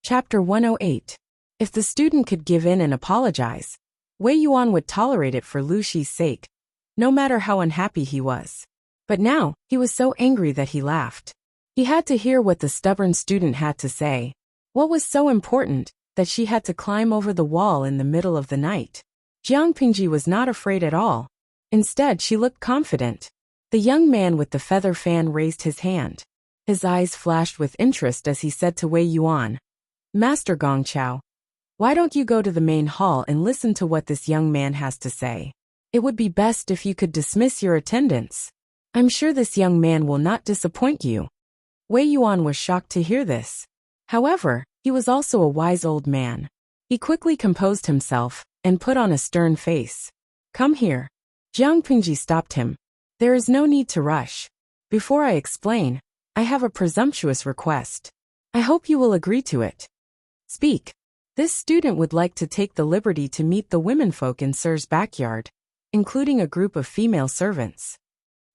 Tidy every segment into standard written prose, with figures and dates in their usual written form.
Chapter 108. If the student could give in and apologize, Wei Yuan would tolerate it for Lu Shi's sake, no matter how unhappy he was. But now, he was so angry that he laughed. He had to hear what the stubborn student had to say. What was so important, that she had to climb over the wall in the middle of the night? Jiang Pingji was not afraid at all. Instead, she looked confident. The young man with the feather fan raised his hand. His eyes flashed with interest as he said to Wei Yuan, "Master Gongqiao, why don't you go to the main hall and listen to what this young man has to say? It would be best if you could dismiss your attendants. I'm sure this young man will not disappoint you." Wei Yuan was shocked to hear this. However, he was also a wise old man. He quickly composed himself and put on a stern face. "Come here." Jiang Pingji stopped him. "There is no need to rush. Before I explain, I have a presumptuous request. I hope you will agree to it." "Speak." This student would like to take the liberty to meet the womenfolk in Sir's backyard, including a group of female servants.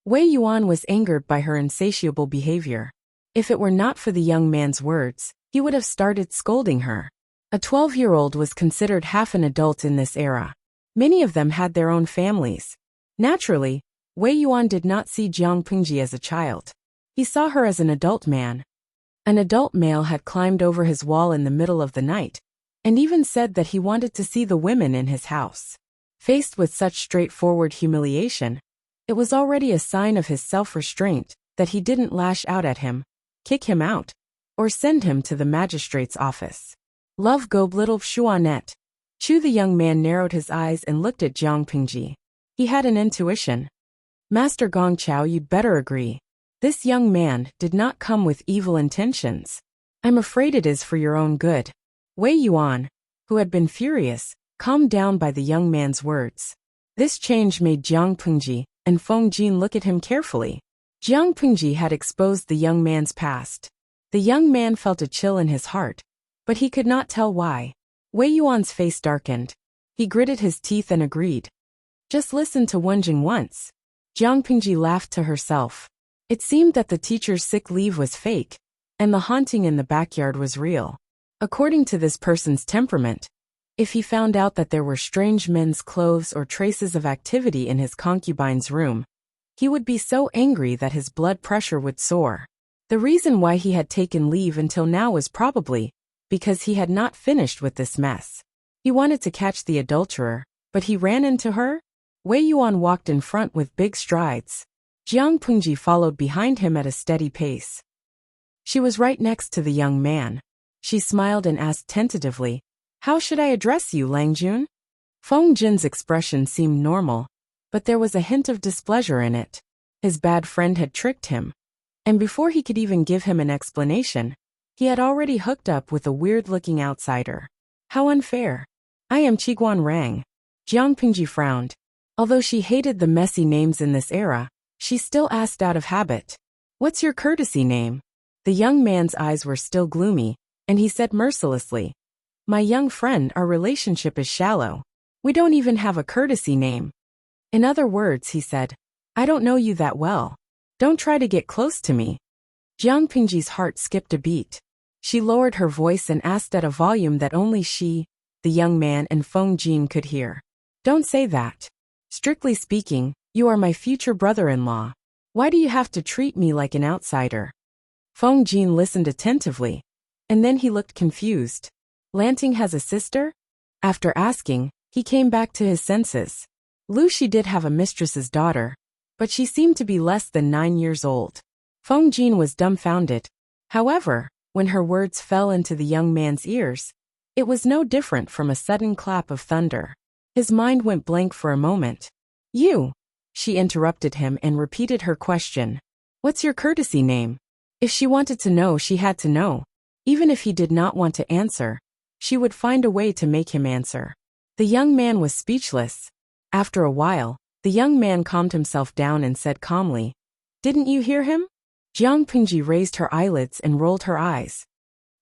Wei Yuan was angered by her insatiable behavior. If it were not for the young man's words, he would have started scolding her. A 12-year-old was considered half an adult in this era. Many of them had their own families. Naturally, Wei Yuan did not see Jiang Pingji as a child. He saw her as an adult man. An adult male had climbed over his wall in the middle of the night, and even said that he wanted to see the women in his house. Faced with such straightforward humiliation, it was already a sign of his self-restraint that he didn't lash out at him, kick him out, or send him to the magistrate's office. Love go little Shuanet. Chu, the young man, narrowed his eyes and looked at Jiang Pingji. He had an intuition. "Master Gongqiao, you'd better agree. This young man did not come with evil intentions. I'm afraid it is for your own good." Wei Yuan, who had been furious, calmed down by the young man's words. This change made Jiang Pingji and Feng Jin look at him carefully. Jiang Pingji had exposed the young man's past. The young man felt a chill in his heart, but he could not tell why. Wei Yuan's face darkened. He gritted his teeth and agreed. "Just listen to Wenjing once." Jiang Pingji laughed to herself. It seemed that the teacher's sick leave was fake, and the haunting in the backyard was real. According to this person's temperament, if he found out that there were strange men's clothes or traces of activity in his concubine's room, he would be so angry that his blood pressure would soar. The reason why he had taken leave until now was probably because he had not finished with this mess. He wanted to catch the adulterer, but he ran into her? Wei Yuan walked in front with big strides. Jiang Pingji followed behind him at a steady pace. She was right next to the young man. She smiled and asked tentatively, "How should I address you, Langjun?" Feng Jin's expression seemed normal, but there was a hint of displeasure in it. His bad friend had tricked him. And before he could even give him an explanation, he had already hooked up with a weird-looking outsider. How unfair. "I am Qiguan Rang." Jiang Pingji frowned. Although she hated the messy names in this era, she still asked out of habit, "What's your courtesy name?" The young man's eyes were still gloomy, and he said mercilessly, "My young friend, our relationship is shallow. We don't even have a courtesy name." In other words, he said, "I don't know you that well. Don't try to get close to me." Jiang Pingji's heart skipped a beat. She lowered her voice and asked at a volume that only she, the young man, and Feng Jin could hear. "Don't say that. Strictly speaking, you are my future brother-in-law. Why do you have to treat me like an outsider?" Feng Jin listened attentively, and then he looked confused. "Lanting has a sister?" After asking, he came back to his senses. Lu Shi did have a mistress's daughter, but she seemed to be less than 9 years old. Feng Jin was dumbfounded. However, when her words fell into the young man's ears, it was no different from a sudden clap of thunder. His mind went blank for a moment. "You?" She interrupted him and repeated her question. "What's your courtesy name?" If she wanted to know, she had to know. Even if he did not want to answer, she would find a way to make him answer. The young man was speechless. After a while, the young man calmed himself down and said calmly, "Didn't you hear him?" Jiang Pingji raised her eyelids and rolled her eyes.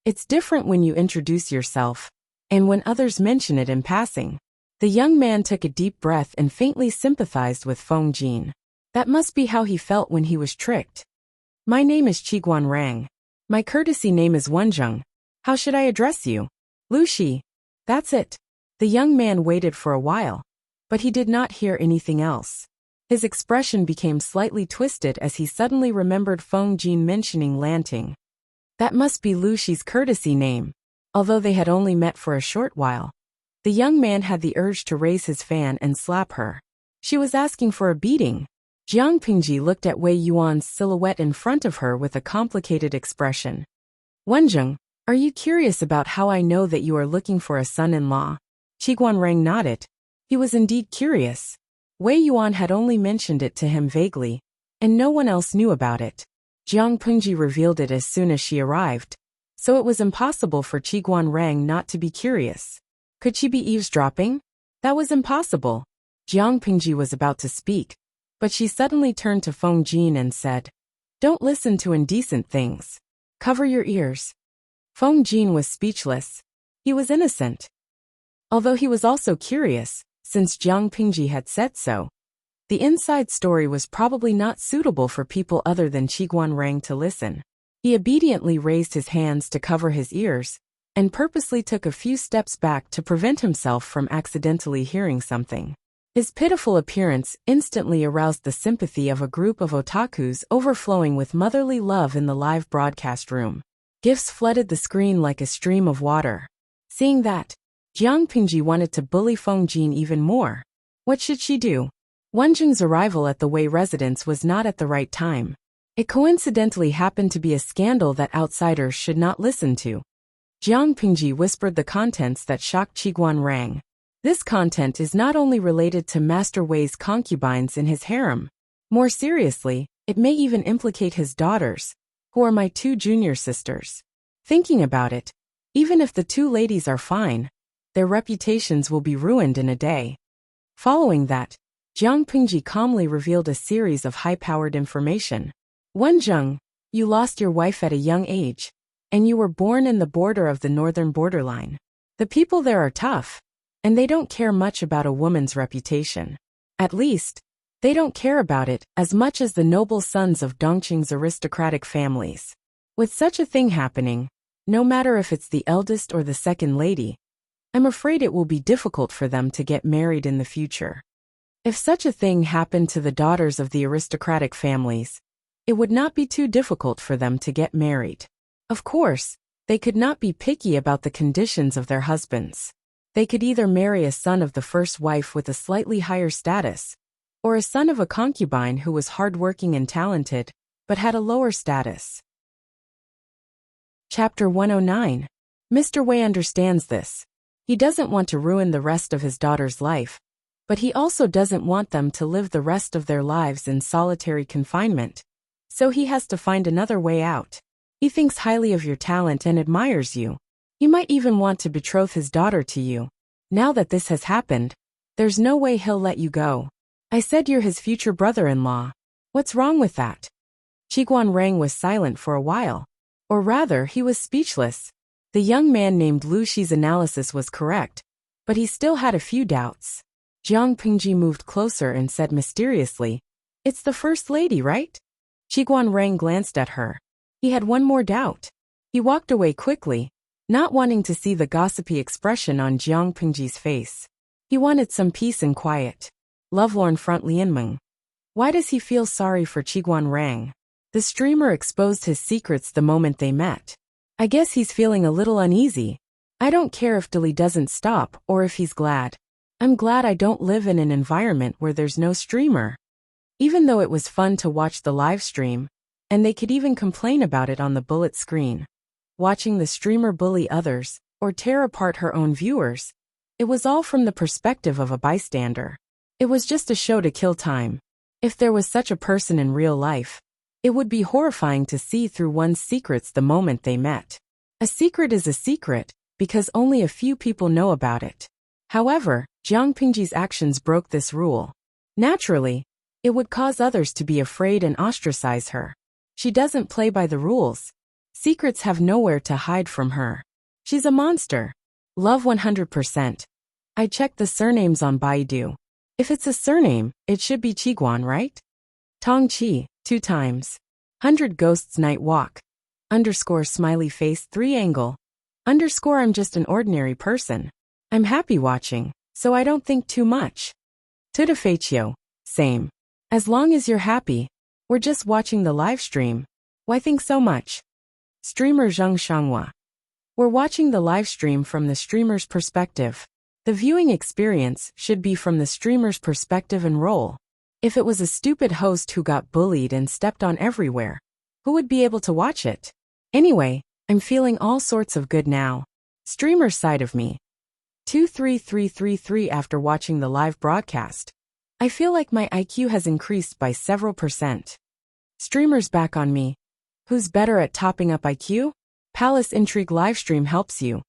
It's different when you introduce yourself, and when others mention it in passing. The young man took a deep breath and faintly sympathized with Feng Jin. That must be how he felt when he was tricked. "My name is Qiguan Rang. My courtesy name is Wenjing. How should I address you? Lucy. That's it. The young man waited for a while, but he did not hear anything else. His expression became slightly twisted as he suddenly remembered Feng Jin mentioning Lanting. That must be Lucy's courtesy name. Although they had only met for a short while, the young man had the urge to raise his fan and slap her. She was asking for a beating. Jiang Pingji looked at Wei Yuan's silhouette in front of her with a complicated expression. Wenjing, are you curious about how I know that you are looking for a son-in-law? Qi Guanrang nodded. He was indeed curious. Wei Yuan had only mentioned it to him vaguely, and no one else knew about it. Jiang Pingji revealed it as soon as she arrived, so it was impossible for Qi Guanrang not to be curious. Could she be eavesdropping? That was impossible. Jiang Pingji was about to speak, but she suddenly turned to Feng Jin and said, Don't listen to indecent things. Cover your ears. Feng Jin was speechless. He was innocent. Although he was also curious, since Jiang Pingji had said so. The inside story was probably not suitable for people other than Qi Guanrang to listen. He obediently raised his hands to cover his ears, and purposely took a few steps back to prevent himself from accidentally hearing something. His pitiful appearance instantly aroused the sympathy of a group of otakus overflowing with motherly love in the live broadcast room. Gifs flooded the screen like a stream of water. Seeing that, Jiang Pingji wanted to bully Feng Jin even more. What should she do? Wenjing's arrival at the Wei residence was not at the right time. It coincidentally happened to be a scandal that outsiders should not listen to. Jiang Pingji whispered the contents that shocked Qi Guanrang. This content is not only related to Master Wei's concubines in his harem. More seriously, it may even implicate his daughters, who are my 2 junior sisters. Thinking about it, even if the 2 ladies are fine, their reputations will be ruined in a day. Following that, Jiang Pingji calmly revealed a series of high-powered information. Wenjing, you lost your wife at a young age, and you were born in the border of the northern borderline. The people there are tough, and they don't care much about a woman's reputation. At least, they don't care about it as much as the noble sons of Dongqing's aristocratic families. With such a thing happening, no matter if it's the eldest or the second lady, I'm afraid it will be difficult for them to get married in the future. If such a thing happened to the daughters of the aristocratic families, it would not be too difficult for them to get married. Of course, they could not be picky about the conditions of their husbands. They could either marry a son of the first wife with a slightly higher status, or a son of a concubine who was hardworking and talented, but had a lower status. Chapter 109. Mr. Wei understands this. He doesn't want to ruin the rest of his daughter's life, but he also doesn't want them to live the rest of their lives in solitary confinement, so he has to find another way out. He thinks highly of your talent and admires you. He might even want to betroth his daughter to you. Now that this has happened, there's no way he'll let you go. I said you're his future brother-in-law. What's wrong with that? Qi Guanrang was silent for a while. Or rather, he was speechless. The young man named Lu Shi's analysis was correct, but he still had a few doubts. Jiang Pingji moved closer and said mysteriously, It's the first lady, right? Qi Guanrang glanced at her. He had one more doubt. He walked away quickly, not wanting to see the gossipy expression on Jiang Pingji's face. He wanted some peace and quiet. Lovelorn front Lianmeng. Why does he feel sorry for Qi Guanrang? The streamer exposed his secrets the moment they met. I guess he's feeling a little uneasy. I don't care if Dili doesn't stop or if he's glad. I'm glad I don't live in an environment where there's no streamer. Even though it was fun to watch the live stream, and they could even complain about it on the bullet screen, watching the streamer bully others or tear apart her own viewers, it was all from the perspective of a bystander. It was just a show to kill time. If there was such a person in real life, it would be horrifying to see through one's secrets the moment they met. A secret is a secret, because only a few people know about it. However, Jiang Pingji's actions broke this rule. Naturally, it would cause others to be afraid and ostracize her. She doesn't play by the rules. Secrets have nowhere to hide from her. She's a monster. Love 100%. I checked the surnames on Baidu. If it's a surname, it should be Qiguan, right? Tong Qi, 2 times. 100 Ghosts Night Walk. _ smiley face 3 angle. Underscore I'm just an ordinary person. I'm happy watching, so I don't think too much. Tudo feitio. Same. As long as you're happy. We're just watching the live stream. Why think so much? Streamer Zheng Shanghua. We're watching the live stream from the streamer's perspective. The viewing experience should be from the streamer's perspective and role. If it was a stupid host who got bullied and stepped on everywhere, who would be able to watch it? Anyway, I'm feeling all sorts of good now. Streamer side of me. 23333 after watching the live broadcast. I feel like my IQ has increased by several %. Streamers back on me. Who's better at topping up IQ? Palace Intrigue livestream helps you.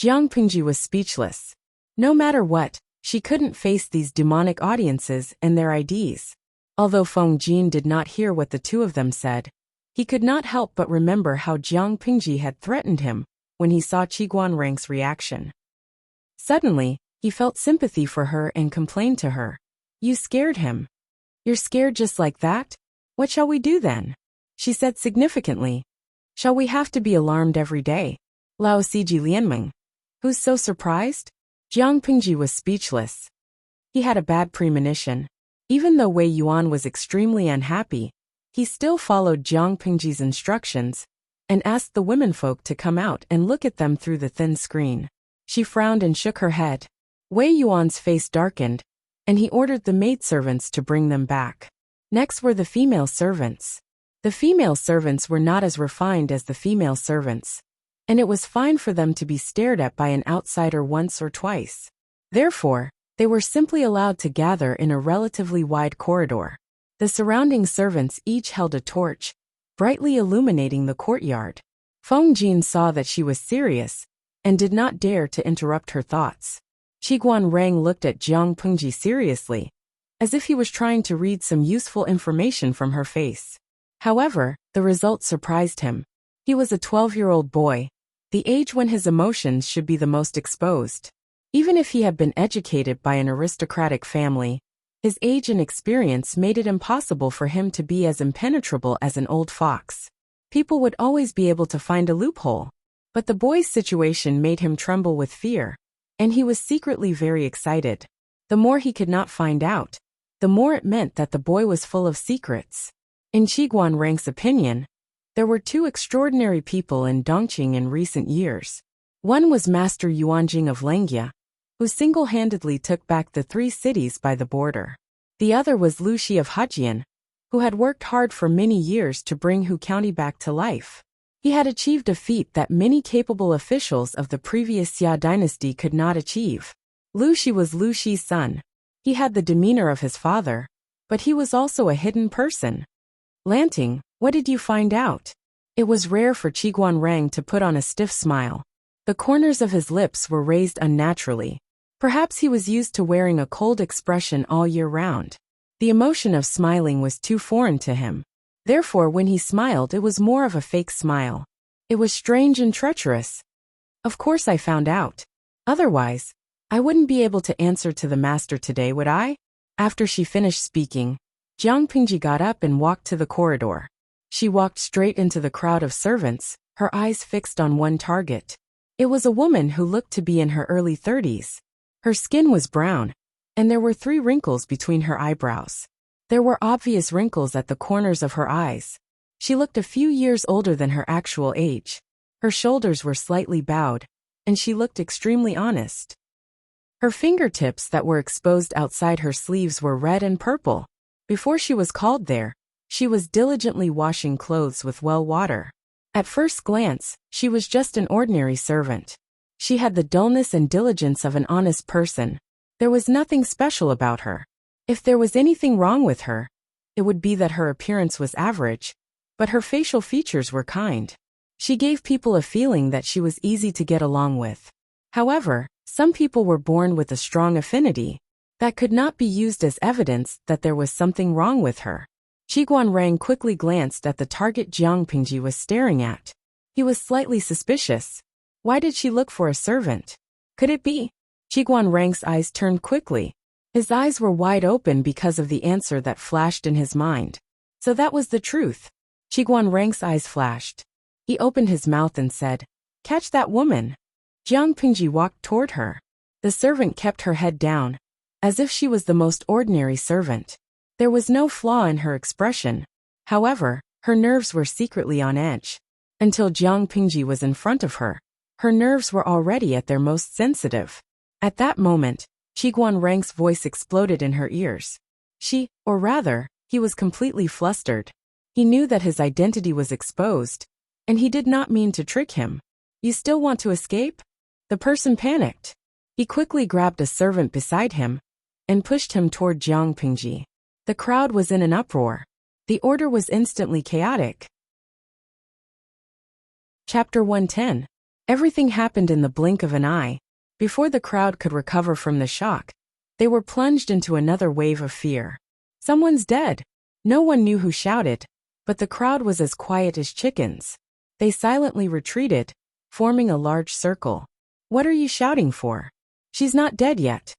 Jiang Pingji was speechless. No matter what, she couldn't face these demonic audiences and their IDs. Although Feng Jin did not hear what the two of them said, he could not help but remember how Jiang Pingji had threatened him when he saw Qiguan Rang's reaction. Suddenly, he felt sympathy for her and complained to her. You scared him. You're scared just like that? What shall we do then? She said significantly. Shall we have to be alarmed every day? Lao Siji Lianmeng. Who's so surprised? Jiang Pingji was speechless. He had a bad premonition. Even though Wei Yuan was extremely unhappy, he still followed Jiang Pingji's instructions and asked the womenfolk to come out and look at them through the thin screen. She frowned and shook her head. Wei Yuan's face darkened, and he ordered the maidservants to bring them back. Next were the female servants. The female servants were not as refined as the female servants, and it was fine for them to be stared at by an outsider once or twice. Therefore, they were simply allowed to gather in a relatively wide corridor. The surrounding servants each held a torch, brightly illuminating the courtyard. Feng Jin saw that she was serious and did not dare to interrupt her thoughts. Qiguan Rang looked at Jiang Pingji seriously, as if he was trying to read some useful information from her face. However, the result surprised him. He was a 12-year-old boy, the age when his emotions should be the most exposed. Even if he had been educated by an aristocratic family, his age and experience made it impossible for him to be as impenetrable as an old fox. People would always be able to find a loophole. But the boy's situation made him tremble with fear, and he was secretly very excited. The more he could not find out, the more it meant that the boy was full of secrets. In Qiguan Rang's opinion, there were two extraordinary people in Dongqing in recent years. One was Master Yuanjing of Lengjia, who single-handedly took back the 3 cities by the border. The other was Lu Shi of Hejian, who had worked hard for many years to bring Hu County back to life. He had achieved a feat that many capable officials of the previous Xia dynasty could not achieve. Lu Shi was Lu Shi's son. He had the demeanor of his father, but he was also a hidden person. Lanting, what did you find out? It was rare for Qiguan Rang to put on a stiff smile. The corners of his lips were raised unnaturally. Perhaps he was used to wearing a cold expression all year round. The emotion of smiling was too foreign to him. Therefore, when he smiled, it was more of a fake smile. It was strange and treacherous. Of course I found out. Otherwise, I wouldn't be able to answer to the master today, would I? After she finished speaking, Jiang Pingji got up and walked to the corridor. She walked straight into the crowd of servants, her eyes fixed on one target. It was a woman who looked to be in her early 30s. Her skin was brown, and there were 3 wrinkles between her eyebrows. There were obvious wrinkles at the corners of her eyes. She looked a few years older than her actual age. Her shoulders were slightly bowed, and she looked extremely honest. Her fingertips that were exposed outside her sleeves were red and purple. Before she was called there, she was diligently washing clothes with well water. At first glance, she was just an ordinary servant. She had the dullness and diligence of an honest person. There was nothing special about her. If there was anything wrong with her, it would be that her appearance was average, but her facial features were kind. She gave people a feeling that she was easy to get along with. However, some people were born with a strong affinity that could not be used as evidence that there was something wrong with her. Qiguan Rang quickly glanced at the target Jiang Pingji was staring at. He was slightly suspicious. Why did she look for a servant? Could it be? Qiguan Rang's eyes turned quickly. His eyes were wide open because of the answer that flashed in his mind. So that was the truth. Qiguan Rang's eyes flashed. He opened his mouth and said, Catch that woman. Jiang Pingji walked toward her. The servant kept her head down, as if she was the most ordinary servant. There was no flaw in her expression. However, her nerves were secretly on edge. Until Jiang Pingji was in front of her, her nerves were already at their most sensitive. At that moment, Qiguan Rang's voice exploded in her ears. Or rather, he was completely flustered. He knew that his identity was exposed, and he did not mean to trick him. You still want to escape? The person panicked. He quickly grabbed a servant beside him and pushed him toward Jiang Pingji. The crowd was in an uproar. The order was instantly chaotic. Chapter 110. Everything happened in the blink of an eye. Before the crowd could recover from the shock, they were plunged into another wave of fear. Someone's dead. No one knew who shouted, but the crowd was as quiet as chickens. They silently retreated, forming a large circle. What are you shouting for? She's not dead yet.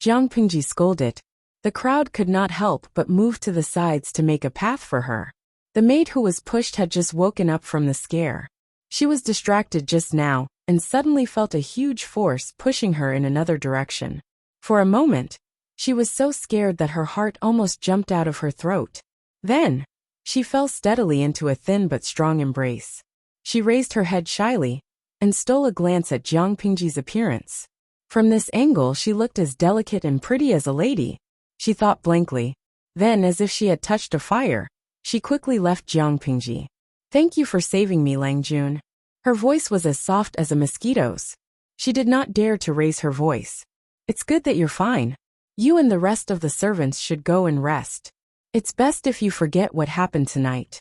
Jiang Pingji scolded. The crowd could not help but move to the sides to make a path for her. The maid who was pushed had just woken up from the scare. She was distracted just now and suddenly felt a huge force pushing her in another direction. For a moment, she was so scared that her heart almost jumped out of her throat. Then, she fell steadily into a thin but strong embrace. She raised her head shyly and stole a glance at Jiang Pingji's appearance. From this angle she looked as delicate and pretty as a lady. She thought blankly. Then, as if she had touched a fire, she quickly left Jiang Pingji. Thank you for saving me, Lang Jun. Her voice was as soft as a mosquito's. She did not dare to raise her voice. It's good that you're fine. You and the rest of the servants should go and rest. It's best if you forget what happened tonight.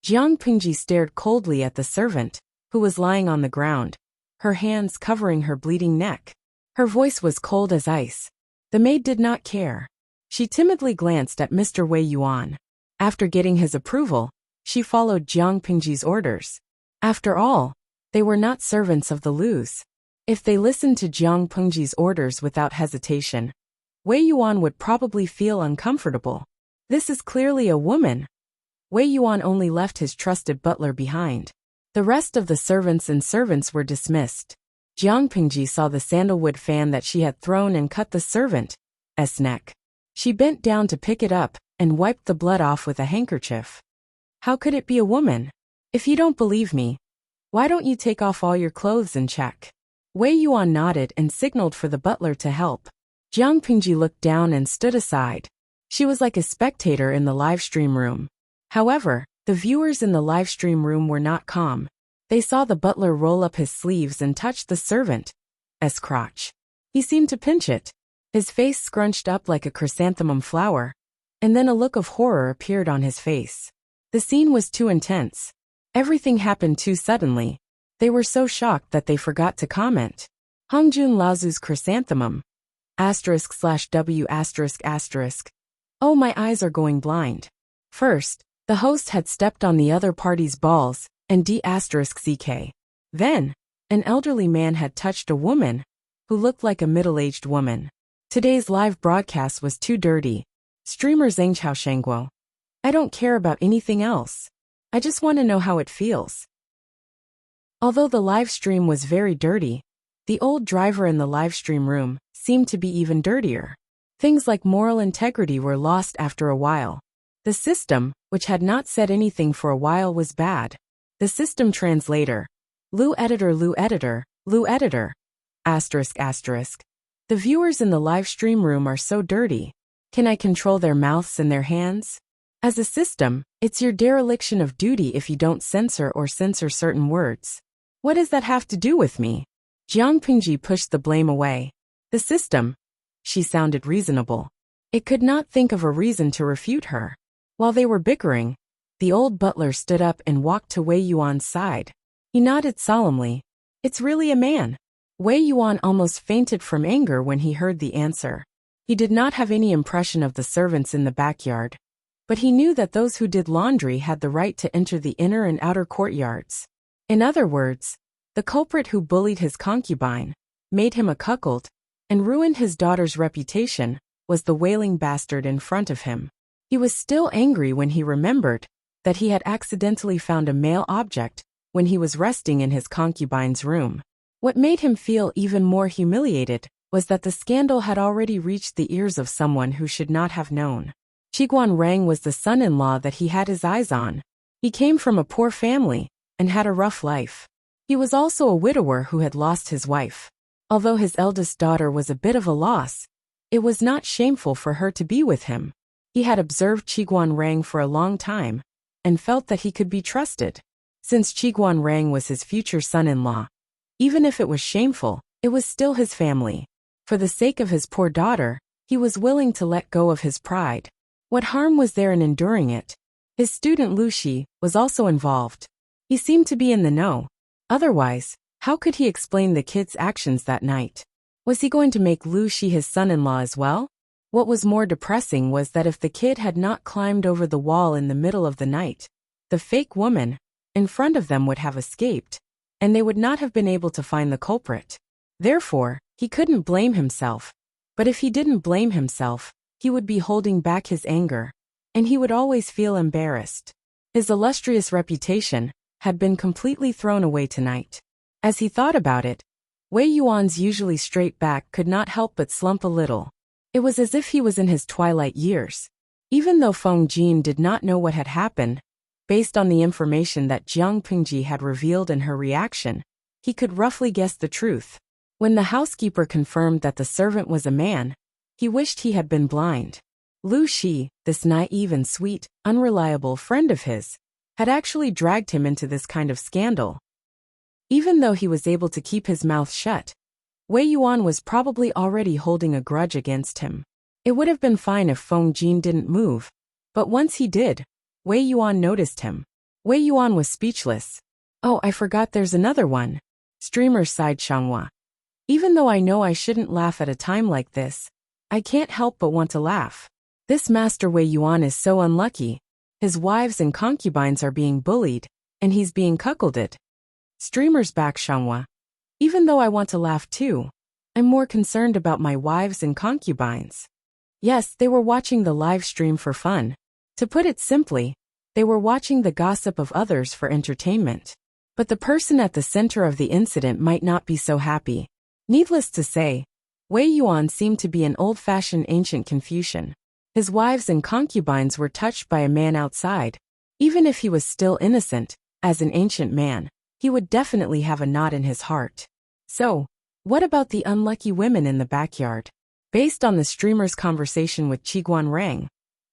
Jiang Pingji stared coldly at the servant, who was lying on the ground, her hands covering her bleeding neck. Her voice was cold as ice. The maid did not care. She timidly glanced at Mr. Wei Yuan. After getting his approval, she followed Jiang Pingji's orders. After all, they were not servants of the Lus. If they listened to Jiang Pingji's orders without hesitation, Wei Yuan would probably feel uncomfortable. This is clearly a woman. Wei Yuan only left his trusted butler behind. The rest of the servants were dismissed. Jiang Pingji saw the sandalwood fan that she had thrown and cut the servant's neck. She bent down to pick it up and wiped the blood off with a handkerchief. How could it be a woman? If you don't believe me, why don't you take off all your clothes and check? Wei Yuan nodded and signaled for the butler to help. Jiang Pingji looked down and stood aside. She was like a spectator in the live stream room. However, the viewers in the live stream room were not calm. They saw the butler roll up his sleeves and touch the servant's crotch. He seemed to pinch it. His face scrunched up like a chrysanthemum flower, and then a look of horror appeared on his face. The scene was too intense. Everything happened too suddenly. They were so shocked that they forgot to comment. Hongjun Laozu's chrysanthemum. */w***. Oh, my eyes are going blind. First, the host had stepped on the other party's balls, and **ck. Then, an elderly man had touched a woman, who looked like a middle-aged woman. Today's live broadcast was too dirty. Streamer Zhengchao Shangguo. I don't care about anything else. I just want to know how it feels. Although the live stream was very dirty, the old driver in the live stream room seemed to be even dirtier. Things like moral integrity were lost after a while. The system, which had not said anything for a while, was bad. The system translator. Lu editor. ***. The viewers in the live stream room are so dirty. Can I control their mouths and their hands? As a system, it's your dereliction of duty if you don't censor certain words. What does that have to do with me? Jiang Pingji pushed the blame away. The system. She sounded reasonable. It could not think of a reason to refute her. While they were bickering, the old butler stood up and walked to Wei Yuan's side. He nodded solemnly. It's really a man. Wei Yuan almost fainted from anger when he heard the answer. He did not have any impression of the servants in the backyard, but he knew that those who did laundry had the right to enter the inner and outer courtyards. In other words, the culprit who bullied his concubine, made him a cuckold, and ruined his daughter's reputation, was the wailing bastard in front of him. He was still angry when he remembered that he had accidentally found a male object when he was resting in his concubine's room. What made him feel even more humiliated was that the scandal had already reached the ears of someone who should not have known. Qiguan Rang was the son-in-law that he had his eyes on. He came from a poor family and had a rough life. He was also a widower who had lost his wife. Although his eldest daughter was a bit of a loss, it was not shameful for her to be with him. He had observed Qiguan Rang for a long time and felt that he could be trusted. Since Qiguan Rang was his future son-in-law, even if it was shameful, it was still his family. For the sake of his poor daughter, he was willing to let go of his pride. What harm was there in enduring it? His student Lu Shi was also involved. He seemed to be in the know. Otherwise, how could he explain the kid's actions that night? Was he going to make Lu Shi his son-in-law as well? What was more depressing was that if the kid had not climbed over the wall in the middle of the night, the fake woman in front of them would have escaped, and they would not have been able to find the culprit. Therefore, he couldn't blame himself. But if he didn't blame himself, he would be holding back his anger, and he would always feel embarrassed. His illustrious reputation had been completely thrown away tonight. As he thought about it, Wei Yuan's usually straight back could not help but slump a little. It was as if he was in his twilight years. Even though Feng Jin did not know what had happened, based on the information that Jiang Pingji had revealed in her reaction, he could roughly guess the truth. When the housekeeper confirmed that the servant was a man, he wished he had been blind. Lu Shi, this naive and sweet, unreliable friend of his, had actually dragged him into this kind of scandal. Even though he was able to keep his mouth shut, Wei Yuan was probably already holding a grudge against him. It would have been fine if Feng Jin didn't move, but once he did, Wei Yuan noticed him. Wei Yuan was speechless. "Oh, I forgot there's another one," Streamer sighed Xianghua. "Even though I know I shouldn't laugh at a time like this, I can't help but want to laugh. This Master Wei Yuan is so unlucky. His wives and concubines are being bullied, and he's being cuckolded." Streamer's back Xianghua. "Even though I want to laugh too, I'm more concerned about my wives and concubines." Yes, they were watching the live stream for fun. To put it simply, they were watching the gossip of others for entertainment. But the person at the center of the incident might not be so happy. Needless to say, Wei Yuan seemed to be an old-fashioned ancient Confucian. His wives and concubines were touched by a man outside. Even if he was still innocent, as an ancient man, he would definitely have a knot in his heart. So, what about the unlucky women in the backyard? Based on the streamer's conversation with Qiguan Rang,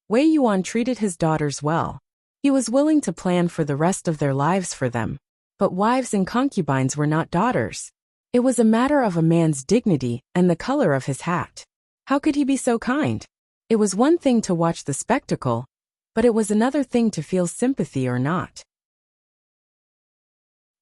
Wei Yuan treated his daughters well. He was willing to plan for the rest of their lives for them. But wives and concubines were not daughters. It was a matter of a man's dignity and the color of his hat. How could he be so kind? It was one thing to watch the spectacle, but it was another thing to feel sympathy or not.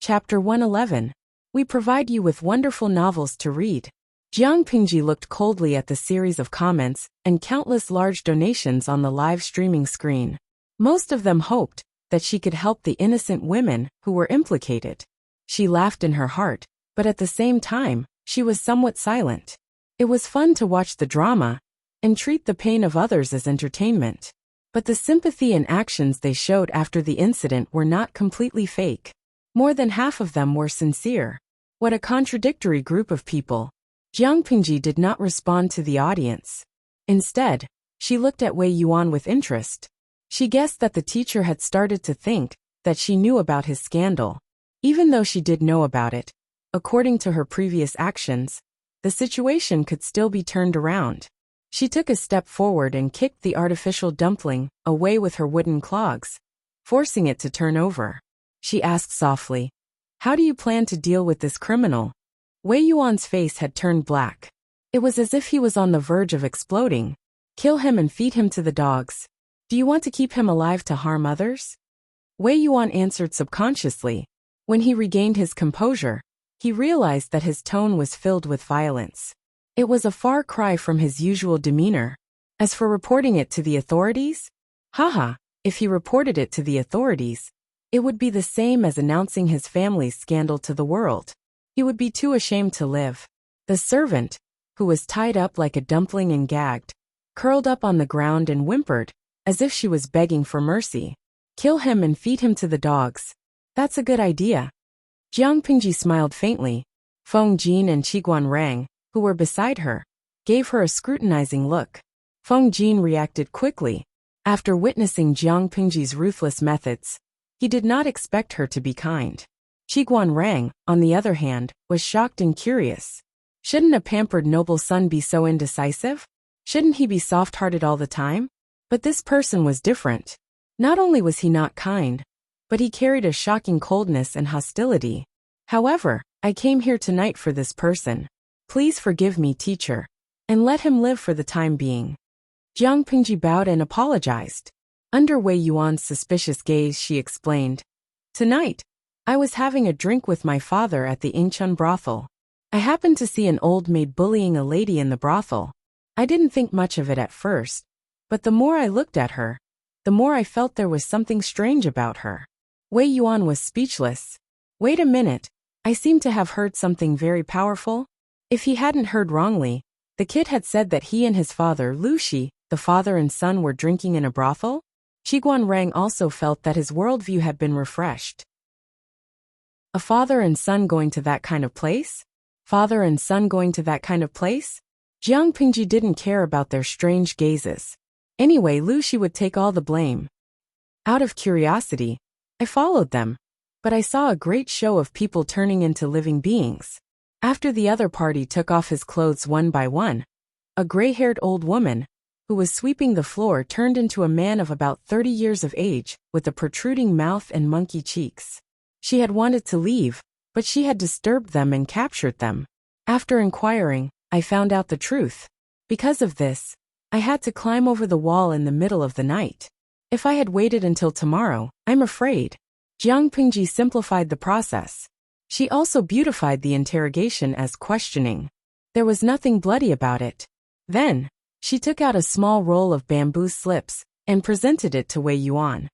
Chapter 111. We provide you with wonderful novels to read. Jiang Pingji looked coldly at the series of comments and countless large donations on the live streaming screen. Most of them hoped that she could help the innocent women who were implicated. She laughed in her heart, but at the same time, she was somewhat silent. It was fun to watch the drama and treat the pain of others as entertainment. But the sympathy and actions they showed after the incident were not completely fake. More than half of them were sincere. What a contradictory group of people. Jiang Pingji did not respond to the audience. Instead, she looked at Wei Yuan with interest. She guessed that the teacher had started to think that she knew about his scandal. Even though she did know about it, according to her previous actions, the situation could still be turned around. She took a step forward and kicked the artificial dumpling away with her wooden clogs, forcing it to turn over. She asked softly, "How do you plan to deal with this criminal?" Wei Yuan's face had turned black. It was as if he was on the verge of exploding. "Kill him and feed him to the dogs. Do you want to keep him alive to harm others?" Wei Yuan answered subconsciously. When he regained his composure, he realized that his tone was filled with violence. It was a far cry from his usual demeanor. As for reporting it to the authorities? Haha, if he reported it to the authorities, it would be the same as announcing his family's scandal to the world. He would be too ashamed to live. The servant, who was tied up like a dumpling and gagged, curled up on the ground and whimpered, as if she was begging for mercy. "Kill him and feed him to the dogs." That's a good idea. Jiang Pingji smiled faintly. Feng Jin and Qiguan Rang, who were beside her, gave her a scrutinizing look. Feng Jin reacted quickly. After witnessing Jiang Pingji's ruthless methods, he did not expect her to be kind. Qiguan Rang, on the other hand, was shocked and curious. Shouldn't a pampered noble son be so indecisive? Shouldn't he be soft-hearted all the time? But this person was different. Not only was he not kind, but he carried a shocking coldness and hostility. However, I came here tonight for this person. Please forgive me, teacher, and let him live for the time being. Jiang Pingji bowed and apologized. Under Wei Yuan's suspicious gaze, she explained, "Tonight, I was having a drink with my father at the Ingchun brothel. I happened to see an old maid bullying a lady in the brothel. I didn't think much of it at first, but the more I looked at her, the more I felt there was something strange about her." Wei Yuan was speechless. Wait a minute, I seem to have heard something very powerful. If he hadn't heard wrongly, the kid had said that he and his father, Lu Shi, the father and son, were drinking in a brothel? Qiguan Rang also felt that his worldview had been refreshed. A father and son going to that kind of place? Father and son going to that kind of place? Jiang Pingji didn't care about their strange gazes. Anyway, Lu Shi would take all the blame. Out of curiosity, I followed them, but I saw a great show of people turning into living beings. After the other party took off his clothes one by one, a gray-haired old woman, who was sweeping the floor, turned into a man of about 30 years of age, with a protruding mouth and monkey cheeks. She had wanted to leave, but she had disturbed them and captured them. After inquiring, I found out the truth. Because of this, I had to climb over the wall in the middle of the night. If I had waited until tomorrow, I'm afraid. Jiang Pingji simplified the process. She also beautified the interrogation as questioning. There was nothing bloody about it. Then, she took out a small roll of bamboo slips and presented it to Wei Yuan.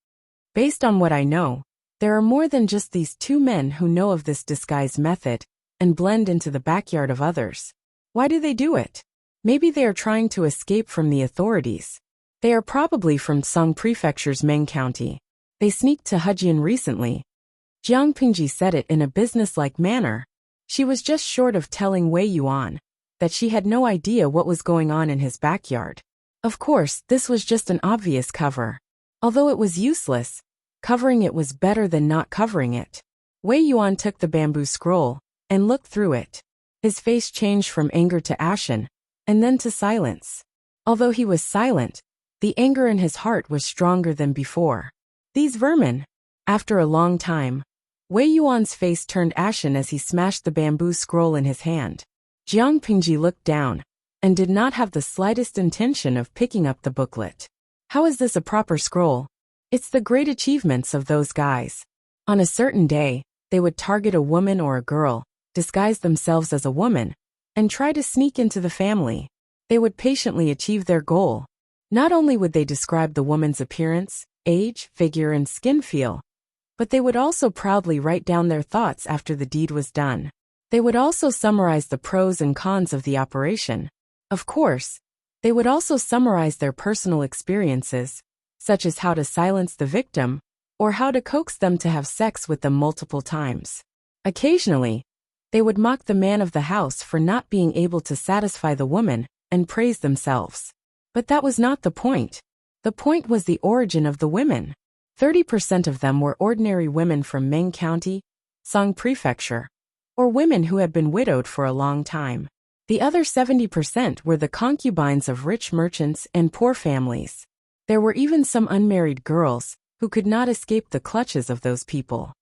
Based on what I know, there are more than just these two men who know of this disguise method and blend into the backyard of others. Why do they do it? Maybe they are trying to escape from the authorities. They are probably from Song Prefecture's Meng County. They sneaked to Hejian recently. Jiang Pingji said it in a businesslike manner. She was just short of telling Wei Yuan that she had no idea what was going on in his backyard. Of course, this was just an obvious cover. Although it was useless, covering it was better than not covering it. Wei Yuan took the bamboo scroll and looked through it. His face changed from anger to ashen, and then to silence. Although he was silent, the anger in his heart was stronger than before. These vermin. After a long time, Wei Yuan's face turned ashen as he smashed the bamboo scroll in his hand. Jiang Pingji looked down and did not have the slightest intention of picking up the booklet. How is this a proper scroll? It's the great achievements of those guys. On a certain day, they would target a woman or a girl, disguise themselves as a woman, and try to sneak into the family. They would patiently achieve their goal. Not only would they describe the woman's appearance, age, figure, and skin feel, but they would also proudly write down their thoughts after the deed was done. They would also summarize the pros and cons of the operation. Of course, they would also summarize their personal experiences, such as how to silence the victim, or how to coax them to have sex with them multiple times. Occasionally, they would mock the man of the house for not being able to satisfy the woman and praise themselves. But that was not the point. The point was the origin of the women. 30% of them were ordinary women from Meng County, Song Prefecture, or women who had been widowed for a long time. The other 70% were the concubines of rich merchants and poor families. There were even some unmarried girls who could not escape the clutches of those people.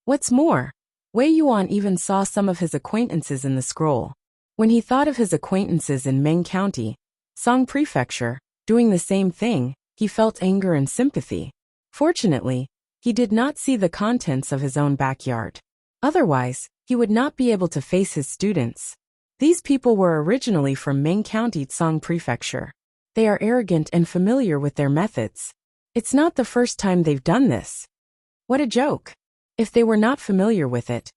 What's more, Wei Yuan even saw some of his acquaintances in the scroll. When he thought of his acquaintances in Meng County, Song Prefecture, doing the same thing, he felt anger and sympathy. Fortunately, he did not see the contents of his own backyard. Otherwise, he would not be able to face his students. These people were originally from Meng County, Song Prefecture. They are arrogant and familiar with their methods. It's not the first time they've done this. What a joke. If they were not familiar with it,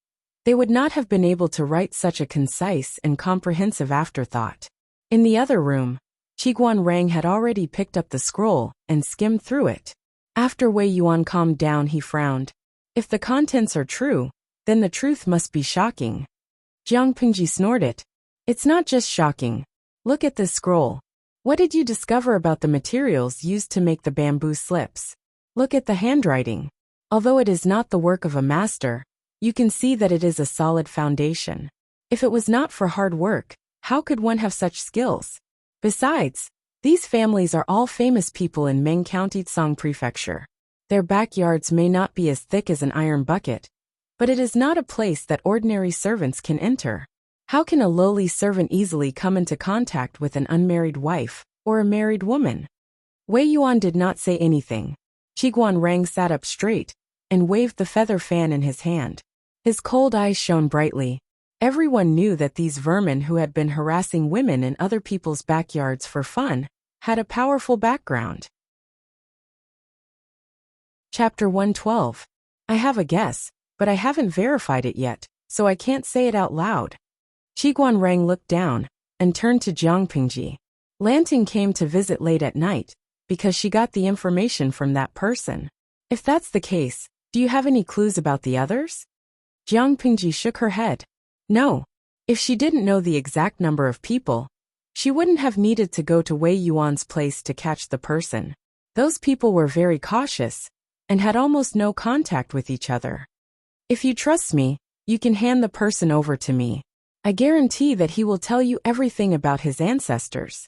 they would not have been able to write such a concise and comprehensive afterthought. In the other room, Qiguan Rang had already picked up the scroll and skimmed through it. After Wei Yuan calmed down, he frowned. If the contents are true, then the truth must be shocking. Jiang Pingji snorted. It's not just shocking. Look at this scroll. What did you discover about the materials used to make the bamboo slips? Look at the handwriting. Although it is not the work of a master, you can see that it is a solid foundation. If it was not for hard work, how could one have such skills? Besides, these families are all famous people in Meng County, Tsang Prefecture. Their backyards may not be as thick as an iron bucket, but it is not a place that ordinary servants can enter. How can a lowly servant easily come into contact with an unmarried wife or a married woman? Wei Yuan did not say anything. Qiguan Rang sat up straight and waved the feather fan in his hand. His cold eyes shone brightly. Everyone knew that these vermin who had been harassing women in other people's backyards for fun had a powerful background. Chapter 112. I have a guess, but I haven't verified it yet, so I can't say it out loud. Qiguan Rang looked down and turned to Jiang Pingji. Lanting came to visit late at night because she got the information from that person. If that's the case, do you have any clues about the others? Jiang Pingji shook her head. No. If she didn't know the exact number of people, she wouldn't have needed to go to Wei Yuan's place to catch the person. Those people were very cautious and had almost no contact with each other. If you trust me, you can hand the person over to me. I guarantee that he will tell you everything about his ancestors.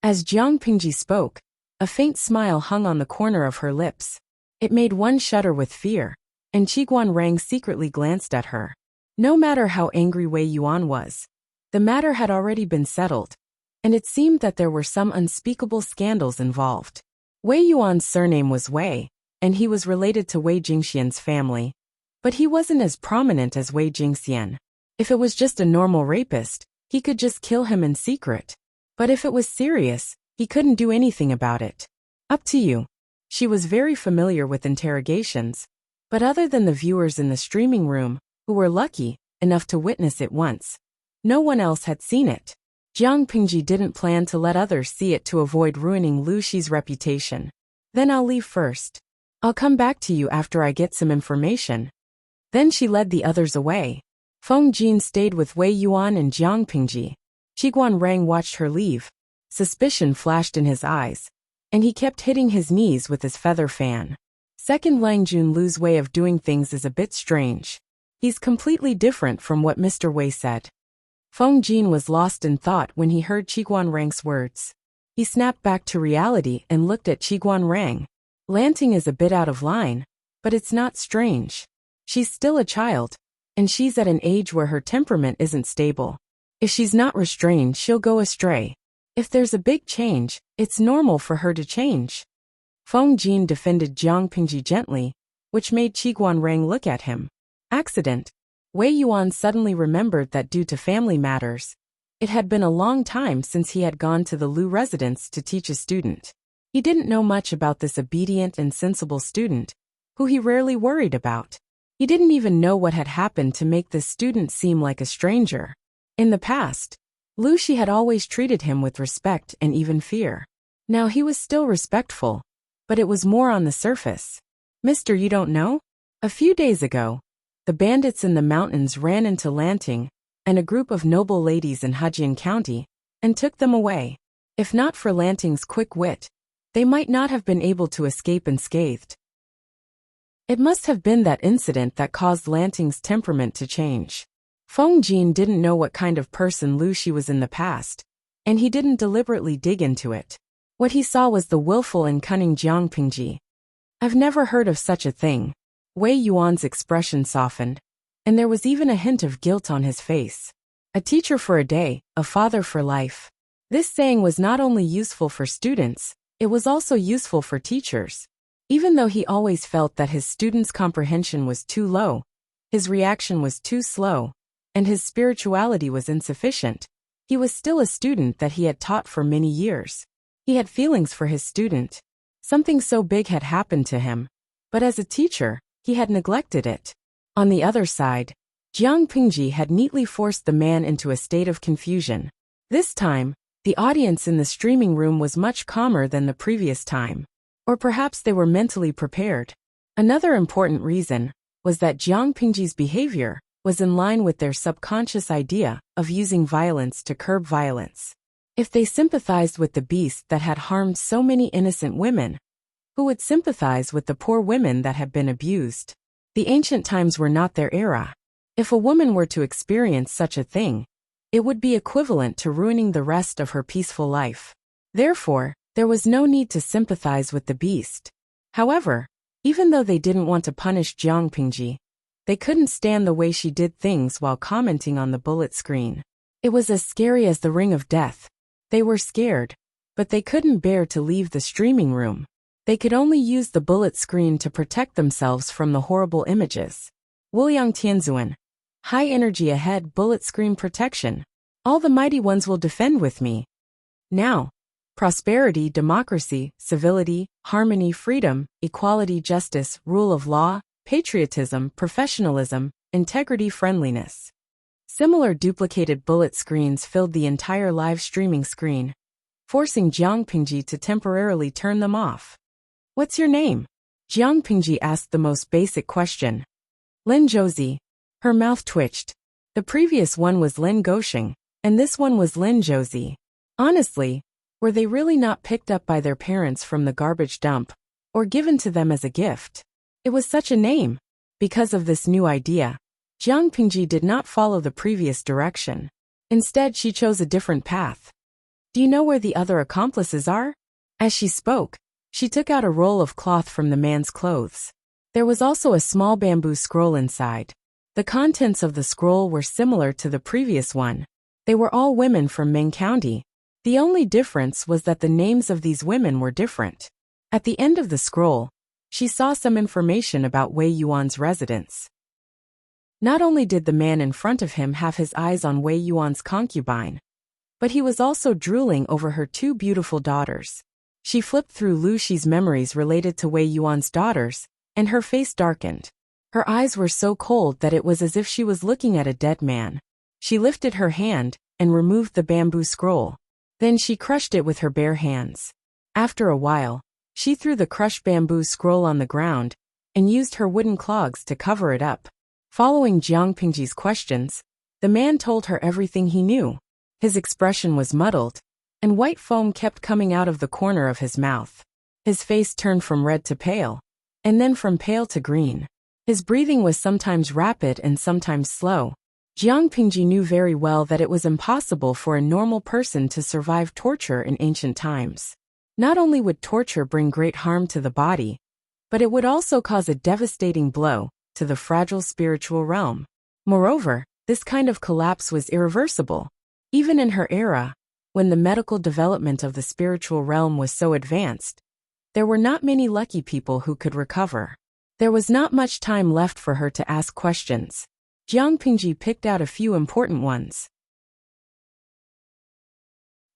As Jiang Pingji spoke, a faint smile hung on the corner of her lips. It made one shudder with fear, and Qiguan Rang secretly glanced at her. No matter how angry Wei Yuan was, the matter had already been settled, and it seemed that there were some unspeakable scandals involved. Wei Yuan's surname was Wei, and he was related to Wei Jingxian's family, but he wasn't as prominent as Wei Jingxian. If it was just a normal rapist, he could just kill him in secret. But if it was serious, he couldn't do anything about it. Up to you. She was very familiar with interrogations, but other than the viewers in the streaming room, who were lucky enough to witness it once, no one else had seen it. Jiang Pingji didn't plan to let others see it to avoid ruining Lu Shi's reputation. Then I'll leave first. I'll come back to you after I get some information. Then she led the others away. Feng Jin stayed with Wei Yuan and Jiang Pingji. Qiguan Rang watched her leave. Suspicion flashed in his eyes, and he kept hitting his knees with his feather fan. Second Lang Junlu's way of doing things is a bit strange. He's completely different from what Mr. Wei said. Feng Jin was lost in thought when he heard Qiguan Rang's words. He snapped back to reality and looked at Qiguan Rang. Lanting is a bit out of line, but it's not strange. She's still a child, and she's at an age where her temperament isn't stable. If she's not restrained, she'll go astray. If there's a big change, it's normal for her to change. Feng Jin defended Jiang Pingji gently, which made Qiguan Rang look at him. Accident. Wei Yuan suddenly remembered that due to family matters, it had been a long time since he had gone to the Lu residence to teach a student. He didn't know much about this obedient and sensible student, who he rarely worried about. He didn't even know what had happened to make this student seem like a stranger. In the past, Lu Shi had always treated him with respect and even fear. Now he was still respectful, but it was more on the surface. Mister, you don't know? A few days ago, the bandits in the mountains ran into Lanting and a group of noble ladies in Hejian County and took them away. If not for Lanting's quick wit, they might not have been able to escape unscathed. It must have been that incident that caused Lanting's temperament to change. Feng Jin didn't know what kind of person Lu Shi was in the past, and he didn't deliberately dig into it. What he saw was the willful and cunning Jiang Pingji. I've never heard of such a thing. Wei Yuan's expression softened, and there was even a hint of guilt on his face. A teacher for a day, a father for life. This saying was not only useful for students, it was also useful for teachers. Even though he always felt that his students' comprehension was too low, his reaction was too slow, and his spirituality was insufficient, he was still a student that he had taught for many years. He had feelings for his student. Something so big had happened to him, but as a teacher, he had neglected it. On the other side, Jiang Pingji had neatly forced the man into a state of confusion. This time, the audience in the streaming room was much calmer than the previous time. Or perhaps they were mentally prepared. Another important reason was that Jiang Pingji's behavior was in line with their subconscious idea of using violence to curb violence. If they sympathized with the beast that had harmed so many innocent women, who would sympathize with the poor women that had been abused? The ancient times were not their era. If a woman were to experience such a thing, it would be equivalent to ruining the rest of her peaceful life. Therefore, there was no need to sympathize with the beast. However, even though they didn't want to punish Jiang Pingji, they couldn't stand the way she did things while commenting on the bullet screen. It was as scary as the ring of death. They were scared, but they couldn't bear to leave the streaming room. They could only use the bullet screen to protect themselves from the horrible images. Wuliang Tianzuan. High energy ahead, bullet screen protection. All the mighty ones will defend with me. Now. Prosperity, democracy, civility, harmony, freedom, equality, justice, rule of law, patriotism, professionalism, integrity, friendliness. Similar duplicated bullet screens filled the entire live streaming screen, forcing Jiang Pingji to temporarily turn them off. What's your name? Jiang Pingji asked the most basic question. Lin Zhouzi. Her mouth twitched. The previous one was Lin Gosheng, and this one was Lin Zhouzi. Honestly, were they really not picked up by their parents from the garbage dump, or given to them as a gift? It was such a name. Because of this new idea, Jiang Pingji did not follow the previous direction. Instead, she chose a different path. Do you know where the other accomplices are? As she spoke, she took out a roll of cloth from the man's clothes. There was also a small bamboo scroll inside. The contents of the scroll were similar to the previous one. They were all women from Ming County. The only difference was that the names of these women were different. At the end of the scroll, she saw some information about Wei Yuan's residence. Not only did the man in front of him have his eyes on Wei Yuan's concubine, but he was also drooling over her two beautiful daughters. She flipped through Lu Shi's memories related to Wei Yuan's daughters, and her face darkened. Her eyes were so cold that it was as if she was looking at a dead man. She lifted her hand and removed the bamboo scroll. Then she crushed it with her bare hands. After a while, she threw the crushed bamboo scroll on the ground and used her wooden clogs to cover it up. Following Jiang Pingji's questions, the man told her everything he knew. His expression was muddled, and white foam kept coming out of the corner of his mouth. His face turned from red to pale, and then from pale to green. His breathing was sometimes rapid and sometimes slow. Jiang Pingji knew very well that it was impossible for a normal person to survive torture in ancient times. Not only would torture bring great harm to the body, but it would also cause a devastating blow to the fragile spiritual realm. Moreover, this kind of collapse was irreversible. Even in her era, when the medical development of the spiritual realm was so advanced, there were not many lucky people who could recover. There was not much time left for her to ask questions. Jiang Pingji picked out a few important ones.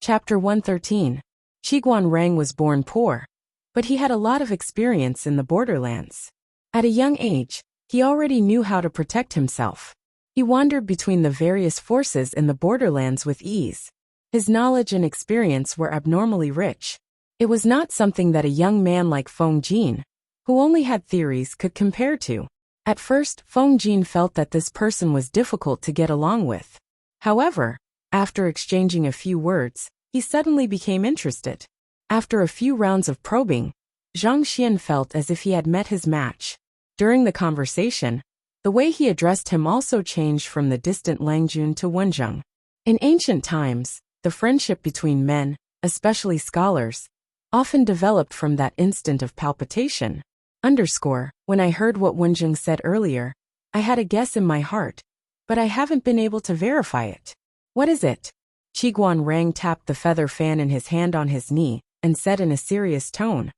Chapter 113. Qiguan Rang was born poor, but he had a lot of experience in the borderlands. At a young age, he already knew how to protect himself. He wandered between the various forces in the borderlands with ease. His knowledge and experience were abnormally rich. It was not something that a young man like Feng Jin, who only had theories, could compare to. At first, Feng Jin felt that this person was difficult to get along with. However, after exchanging a few words, he suddenly became interested. After a few rounds of probing, Zhang Xian felt as if he had met his match. During the conversation, the way he addressed him also changed from the distant Langjun to Wenzheng. In ancient times, the friendship between men, especially scholars, often developed from that instant of palpitation. When I heard what Wenzheng said earlier, I had a guess in my heart, but I haven't been able to verify it. What is it? Qiguan Rang tapped the feather fan in his hand on his knee and said in a serious tone.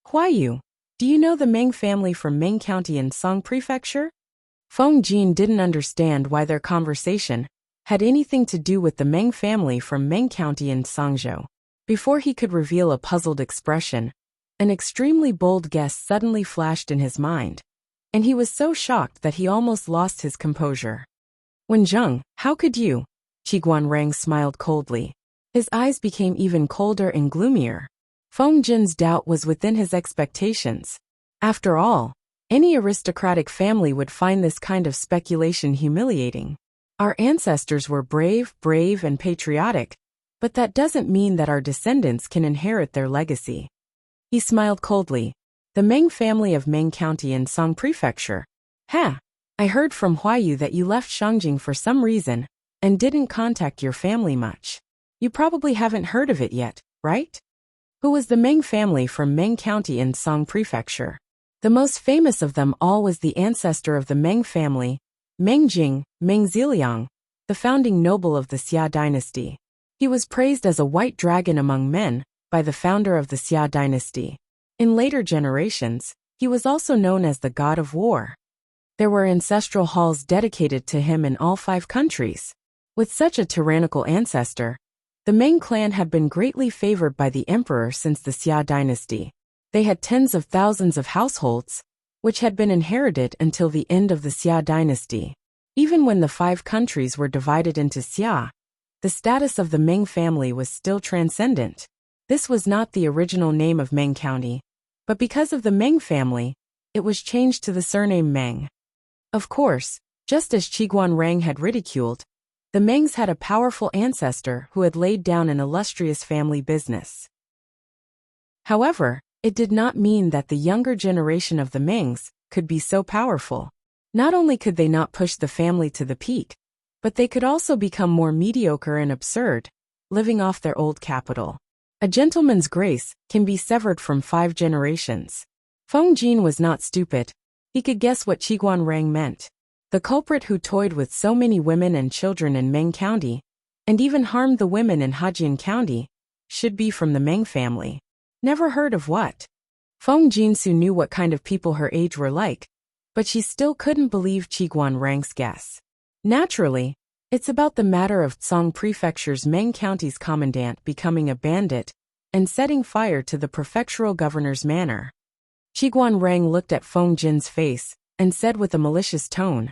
Huaiyu, do you know the Meng family from Ming County in Song Prefecture? Feng Jin didn't understand why their conversation had anything to do with the Meng family from Meng County in Songzhou. Before he could reveal a puzzled expression, an extremely bold guess suddenly flashed in his mind, and he was so shocked that he almost lost his composure. Wenzheng, how could you? Qiguan Rang smiled coldly. His eyes became even colder and gloomier. Feng Jin's doubt was within his expectations. After all, Any aristocratic family would find this kind of speculation humiliating. Our ancestors were brave, and patriotic, but that doesn't mean that our descendants can inherit their legacy. He smiled coldly. The Meng family of Meng County in Song Prefecture. Ha! I heard from Huayu that you left Shangjing for some reason, and didn't contact your family much. You probably haven't heard of it yet, right? Who was the Meng family from Meng County in Song Prefecture? The most famous of them all was the ancestor of the Meng family, Meng Jing, Meng Ziliang, the founding noble of the Xia dynasty. He was praised as a white dragon among men by the founder of the Xia dynasty. In later generations, he was also known as the god of war. There were ancestral halls dedicated to him in all 5 countries. With such a tyrannical ancestor, the Meng clan had been greatly favored by the emperor since the Xia dynasty. They had tens of thousands of households, which had been inherited until the end of the Xia dynasty. Even when the 5 countries were divided into Xia, the status of the Meng family was still transcendent. This was not the original name of Meng County, but because of the Meng family, it was changed to the surname Meng. Of course, just as Qiguan Rang had ridiculed, the Mengs had a powerful ancestor who had laid down an illustrious family business. However, it did not mean that the younger generation of the Mengs could be so powerful. Not only could they not push the family to the peak, but they could also become more mediocre and absurd, living off their old capital. A gentleman's grace can be severed from 5 generations. Feng Jin was not stupid. He could guess what Qiguan Rang meant. The culprit who toyed with so many women and children in Meng County, and even harmed the women in Hejian County, should be from the Meng family. Never heard of what? Feng Jinsu knew what kind of people her age were like, but she still couldn't believe Qiguan Rang's guess. Naturally, it's about the matter of Song Prefecture's Meng County's commandant becoming a bandit and setting fire to the prefectural governor's manor. Qiguan Rang looked at Feng Jin's face and said with a malicious tone,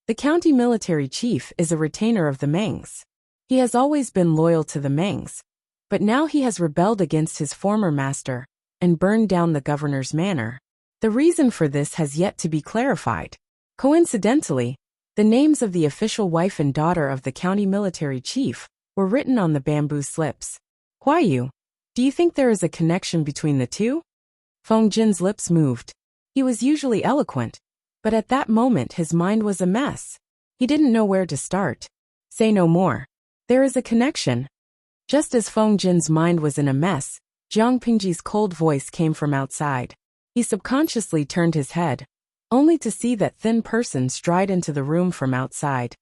"The county military chief is a retainer of the Mengs. He has always been loyal to the Mengs, but now he has rebelled against his former master and burned down the governor's manor. The reason for this has yet to be clarified. Coincidentally, the names of the official wife and daughter of the county military chief were written on the bamboo slips. Huayu, do you think there is a connection between the two?" Feng Jin's lips moved. He was usually eloquent, but at that moment his mind was a mess. He didn't know where to start. Say no more. There is a connection. Just as Feng Jin's mind was in a mess, Jiang Pingji's cold voice came from outside. He subconsciously turned his head, only to see that thin person stride into the room from outside,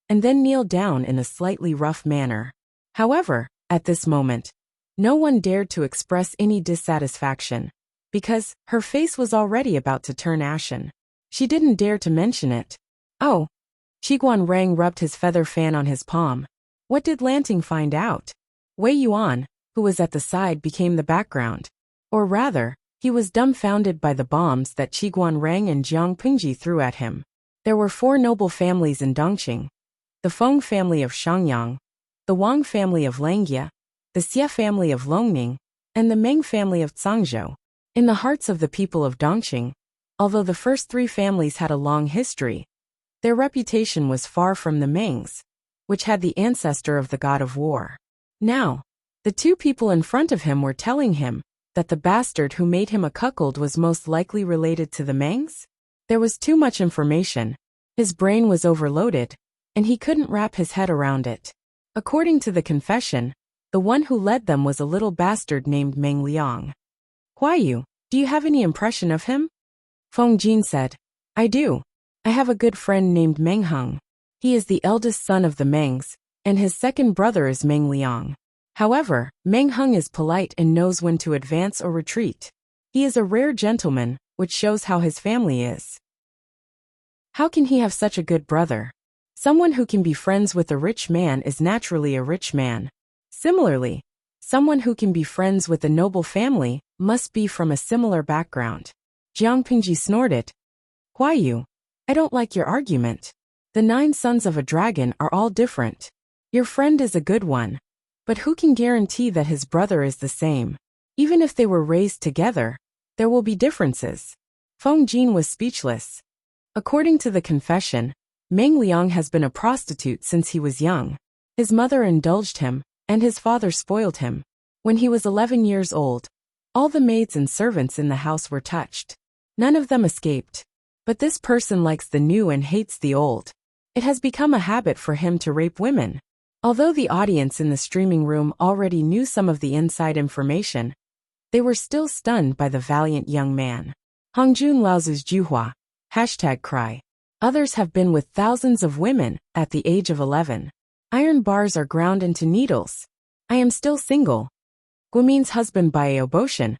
and then kneel down in a slightly rough manner. However, at this moment, no one dared to express any dissatisfaction, because her face was already about to turn ashen. She didn't dare to mention it. Oh. Qiguan Rang rubbed his feather fan on his palm. What did Lanting find out? Wei Yuan, who was at the side, became the background. Or rather, he was dumbfounded by the bombs that Qiguan Rang and Jiang Pingji threw at him. There were 4 noble families in Dongqing: the Feng family of Shangyang, the Wang family of Langjia, the Xia family of Longning, and the Meng family of Zhangzhou. In the hearts of the people of Dongqing, although the first 3 families had a long history, their reputation was far from the Mengs, which had the ancestor of the god of war. Now, the 2 people in front of him were telling him that the bastard who made him a cuckold was most likely related to the Mengs? There was too much information. His brain was overloaded, and he couldn't wrap his head around it. According to the confession, the one who led them was a little bastard named Meng Liang. Huayu, do you have any impression of him? Feng Jin said, I do. I have a good friend named Meng Heng. He is the eldest son of the Mengs, and his second brother is Meng Liang. However, Meng Heng is polite and knows when to advance or retreat. He is a rare gentleman, which shows how his family is. How can he have such a good brother? Someone who can be friends with a rich man is naturally a rich man. Similarly, someone who can be friends with a noble family must be from a similar background. Jiang Pingji snorted. Huayu, I don't like your argument. The 9 sons of a dragon are all different. Your friend is a good one, but who can guarantee that his brother is the same? Even if they were raised together, there will be differences. Feng Jin was speechless. According to the confession, Meng Liang has been a prostitute since he was young. His mother indulged him, and his father spoiled him. When he was 11 years old, all the maids and servants in the house were touched. None of them escaped. But this person likes the new and hates the old. It has become a habit for him to rape women. Although the audience in the streaming room already knew some of the inside information, they were still stunned by the valiant young man. Hongjun Laozu's Juhua. #cry. Others have been with thousands of women at the age of 11. Iron bars are ground into needles. I am still single. Guomin's husband by Aoboshan.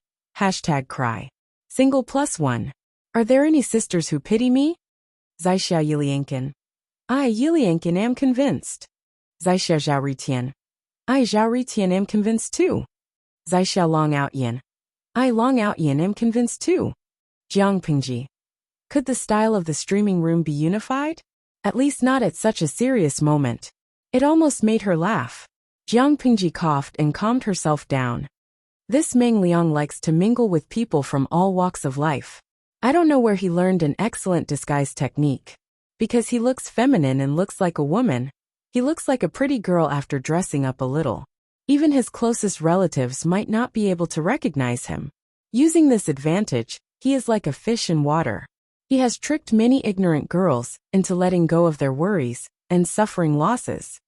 #cry. Single +1. Are there any sisters who pity me? Zaixia Yiliankin. I Yiliankin am convinced. Zaixia Zhao Ritian. I Zhao Ritian am convinced too. Zaixia Long Outyan. I Long Outyan am convinced too. Jiang Pingji. Could the style of the streaming room be unified? At least not at such a serious moment. It almost made her laugh. Jiang Pingji coughed and calmed herself down. This Meng Liang likes to mingle with people from all walks of life. I don't know where he learned an excellent disguise technique. Because he looks feminine and looks like a woman, he looks like a pretty girl after dressing up a little. Even his closest relatives might not be able to recognize him. Using this advantage, he is like a fish in water. He has tricked many ignorant girls into letting go of their worries and suffering losses.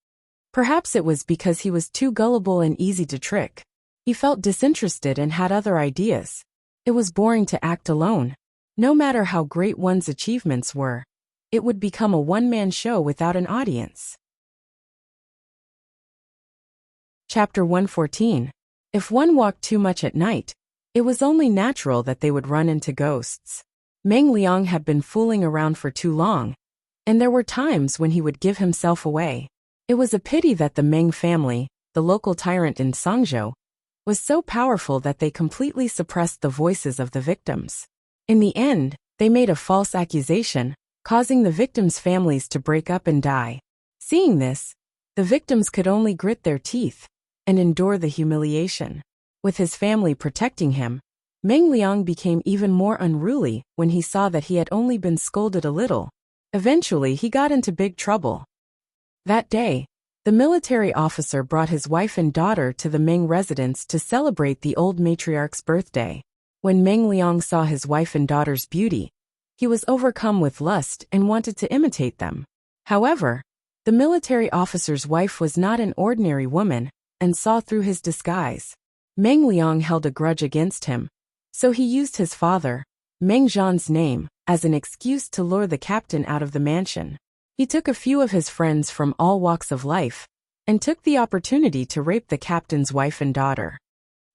Perhaps it was because he was too gullible and easy to trick. He felt disinterested and had other ideas. It was boring to act alone. No matter how great one's achievements were, it would become a one-man show without an audience. Chapter 114. If one walked too much at night, it was only natural that they would run into ghosts. Meng Liang had been fooling around for too long, and there were times when he would give himself away. It was a pity that the Meng family, the local tyrant in Sangzhou, was so powerful that they completely suppressed the voices of the victims. In the end, they made a false accusation, causing the victims' families to break up and die. Seeing this, the victims could only grit their teeth and endure the humiliation. With his family protecting him, Meng Liang became even more unruly when he saw that he had only been scolded a little. Eventually, he got into big trouble. That day, the military officer brought his wife and daughter to the Meng residence to celebrate the old matriarch's birthday. When Meng Liang saw his wife and daughter's beauty, he was overcome with lust and wanted to imitate them. However, the military officer's wife was not an ordinary woman and saw through his disguise. Meng Liang held a grudge against him, so he used his father, Meng Zhan's name, as an excuse to lure the captain out of the mansion. He took a few of his friends from all walks of life and took the opportunity to rape the captain's wife and daughter.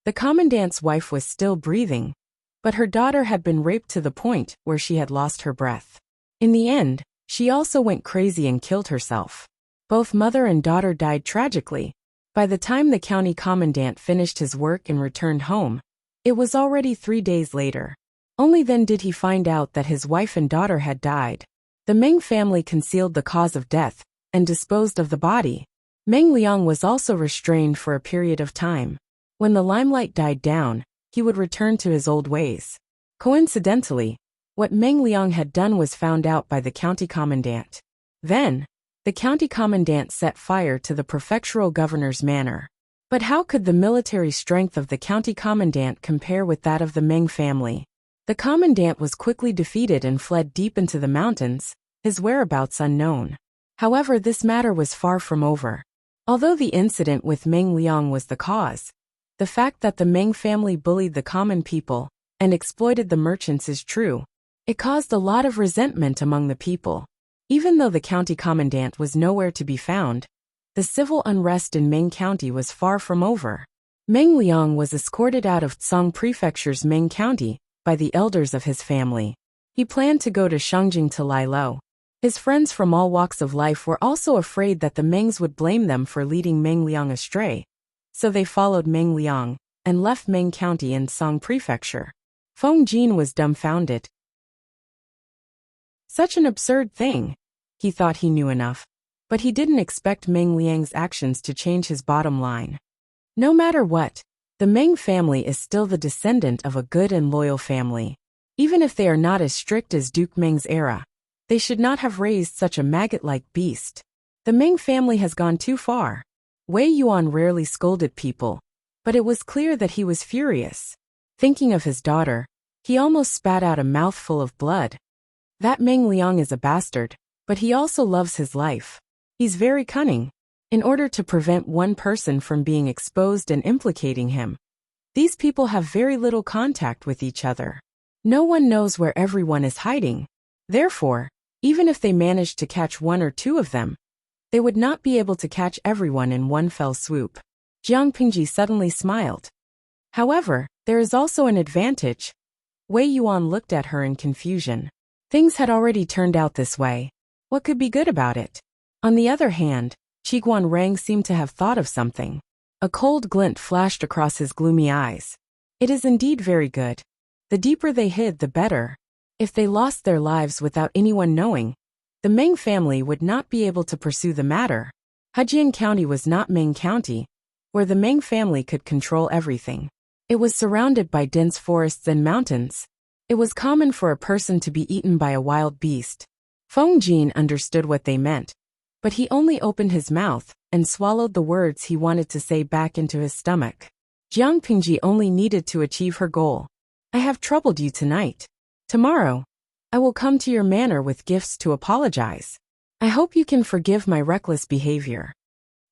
The commandant's wife was still breathing, but her daughter had been raped to the point where she had lost her breath. In the end, she also went crazy and killed herself. Both mother and daughter died tragically. By the time the county commandant finished his work and returned home, it was already 3 days later. Only then did he find out that his wife and daughter had died. The Meng family concealed the cause of death and disposed of the body. Meng Liang was also restrained for a period of time. When the limelight died down, he would return to his old ways. Coincidentally, what Meng Liang had done was found out by the county commandant. Then, the county commandant set fire to the prefectural governor's manor. But how could the military strength of the county commandant compare with that of the Meng family? The commandant was quickly defeated and fled deep into the mountains, his whereabouts unknown. However, this matter was far from over. Although the incident with Meng Liang was the cause, the fact that the Meng family bullied the common people and exploited the merchants is true. It caused a lot of resentment among the people. Even though the county commandant was nowhere to be found, the civil unrest in Meng County was far from over. Meng Liang was escorted out of Tsang Prefecture's Meng County by the elders of his family. He planned to go to Shangjing to lie low. His friends from all walks of life were also afraid that the Mengs would blame them for leading Meng Liang astray, so they followed Meng Liang and left Meng County in Tsang Prefecture. Feng Jin was dumbfounded. Such an absurd thing. He thought he knew enough, but he didn't expect Meng Liang's actions to change his bottom line. No matter what, the Meng family is still the descendant of a good and loyal family. Even if they are not as strict as Duke Meng's era, they should not have raised such a maggot-like beast. The Meng family has gone too far. Wei Yuan rarely scolded people, but it was clear that he was furious. Thinking of his daughter, he almost spat out a mouthful of blood. That Meng Liang is a bastard, but he also loves his life. He's very cunning. In order to prevent one person from being exposed and implicating him, these people have very little contact with each other. No one knows where everyone is hiding. Therefore, even if they managed to catch one or two of them, they would not be able to catch everyone in one fell swoop. Jiang Pingji suddenly smiled. However, there is also an advantage. Wei Yuan looked at her in confusion. Things had already turned out this way. What could be good about it? On the other hand, Qiguan Rang seemed to have thought of something. A cold glint flashed across his gloomy eyes. It is indeed very good. The deeper they hid, the better. If they lost their lives without anyone knowing, the Meng family would not be able to pursue the matter. Hejian County was not Meng County, where the Meng family could control everything. It was surrounded by dense forests and mountains. It was common for a person to be eaten by a wild beast. Feng Jin understood what they meant, but he only opened his mouth and swallowed the words he wanted to say back into his stomach. Jiang Pingji only needed to achieve her goal. I have troubled you tonight. Tomorrow, I will come to your manor with gifts to apologize. I hope you can forgive my reckless behavior.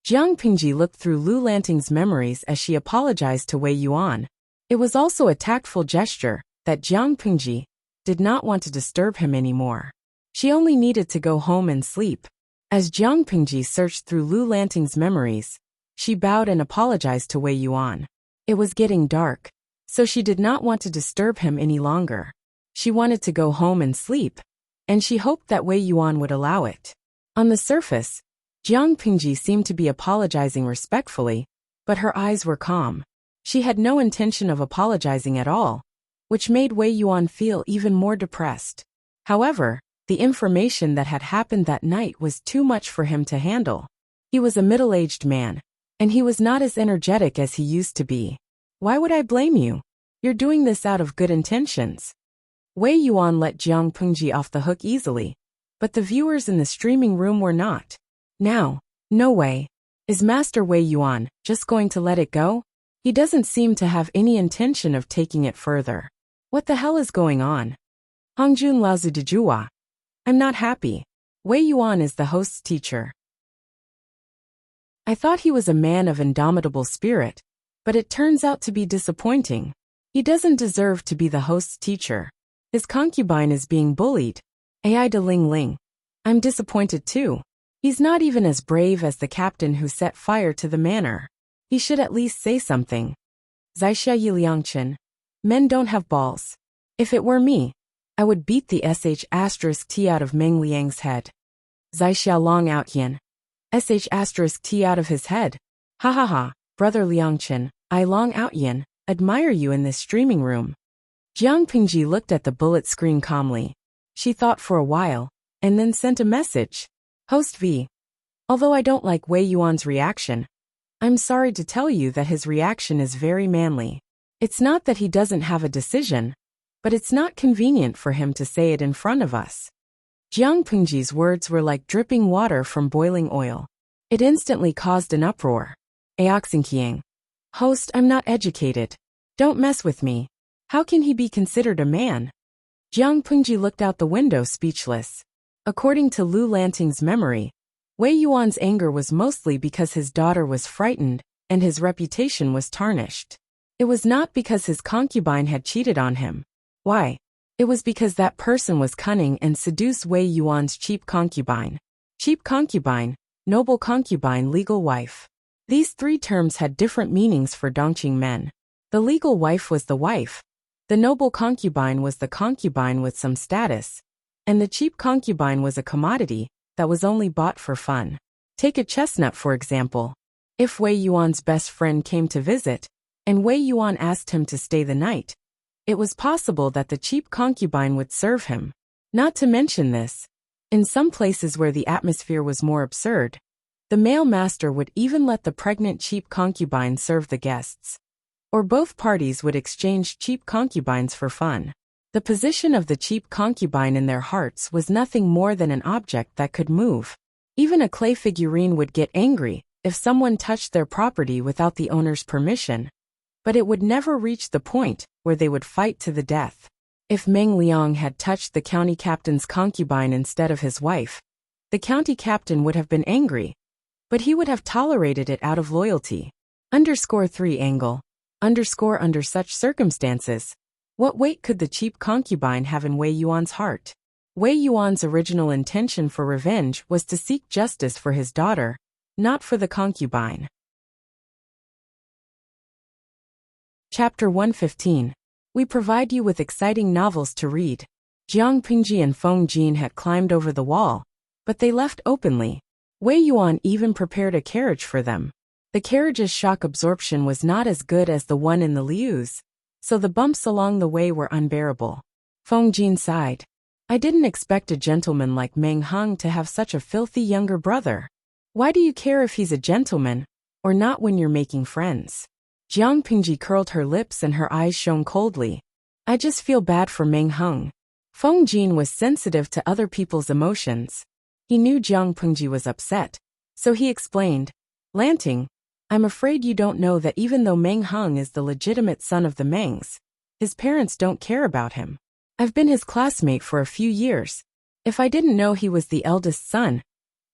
Jiang Pingji looked through Lu Lanting's memories as she apologized to Wei Yuan. It was also a tactful gesture that Jiang Pingji did not want to disturb him anymore. She only needed to go home and sleep. As Jiang Pingji searched through Lu Lanting's memories, she bowed and apologized to Wei Yuan. It was getting dark, so she did not want to disturb him any longer. She wanted to go home and sleep, and she hoped that Wei Yuan would allow it. On the surface, Jiang Pingji seemed to be apologizing respectfully, but her eyes were calm. She had no intention of apologizing at all, which made Wei Yuan feel even more depressed. However, the information that had happened that night was too much for him to handle. He was a middle-aged man, and he was not as energetic as he used to be. Why would I blame you? You're doing this out of good intentions. Wei Yuan let Jiang Pingji off the hook easily, but the viewers in the streaming room were not. Now, no way. Is Master Wei Yuan just going to let it go? He doesn't seem to have any intention of taking it further. What the hell is going on? Hongjun Laozu Dejua. I'm not happy. Wei Yuan is the host's teacher. I thought he was a man of indomitable spirit, but it turns out to be disappointing. He doesn't deserve to be the host's teacher. His concubine is being bullied. Ai de Ling Ling. I'm disappointed too. He's not even as brave as the captain who set fire to the manor. He should at least say something. Zaixia Yiliangchen. Men don't have balls. If it were me, I would beat the sh*t out of Meng Liang's head. Zaixia Long Outyin. sh*t out of his head. Ha ha ha, brother Liangchen, I Long Outyin, admire you in this streaming room. Jiang Pingji looked at the bullet screen calmly. She thought for a while, and then sent a message. Host V. Although I don't like Wei Yuan's reaction, I'm sorry to tell you that his reaction is very manly. It's not that he doesn't have a decision, but it's not convenient for him to say it in front of us. Jiang Pingji's words were like dripping water from boiling oil. It instantly caused an uproar. Aoxinqiang. Host, I'm not educated. Don't mess with me. How can he be considered a man? Jiang Pingji looked out the window speechless. According to Lu Lanting's memory, Wei Yuan's anger was mostly because his daughter was frightened and his reputation was tarnished. It was not because his concubine had cheated on him. Why? It was because that person was cunning and seduced Wei Yuan's cheap concubine. Cheap concubine, noble concubine, legal wife. These three terms had different meanings for Dongqing men. The legal wife was the wife. The noble concubine was the concubine with some status. And the cheap concubine was a commodity that was only bought for fun. Take a chestnut for example. If Wei Yuan's best friend came to visit, and Wei Yuan asked him to stay the night, it was possible that the cheap concubine would serve him. Not to mention this, in some places where the atmosphere was more absurd, the male master would even let the pregnant cheap concubine serve the guests. Or both parties would exchange cheap concubines for fun. The position of the cheap concubine in their hearts was nothing more than an object that could move. Even a clay figurine would get angry if someone touched their property without the owner's permission, but it would never reach the point where they would fight to the death. If Meng Liang had touched the county captain's concubine instead of his wife, the county captain would have been angry, but he would have tolerated it out of loyalty. _3 angle. Under such circumstances, what weight could the cheap concubine have in Wei Yuan's heart? Wei Yuan's original intention for revenge was to seek justice for his daughter, not for the concubine. Chapter 115. We provide you with exciting novels to read. Jiang Pingji and Feng Jin had climbed over the wall, but they left openly. Wei Yuan even prepared a carriage for them. The carriage's shock absorption was not as good as the one in the Liu's, so the bumps along the way were unbearable. Feng Jin sighed. I didn't expect a gentleman like Meng Hung to have such a filthy younger brother. Why do you care if he's a gentleman, or not when you're making friends? Jiang Pingji curled her lips and her eyes shone coldly. I just feel bad for Meng Hung. Feng Jin was sensitive to other people's emotions. He knew Jiang Pingji was upset, so he explained, Lanting, I'm afraid you don't know that even though Meng Hung is the legitimate son of the Mengs, his parents don't care about him. I've been his classmate for a few years. If I didn't know he was the eldest son,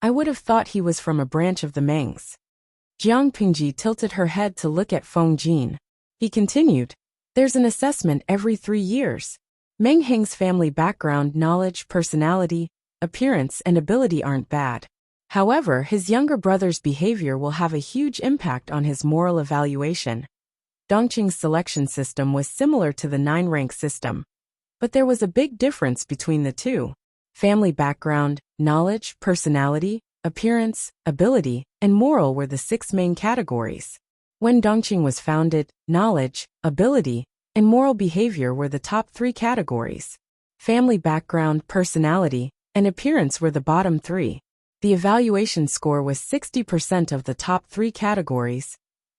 I would have thought he was from a branch of the Mengs. Jiang Pingji tilted her head to look at Feng Jin. He continued, there's an assessment every 3 years. Meng Heng's family background, knowledge, personality, appearance, and ability aren't bad. However, his younger brother's behavior will have a huge impact on his moral evaluation. Dongqing's selection system was similar to the 9-rank system, but there was a big difference between the two. Family background, knowledge, personality, appearance, ability, and moral were the 6 main categories. When Dongqing was founded, knowledge, ability, and moral behavior were the top 3 categories. Family background, personality, and appearance were the bottom 3. The evaluation score was 60% of the top 3 categories,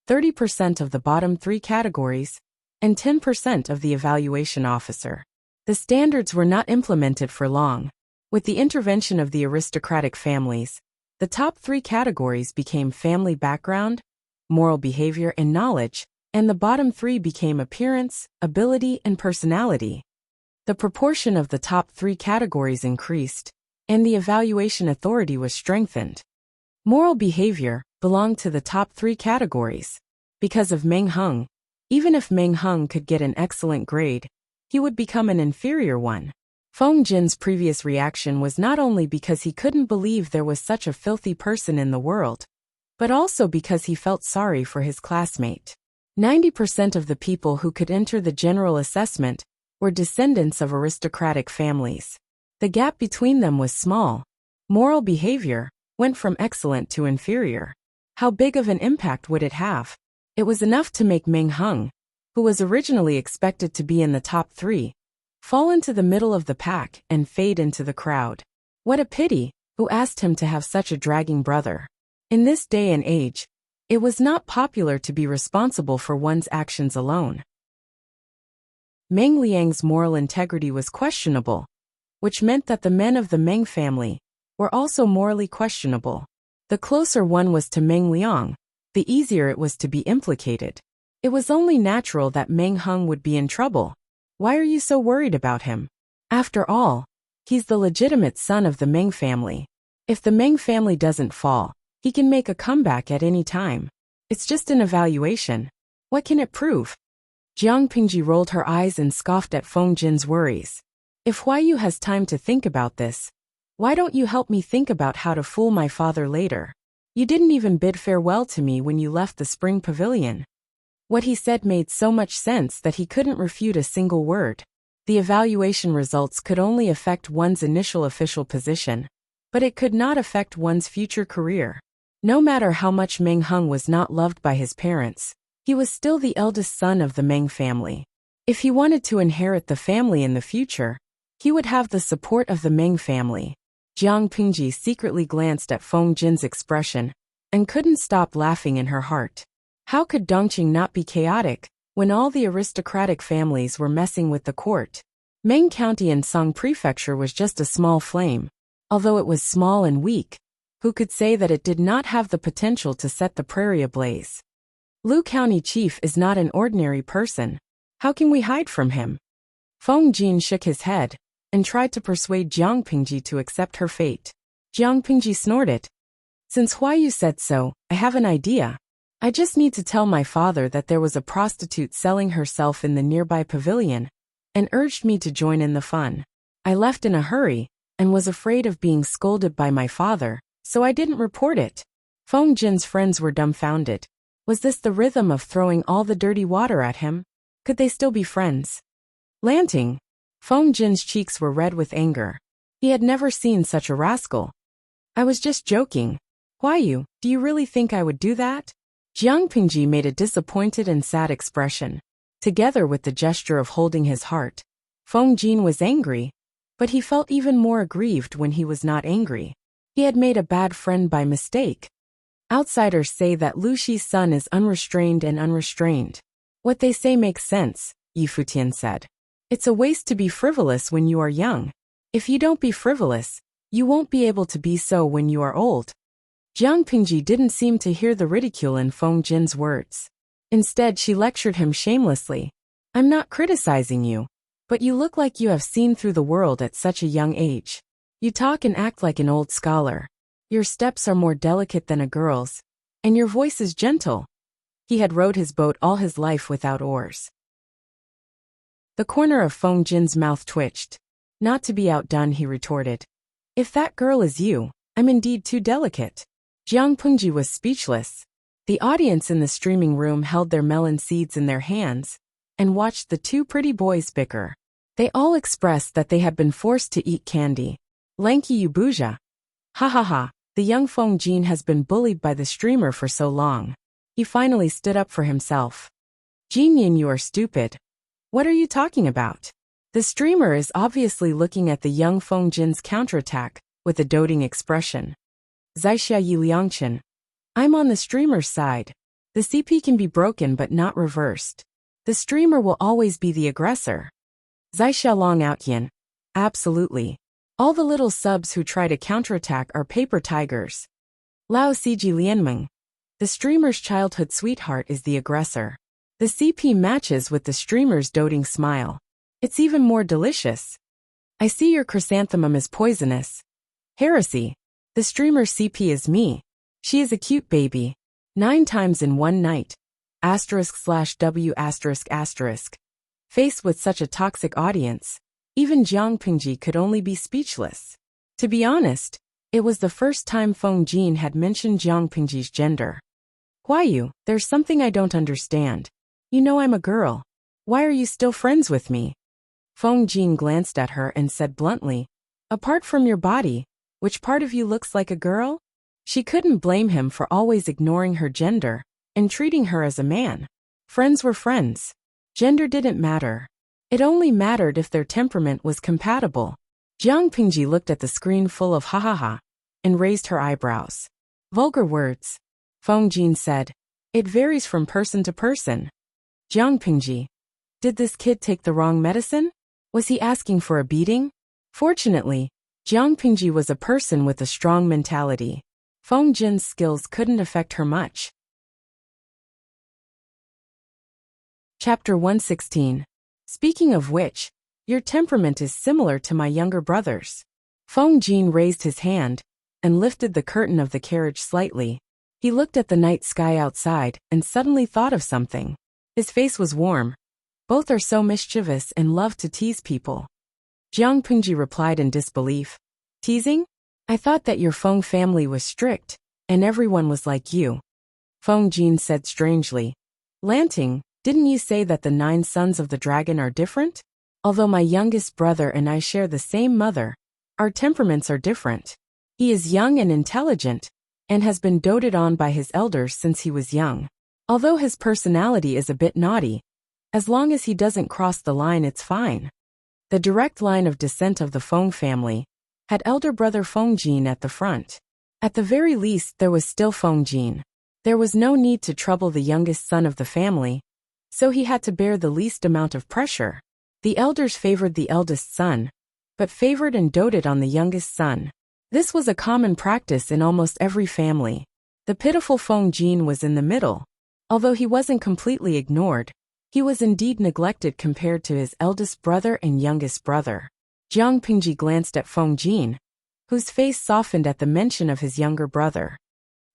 30% of the bottom 3 categories, and 10% of the evaluation officer. The standards were not implemented for long. With the intervention of the aristocratic families, the top 3 categories became family background, moral behavior, and knowledge, and the bottom 3 became appearance, ability, and personality. The proportion of the top 3 categories increased, and the evaluation authority was strengthened. Moral behavior belonged to the top 3 categories. Because of Meng Hung, even if Meng Hung could get an excellent grade, he would become an inferior one. Feng Jin's previous reaction was not only because he couldn't believe there was such a filthy person in the world, but also because he felt sorry for his classmate. 90% of the people who could enter the general assessment were descendants of aristocratic families. The gap between them was small. Moral behavior went from excellent to inferior. How big of an impact would it have? It was enough to make Meng Hung, who was originally expected to be in the top 3, fall into the middle of the pack and fade into the crowd. What a pity, who asked him to have such a dragging brother. In this day and age, it was not popular to be responsible for one's actions alone. Meng Liang's moral integrity was questionable, which meant that the men of the Meng family were also morally questionable. The closer one was to Meng Liang, the easier it was to be implicated. It was only natural that Meng Hung would be in trouble. Why are you so worried about him? After all, he's the legitimate son of the Meng family. If the Meng family doesn't fall, he can make a comeback at any time. It's just an evaluation. What can it prove? Jiang Pingji rolled her eyes and scoffed at Feng Jin's worries. If Huayu has time to think about this, why don't you help me think about how to fool my father later? You didn't even bid farewell to me when you left the spring pavilion. What he said made so much sense that he couldn't refute a single word. The evaluation results could only affect one's initial official position, but it could not affect one's future career. No matter how much Meng Hung was not loved by his parents, he was still the eldest son of the Meng family. If he wanted to inherit the family in the future, he would have the support of the Meng family. Jiang Pingji secretly glanced at Feng Jin's expression and couldn't stop laughing in her heart. How could Dongqing not be chaotic when all the aristocratic families were messing with the court? Meng County in Song Prefecture was just a small flame. Although it was small and weak, who could say that it did not have the potential to set the prairie ablaze? Lu County Chief is not an ordinary person. How can we hide from him? Feng Jin shook his head and tried to persuade Jiang Pingji to accept her fate. Jiang Pingji snorted. Since Huayu said so, I have an idea. I just need to tell my father that there was a prostitute selling herself in the nearby pavilion and urged me to join in the fun. I left in a hurry and was afraid of being scolded by my father, so I didn't report it. Feng Jin's friends were dumbfounded. Was this the rhythm of throwing all the dirty water at him? Could they still be friends? Lanting. Feng Jin's cheeks were red with anger. He had never seen such a rascal. I was just joking. Huayu, do you really think I would do that? Jiang Pingji made a disappointed and sad expression. Together with the gesture of holding his heart, Feng Jin was angry, but he felt even more aggrieved when he was not angry. He had made a bad friend by mistake. Outsiders say that Lu Shi's son is unrestrained and unrestrained. What they say makes sense, Yi Futian said. It's a waste to be frivolous when you are young. If you don't be frivolous, you won't be able to be so when you are old. Jiang Pingji didn't seem to hear the ridicule in Feng Jin's words. Instead, she lectured him shamelessly. I'm not criticizing you, but you look like you have seen through the world at such a young age. You talk and act like an old scholar. Your steps are more delicate than a girl's, and your voice is gentle. He had rowed his boat all his life without oars. The corner of Feng Jin's mouth twitched. Not to be outdone, he retorted. If that girl is you, I'm indeed too delicate. Jiang Pingji was speechless. The audience in the streaming room held their melon seeds in their hands and watched the two pretty boys bicker. They all expressed that they had been forced to eat candy. Lanky Yubuja. Ha ha ha, the young Feng Jin has been bullied by the streamer for so long. He finally stood up for himself. Jinyin, you are stupid. What are you talking about? The streamer is obviously looking at the young Feng Jin's counterattack with a doting expression. Zaixia Yi Liangchen. I'm on the streamer's side. The CP can be broken but not reversed. The streamer will always be the aggressor. Zaixia Long Outyin. Absolutely. All the little subs who try to counterattack are paper tigers. Lao Siji Lianmeng. The streamer's childhood sweetheart is the aggressor. The CP matches with the streamer's doting smile. It's even more delicious. I see your chrysanthemum is poisonous. Heresy. The streamer's CP is me. She is a cute baby. 9 times in one night. */w***. Faced with such a toxic audience, even Jiang Pingji could only be speechless. To be honest, it was the first time Feng Jin had mentioned Jiang Pingji's gender. Huayu, there's something I don't understand. You know I'm a girl. Why are you still friends with me? Feng Jin glanced at her and said bluntly, apart from your body, which part of you looks like a girl? She couldn't blame him for always ignoring her gender and treating her as a man. Friends were friends. Gender didn't matter. It only mattered if their temperament was compatible. Jiang Pingji looked at the screen full of ha and raised her eyebrows. Vulgar words. Feng Jin said. It varies from person to person. Jiang Pingji. Did this kid take the wrong medicine? Was he asking for a beating? Fortunately, Jiang Pingji was a person with a strong mentality. Feng Jin's skills couldn't affect her much. Chapter 116. Speaking of which, your temperament is similar to my younger brother's. Feng Jin raised his hand and lifted the curtain of the carriage slightly. He looked at the night sky outside and suddenly thought of something. His face was warm. Both are so mischievous and love to tease people. Jiang Pingji replied in disbelief. Teasing? I thought that your Feng family was strict, and everyone was like you. Feng Jin said strangely. Lanting, didn't you say that the 9 sons of the dragon are different? Although my youngest brother and I share the same mother, our temperaments are different. He is young and intelligent, and has been doted on by his elders since he was young. Although his personality is a bit naughty, as long as he doesn't cross the line, it's fine. The direct line of descent of the Feng family had elder brother Feng Jin at the front. At the very least, there was still Feng Jin. There was no need to trouble the youngest son of the family, so he had to bear the least amount of pressure. The elders favored the eldest son, but favored and doted on the youngest son. This was a common practice in almost every family. The pitiful Feng Jin was in the middle. Although he wasn't completely ignored, he was indeed neglected compared to his eldest brother and youngest brother. Jiang Pingji glanced at Feng Jin, whose face softened at the mention of his younger brother.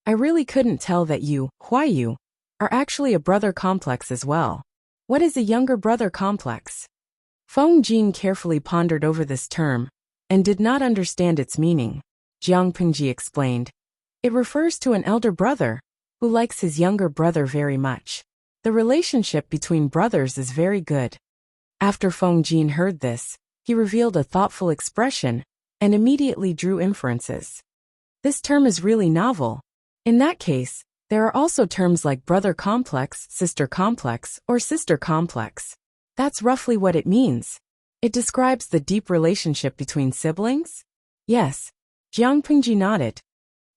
I really couldn't tell that you, Huayu, are actually a brother complex as well. What is a younger brother complex? Feng Jin carefully pondered over this term and did not understand its meaning. Jiang Pingji explained. It refers to an elder brother who likes his younger brother very much. The relationship between brothers is very good. After Feng Jin heard this, he revealed a thoughtful expression and immediately drew inferences. This term is really novel. In that case, there are also terms like brother complex, sister complex, or sister complex. That's roughly what it means. It describes the deep relationship between siblings? Yes. Jiang Pingji nodded.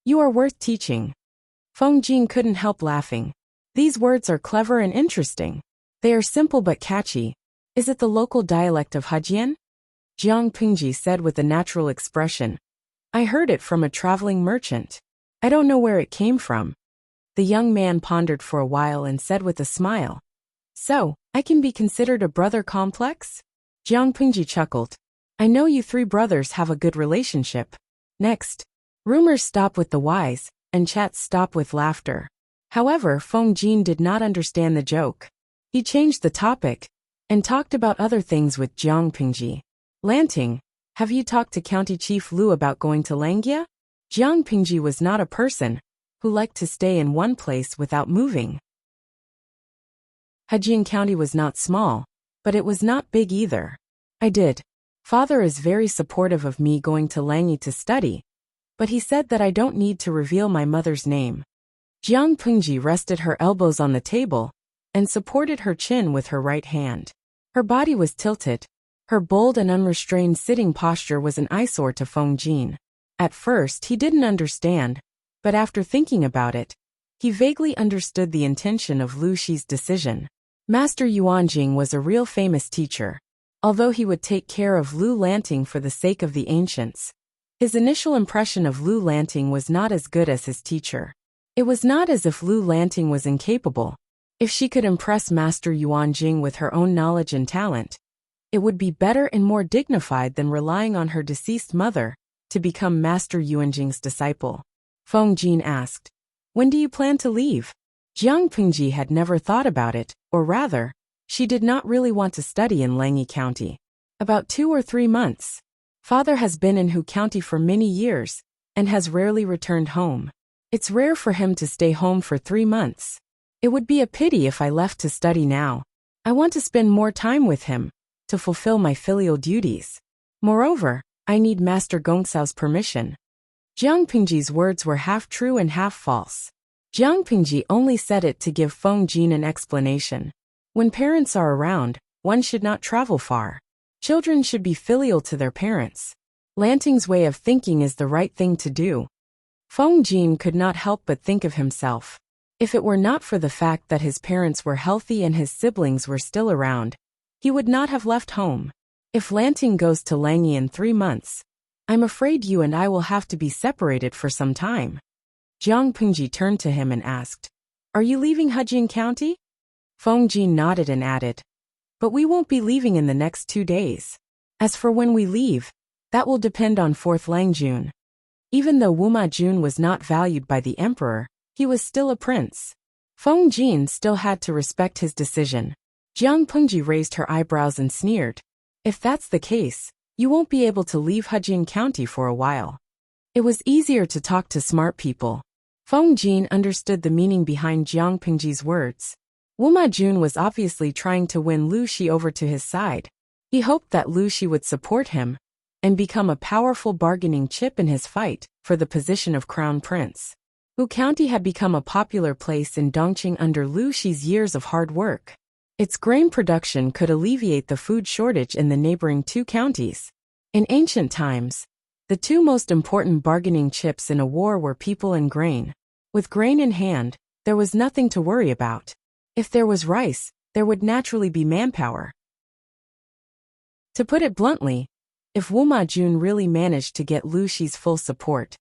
You are worth teaching. Feng Jin couldn't help laughing. These words are clever and interesting. They are simple but catchy. Is it the local dialect of Hejian? Jiang Pingji said with a natural expression. I heard it from a traveling merchant. I don't know where it came from. The young man pondered for a while and said with a smile. So, I can be considered a brother complex? Jiang Pingji chuckled. I know you three brothers have a good relationship. Next, rumors stop with the wise, and chats stop with laughter. However, Feng Jin did not understand the joke. He changed the topic and talked about other things with Jiang Pingji. Lanting, have you talked to County Chief Lu about going to Langia? Jiang Pingji was not a person who liked to stay in one place without moving. Hejian County was not small, but it was not big either. I did. Father is very supportive of me going to Langi to study, but he said that I don't need to reveal my mother's name. Jiang Pingji rested her elbows on the table and supported her chin with her right hand. Her body was tilted. Her bold and unrestrained sitting posture was an eyesore to Feng Jin. At first, he didn't understand, but after thinking about it, he vaguely understood the intention of Lu Shi's decision. Master Yuanjing was a real famous teacher. Although he would take care of Lu Lanting for the sake of the ancients, his initial impression of Lu Lanting was not as good as his teacher. It was not as if Lu Lanting was incapable. If she could impress Master Yuanjing with her own knowledge and talent, it would be better and more dignified than relying on her deceased mother to become Master Yuanjing's disciple. Feng Jin asked, when do you plan to leave? Jiang Pingji had never thought about it, or rather, she did not really want to study in Langi County. About 2 or 3 months. Father has been in Hu County for many years and has rarely returned home. It's rare for him to stay home for 3 months. It would be a pity if I left to study now. I want to spend more time with him, to fulfill my filial duties. Moreover, I need Master Gongcao's permission. Jiang Pingji's words were half true and half false. Jiang Pingji only said it to give Feng Jin an explanation. When parents are around, one should not travel far. Children should be filial to their parents. Lanting's way of thinking is the right thing to do. Feng Jin could not help but think of himself. If it were not for the fact that his parents were healthy and his siblings were still around, he would not have left home. If Lanting goes to Langi in 3 months, I'm afraid you and I will have to be separated for some time. Jiang Pingji turned to him and asked, are you leaving Hejian County? Feng Jin nodded and added, but we won't be leaving in the next 2 days. As for when we leave, that will depend on 4th Langjun. Even though Wuma Jun was not valued by the emperor, he was still a prince. Feng Jin still had to respect his decision. Jiang Pingji raised her eyebrows and sneered. If that's the case, you won't be able to leave Hejian County for a while. It was easier to talk to smart people. Feng Jin understood the meaning behind Jiang Pingji's words. Wuma Jun was obviously trying to win Lu Shi over to his side. He hoped that Lu Shi would support him and become a powerful bargaining chip in his fight for the position of crown prince. Hu County had become a popular place in Dongqing under Lu Shi's years of hard work. Its grain production could alleviate the food shortage in the neighboring 2 counties. In ancient times, the 2 most important bargaining chips in a war were people and grain. With grain in hand, there was nothing to worry about. If there was rice, there would naturally be manpower. To put it bluntly, if Wu Majun really managed to get Lu Shi's full support,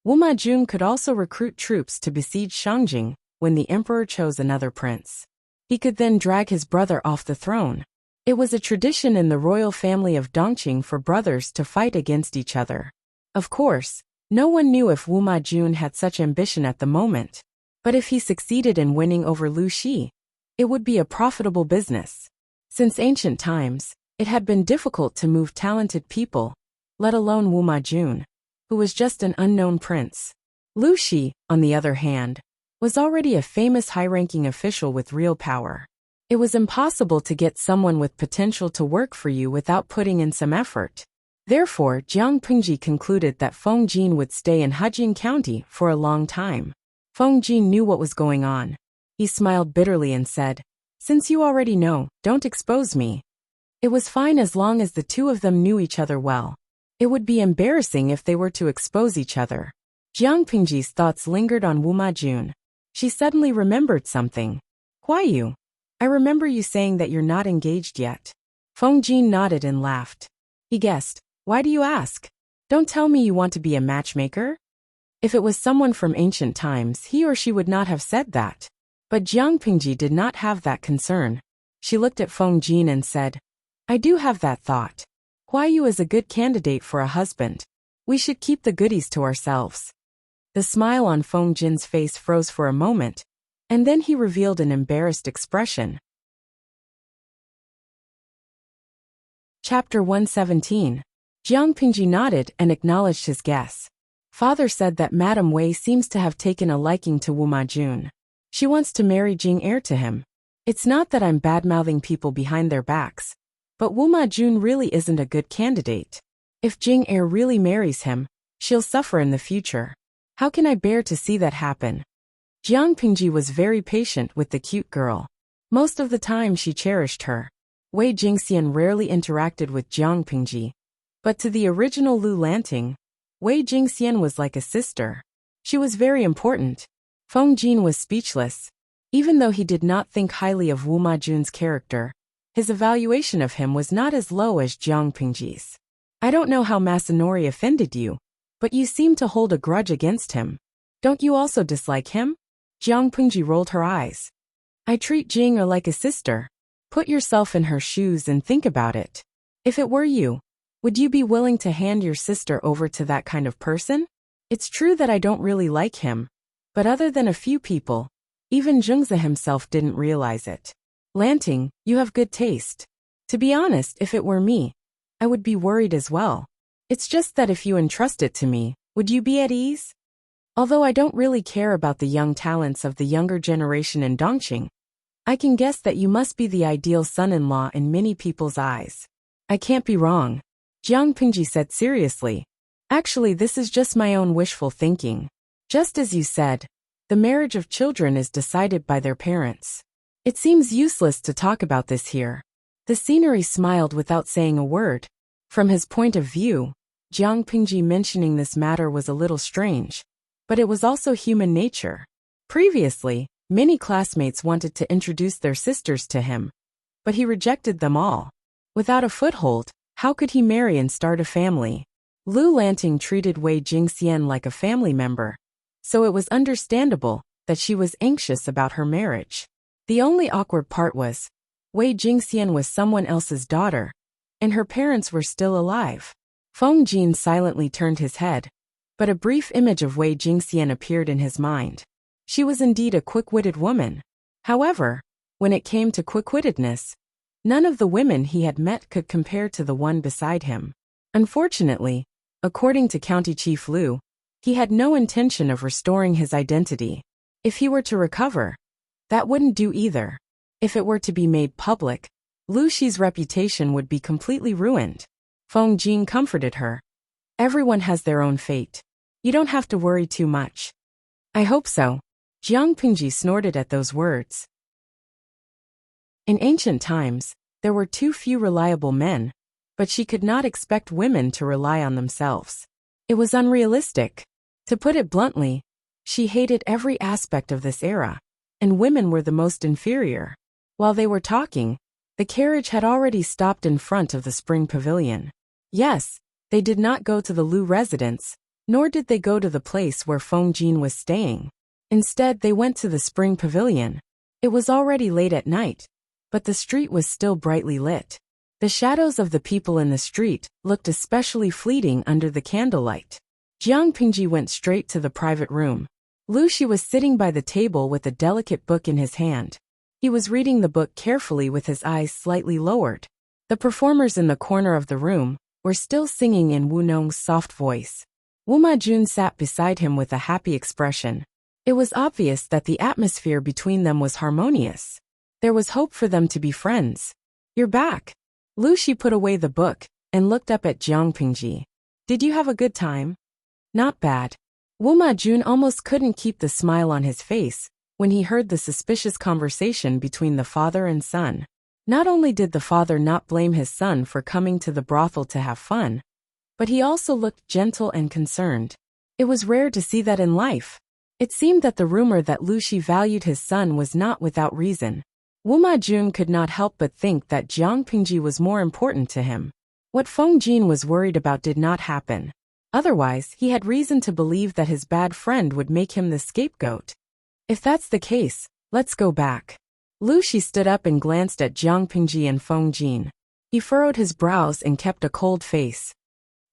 Wu Majun could also recruit troops to besiege Shangjing when the emperor chose another prince. He could then drag his brother off the throne. It was a tradition in the royal family of Dongqing for brothers to fight against each other. Of course, no one knew if Wu Majun had such ambition at the moment, but if he succeeded in winning over Lu Shi, it would be a profitable business. Since ancient times, it had been difficult to move talented people, let alone Wu Majun, who was just an unknown prince. Lu Shi, on the other hand, was already a famous high-ranking official with real power. It was impossible to get someone with potential to work for you without putting in some effort. Therefore, Jiang Pingji concluded that Feng Jin would stay in Hejing County for a long time. Feng Jin knew what was going on. He smiled bitterly and said, "Since you already know, don't expose me." It was fine as long as the two of them knew each other well. It would be embarrassing if they were to expose each other. Jiang Pingji's thoughts lingered on Wu Majun. She suddenly remembered something. "Huayu, I remember you saying that you're not engaged yet." Feng Jin nodded and laughed. He guessed, "Why do you ask? Don't tell me you want to be a matchmaker?" If it was someone from ancient times, he or she would not have said that. But Jiang Pingji did not have that concern. She looked at Feng Jin and said, "I do have that thought. Huayu is a good candidate for a husband. We should keep the goodies to ourselves." The smile on Feng Jin's face froze for a moment, and then he revealed an embarrassed expression. Chapter 117. Jiang Pingji nodded and acknowledged his guess. Father said that Madame Wei seems to have taken a liking to Wu Majun. She wants to marry Jing Heir to him. It's not that I'm bad-mouthing people behind their backs, but Wu Majun really isn't a good candidate. If Jing Heir really marries him, she'll suffer in the future. How can I bear to see that happen? Jiang Pingji was very patient with the cute girl. Most of the time she cherished her. Wei Jingxian rarely interacted with Jiang Pingji, but to the original Lu Lanting, Wei Jingxian was like a sister. She was very important. Feng Jin was speechless. Even though he did not think highly of Wu Majun's character, his evaluation of him was not as low as Jiang Pingji's. "I don't know how Masanori offended you, but you seem to hold a grudge against him. Don't you also dislike him?" Jiang Pingji rolled her eyes. "I treat Jing like a sister. Put yourself in her shoes and think about it. If it were you, would you be willing to hand your sister over to that kind of person? It's true that I don't really like him, but other than a few people, even Zhengzi himself didn't realize it. Lanting, you have good taste. To be honest, if it were me, I would be worried as well. It's just that if you entrust it to me, would you be at ease? Although I don't really care about the young talents of the younger generation in Dongqing, I can guess that you must be the ideal son-in-law in many people's eyes. I can't be wrong," Jiang Pingji said seriously. "Actually, this is just my own wishful thinking. Just as you said, the marriage of children is decided by their parents. It seems useless to talk about this here." The scenery smiled without saying a word. From his point of view, Jiang Pingji mentioning this matter was a little strange, but it was also human nature. Previously, many classmates wanted to introduce their sisters to him, but he rejected them all. Without a foothold, how could he marry and start a family? Lu Lanting treated Wei Jingxian like a family member, so it was understandable that she was anxious about her marriage. The only awkward part was, Wei Jingxian was someone else's daughter, and her parents were still alive. Feng Jin silently turned his head, but a brief image of Wei Jingxian appeared in his mind. She was indeed a quick-witted woman. However, when it came to quick-wittedness, none of the women he had met could compare to the one beside him. Unfortunately, according to County Chief Lu, he had no intention of restoring his identity. If he were to recover, that wouldn't do either. If it were to be made public, Lu Shi's reputation would be completely ruined. Feng Jin comforted her. "Everyone has their own fate. You don't have to worry too much." "I hope so." Jiang Pingji snorted at those words. In ancient times, there were too few reliable men, but she could not expect women to rely on themselves. It was unrealistic. To put it bluntly, she hated every aspect of this era, and women were the most inferior. While they were talking, The carriage had already stopped in front of the spring pavilion. Yes, they did not go to the Lu residence, nor did they go to the place where Feng Jin was staying. Instead, they went to the spring pavilion. It was already late at night, but the street was still brightly lit. The shadows of the people in the street looked especially fleeting under the candlelight. Jiang Pingji went straight to the private room. Lu Shi was sitting by the table with a delicate book in his hand. He was reading the book carefully with his eyes slightly lowered. The performers in the corner of the room were still singing in Wu Nong's soft voice. Wu Ma Jun sat beside him with a happy expression. It was obvious that the atmosphere between them was harmonious. There was hope for them to be friends. "You're back." Lu Shi put away the book and looked up at Jiang Pingji. "Did you have a good time?" "Not bad." Wu Ma Jun almost couldn't keep the smile on his face when he heard the suspicious conversation between the father and son. Not only did the father not blame his son for coming to the brothel to have fun, but he also looked gentle and concerned. It was rare to see that in life. It seemed that the rumor that Lu Shi valued his son was not without reason. Wu Ma Jun could not help but think that Jiang Pingji was more important to him. What Feng Jin was worried about did not happen. Otherwise, he had reason to believe that his bad friend would make him the scapegoat. If that's the case, let's go back. Lu Shi stood up and glanced at Jiang Pingji and Feng Jin. He furrowed his brows and kept a cold face.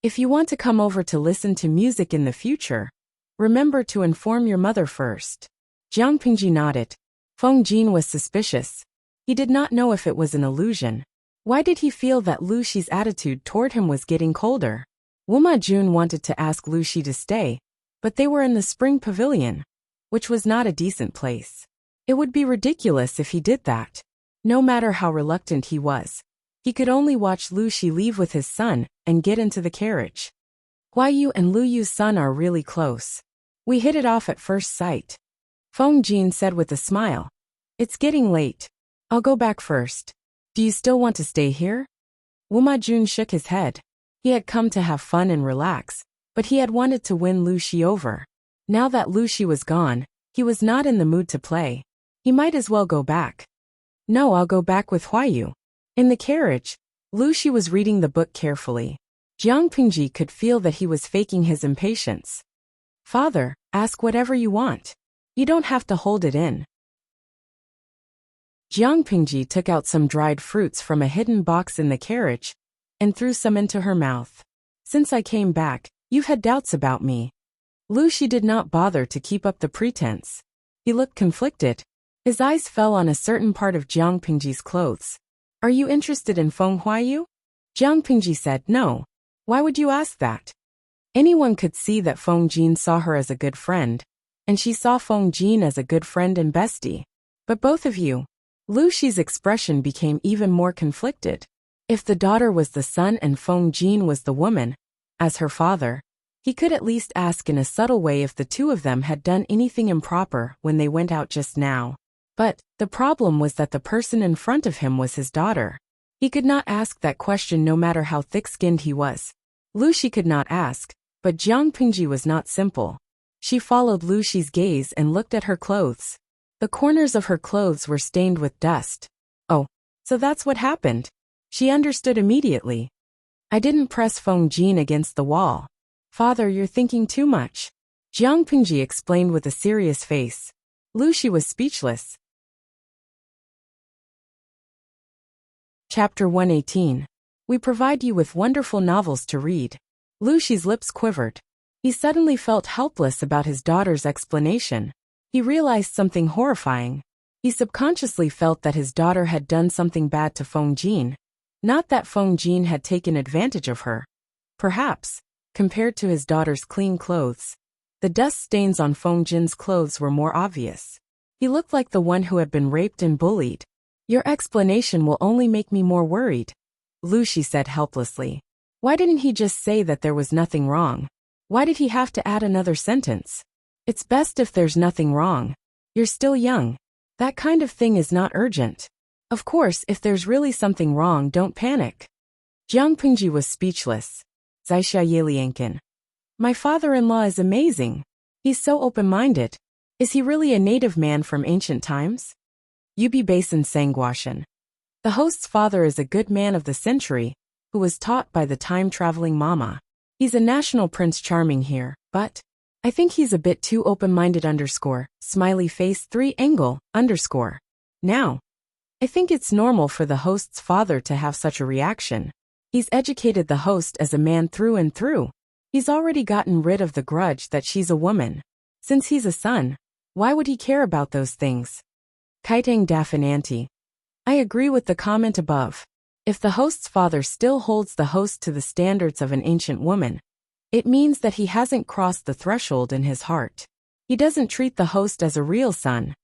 "If you want to come over to listen to music in the future, remember to inform your mother first." Jiang Pingji nodded. Feng Jin was suspicious. He did not know if it was an illusion. Why did he feel that Lu Shi's attitude toward him was getting colder? Wu Ma Jun wanted to ask Lu Shi to stay, but they were in the spring pavilion, which was not a decent place. It would be ridiculous if he did that. No matter how reluctant he was, he could only watch Lu Shi leave with his son and get into the carriage. "Huayu and Lu Yu's son are really close. We hit it off at first sight," Feng Jin said with a smile. "It's getting late. I'll go back first. Do you still want to stay here?" Wu Ma Jun shook his head. He had come to have fun and relax, but he had wanted to win Lu Shi over. Now that Lu Shi was gone, he was not in the mood to play. He might as well go back. "No, I'll go back with Huayu." In the carriage, Lu Shi was reading the book carefully. Jiang Pingji could feel that he was faking his impatience. "Father, ask whatever you want. You don't have to hold it in." Jiang Pingji took out some dried fruits from a hidden box in the carriage and threw some into her mouth. "Since I came back, you've had doubts about me." Lu Shi did not bother to keep up the pretense. He looked conflicted. His eyes fell on a certain part of Jiang Pingji's clothes. "Are you interested in Feng Huayu?" Jiang Pingji said, "No. Why would you ask that?" Anyone could see that Feng Jin saw her as a good friend, and she saw Feng Jin as a good friend and bestie. "But both of you." Lu Shi's expression became even more conflicted. If the daughter was the son and Feng Jin was the woman, as her father, he could at least ask in a subtle way if the two of them had done anything improper when they went out just now. But the problem was that the person in front of him was his daughter. He could not ask that question no matter how thick-skinned he was. Lu Shi could not ask, but Jiang Pingji was not simple. She followed Lu Shi's gaze and looked at her clothes. The corners of her clothes were stained with dust. "Oh, so that's what happened." She understood immediately. "I didn't press Feng Jin against the wall." "Father, you're thinking too much," Jiang Pingji explained with a serious face. Lu Shi was speechless. Chapter 118. We provide you with wonderful novels to read. Lu Shi's lips quivered. He suddenly felt helpless about his daughter's explanation. He realized something horrifying. He subconsciously felt that his daughter had done something bad to Feng Jin. Not that Feng Jin had taken advantage of her. Perhaps, compared to his daughter's clean clothes, the dust stains on Feng Jin's clothes were more obvious. He looked like the one who had been raped and bullied. "Your explanation will only make me more worried," Lu Shi said helplessly. Why didn't he just say that there was nothing wrong? Why did he have to add another sentence? "It's best if there's nothing wrong. You're still young. That kind of thing is not urgent. Of course, if there's really something wrong, don't panic." Jiang Pingji was speechless. Zaisha Yeliankin. "My father-in-law is amazing. He's so open-minded. Is he really a native man from ancient times?" Yubi Basin Sangwashan. The host's father is a good man of the century, who was taught by the time-traveling mama. He's a national Prince Charming here, but I think he's a bit too open-minded smiley face 3 angle _. Now, I think it's normal for the host's father to have such a reaction. He's educated the host as a man through and through. He's already gotten rid of the grudge that she's a woman. Since he's a son, why would he care about those things? Kaitang Dafananti. I agree with the comment above. If the host's father still holds the host to the standards of an ancient woman, it means that he hasn't crossed the threshold in his heart. He doesn't treat the host as a real son.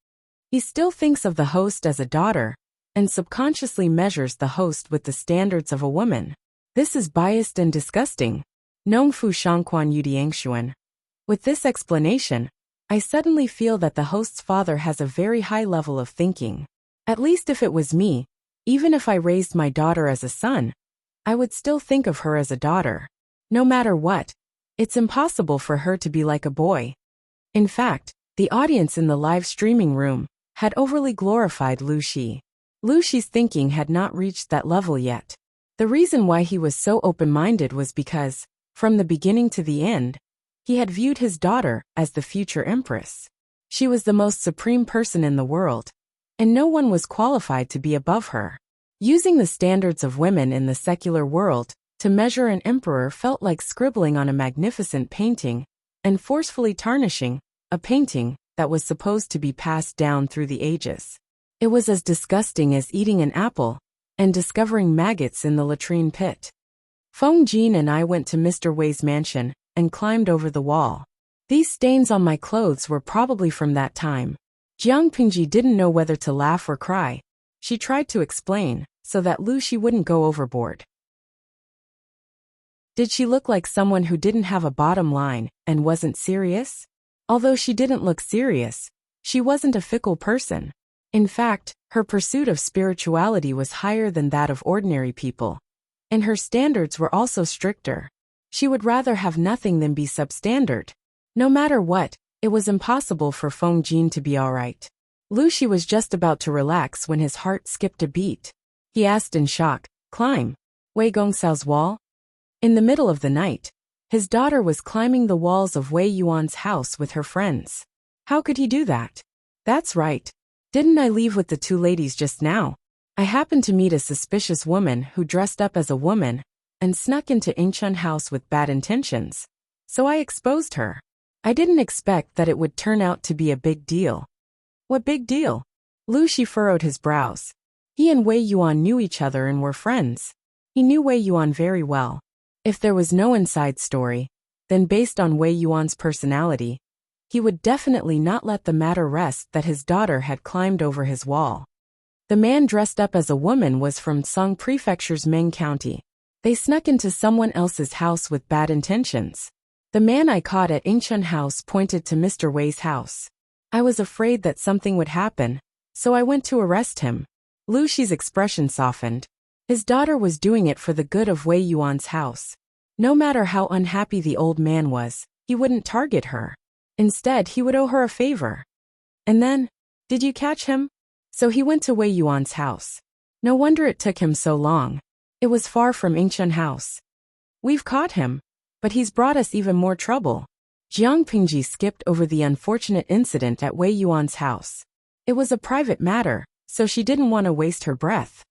He still thinks of the host as a daughter, and subconsciously measures the host with the standards of a woman. This is biased and disgusting. Nongfu Shangquan Yudiangshuan. With this explanation, I suddenly feel that the host's father has a very high level of thinking. At least if it was me, even if I raised my daughter as a son, I would still think of her as a daughter. No matter what, it's impossible for her to be like a boy. In fact, the audience in the live streaming room had overly glorified Lu Shi. Lu Shi's thinking had not reached that level yet. The reason why he was so open-minded was because, from the beginning to the end, he had viewed his daughter as the future empress. She was the most supreme person in the world, and no one was qualified to be above her. Using the standards of women in the secular world to measure an emperor felt like scribbling on a magnificent painting and forcefully tarnishing a painting that was supposed to be passed down through the ages. It was as disgusting as eating an apple and discovering maggots in the latrine pit. Feng Jin and I went to Mr. Wei's mansion and climbed over the wall. These stains on my clothes were probably from that time. Jiang Pingji didn't know whether to laugh or cry. She tried to explain, so that Lu Shi wouldn't go overboard. Did she look like someone who didn't have a bottom line and wasn't serious? Although she didn't look serious, she wasn't a fickle person. In fact, her pursuit of spirituality was higher than that of ordinary people, and her standards were also stricter. She would rather have nothing than be substandard. No matter what, it was impossible for Feng Jin to be alright. Lu Shi was just about to relax when his heart skipped a beat. He asked in shock, "Climb Wei Gongsao's wall?" In the middle of the night, his daughter was climbing the walls of Wei Yuan's house with her friends. How could he do that? That's right. Didn't I leave with the 2 ladies just now? I happened to meet a suspicious woman who dressed up as a woman and snuck into Incheon house with bad intentions. So I exposed her. I didn't expect that it would turn out to be a big deal. What big deal? Lu Shi furrowed his brows. He and Wei Yuan knew each other and were friends. He knew Wei Yuan very well. If there was no inside story, then based on Wei Yuan's personality, he would definitely not let the matter rest that his daughter had climbed over his wall. The man dressed up as a woman was from Song Prefecture's Meng County. They snuck into someone else's house with bad intentions. The man I caught at Incheon House pointed to Mr. Wei's house. I was afraid that something would happen, so I went to arrest him. Lu Shi's expression softened. His daughter was doing it for the good of Wei Yuan's house. No matter how unhappy the old man was, he wouldn't target her. Instead, he would owe her a favor. And then, did you catch him? So he went to Wei Yuan's house. No wonder it took him so long. It was far from Incheon House. We've caught him, but he's brought us even more trouble. Jiang Pingji skipped over the unfortunate incident at Wei Yuan's house. It was a private matter, so she didn't want to waste her breath.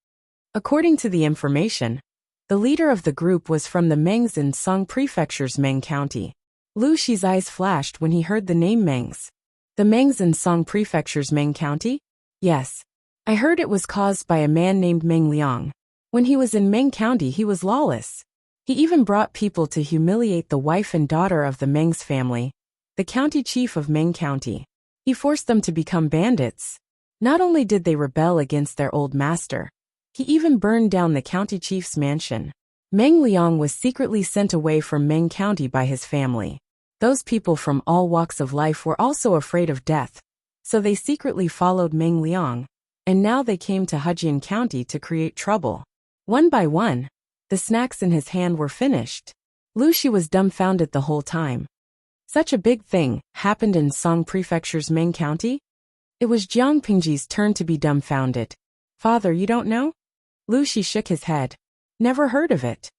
According to the information, the leader of the group was from the Mengs in Song Prefecture's Meng County. Lu Shi's eyes flashed when he heard the name Mengs. The Mengs in Song Prefecture's Meng County? Yes. I heard it was caused by a man named Meng Liang. When he was in Meng County, he was lawless. He even brought people to humiliate the wife and daughter of the Mengs family, the county chief of Meng County. He forced them to become bandits. Not only did they rebel against their old master, he even burned down the county chief's mansion. Meng Liang was secretly sent away from Meng County by his family. Those people from all walks of life were also afraid of death, so they secretly followed Meng Liang, and now they came to Hejian County to create trouble. One by one, the snacks in his hand were finished. Lu Shi was dumbfounded the whole time. Such a big thing happened in Song Prefecture's Meng County? It was Jiang Pingji's turn to be dumbfounded. Father, you don't know? Lucy shook his head. Never heard of it.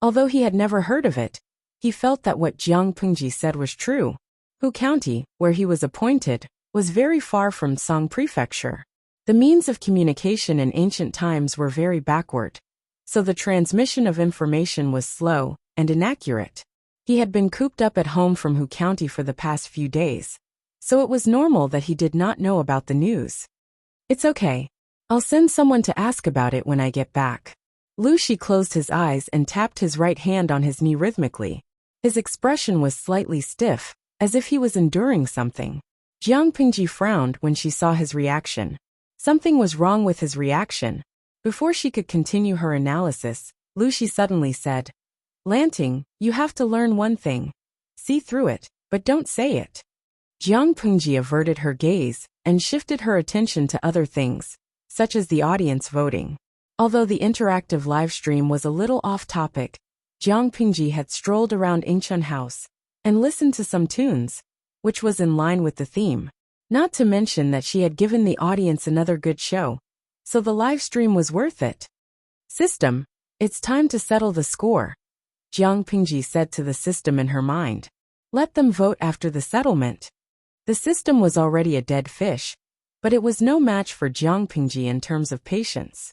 Although he had never heard of it, he felt that what Jiang Pengji said was true. Hu County, where he was appointed, was very far from Song Prefecture. The means of communication in ancient times were very backward, so the transmission of information was slow and inaccurate. He had been cooped up at home from Hu County for the past few days, so it was normal that he did not know about the news. It's okay. I'll send someone to ask about it when I get back. Lucy closed his eyes and tapped his right hand on his knee rhythmically. His expression was slightly stiff, as if he was enduring something. Jiang Pengji frowned when she saw his reaction. Something was wrong with his reaction. Before she could continue her analysis, Lucy suddenly said, Lanting, you have to learn one thing. See through it, but don't say it. Jiang Pengji averted her gaze and shifted her attention to other things, such as the audience voting. Although the interactive live stream was a little off-topic, Jiang Pengji had strolled around Ingchun House and listened to some tunes, which was in line with the theme. Not to mention that she had given the audience another good show, so the live stream was worth it. System, it's time to settle the score, Jiang Pengji said to the system in her mind. Let them vote after the settlement. The system was already a dead fish, but it was no match for Jiang Pengji in terms of patience.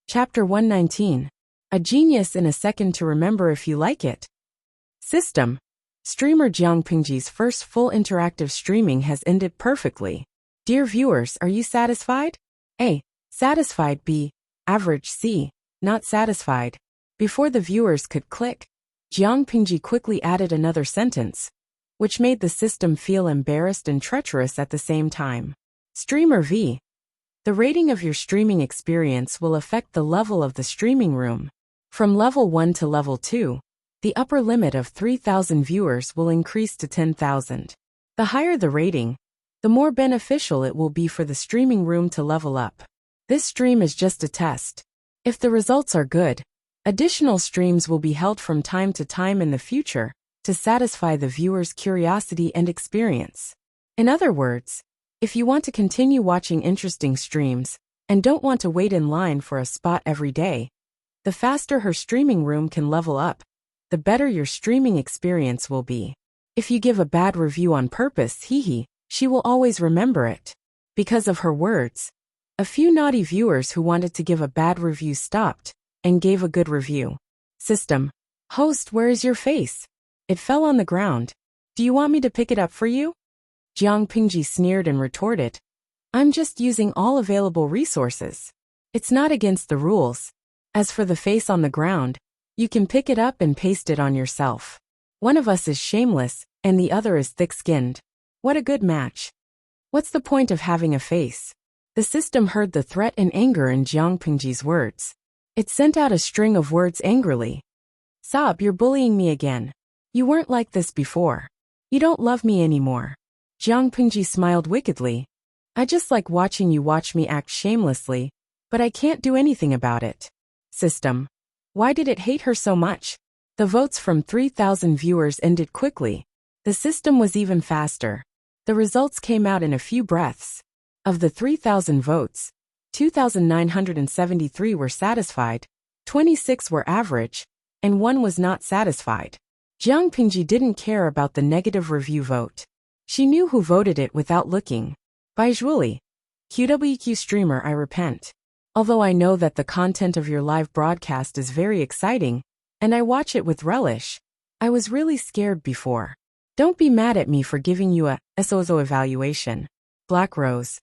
Chapter 119. A genius in a second to remember if you like it. System. Streamer Jiang Pengji's first full interactive streaming has ended perfectly. Dear viewers, are you satisfied? A. Satisfied. B. Average. C. Not satisfied. Before the viewers could click, Jiang Pengji quickly added another sentence, which made the system feel embarrassed and treacherous at the same time. Streamer V. The rating of your streaming experience will affect the level of the streaming room. From level 1 to level 2, the upper limit of 3,000 viewers will increase to 10,000. The higher the rating, the more beneficial it will be for the streaming room to level up. This stream is just a test. If the results are good, additional streams will be held from time to time in the future to satisfy the viewer's curiosity and experience. In other words, if you want to continue watching interesting streams and don't want to wait in line for a spot every day, the faster her streaming room can level up, the better your streaming experience will be. If you give a bad review on purpose, she will always remember it. Because of her words, a few naughty viewers who wanted to give a bad review stopped and gave a good review. System. Host, where is your face? It fell on the ground. Do you want me to pick it up for you? Jiang Pengji sneered and retorted, I'm just using all available resources. It's not against the rules. As for the face on the ground, you can pick it up and paste it on yourself. One of us is shameless, and the other is thick-skinned. What a good match. What's the point of having a face? The system heard the threat and anger in Jiang Pengji's words. It sent out a string of words angrily. Sob, you're bullying me again. You weren't like this before. You don't love me anymore. Jiang Pengji smiled wickedly. I just like watching you watch me act shamelessly, but I can't do anything about it. System. Why did it hate her so much? The votes from 3,000 viewers ended quickly. The system was even faster. The results came out in a few breaths. Of the 3,000 votes, 2,973 were satisfied, 26 were average, and 1 was not satisfied. Jiang Pengji didn't care about the negative review vote. She knew who voted it without looking. Baijuali. QWQ streamer, I repent. Although I know that the content of your live broadcast is very exciting, and I watch it with relish, I was really scared before. Don't be mad at me for giving you a SOZO evaluation. Black Rose.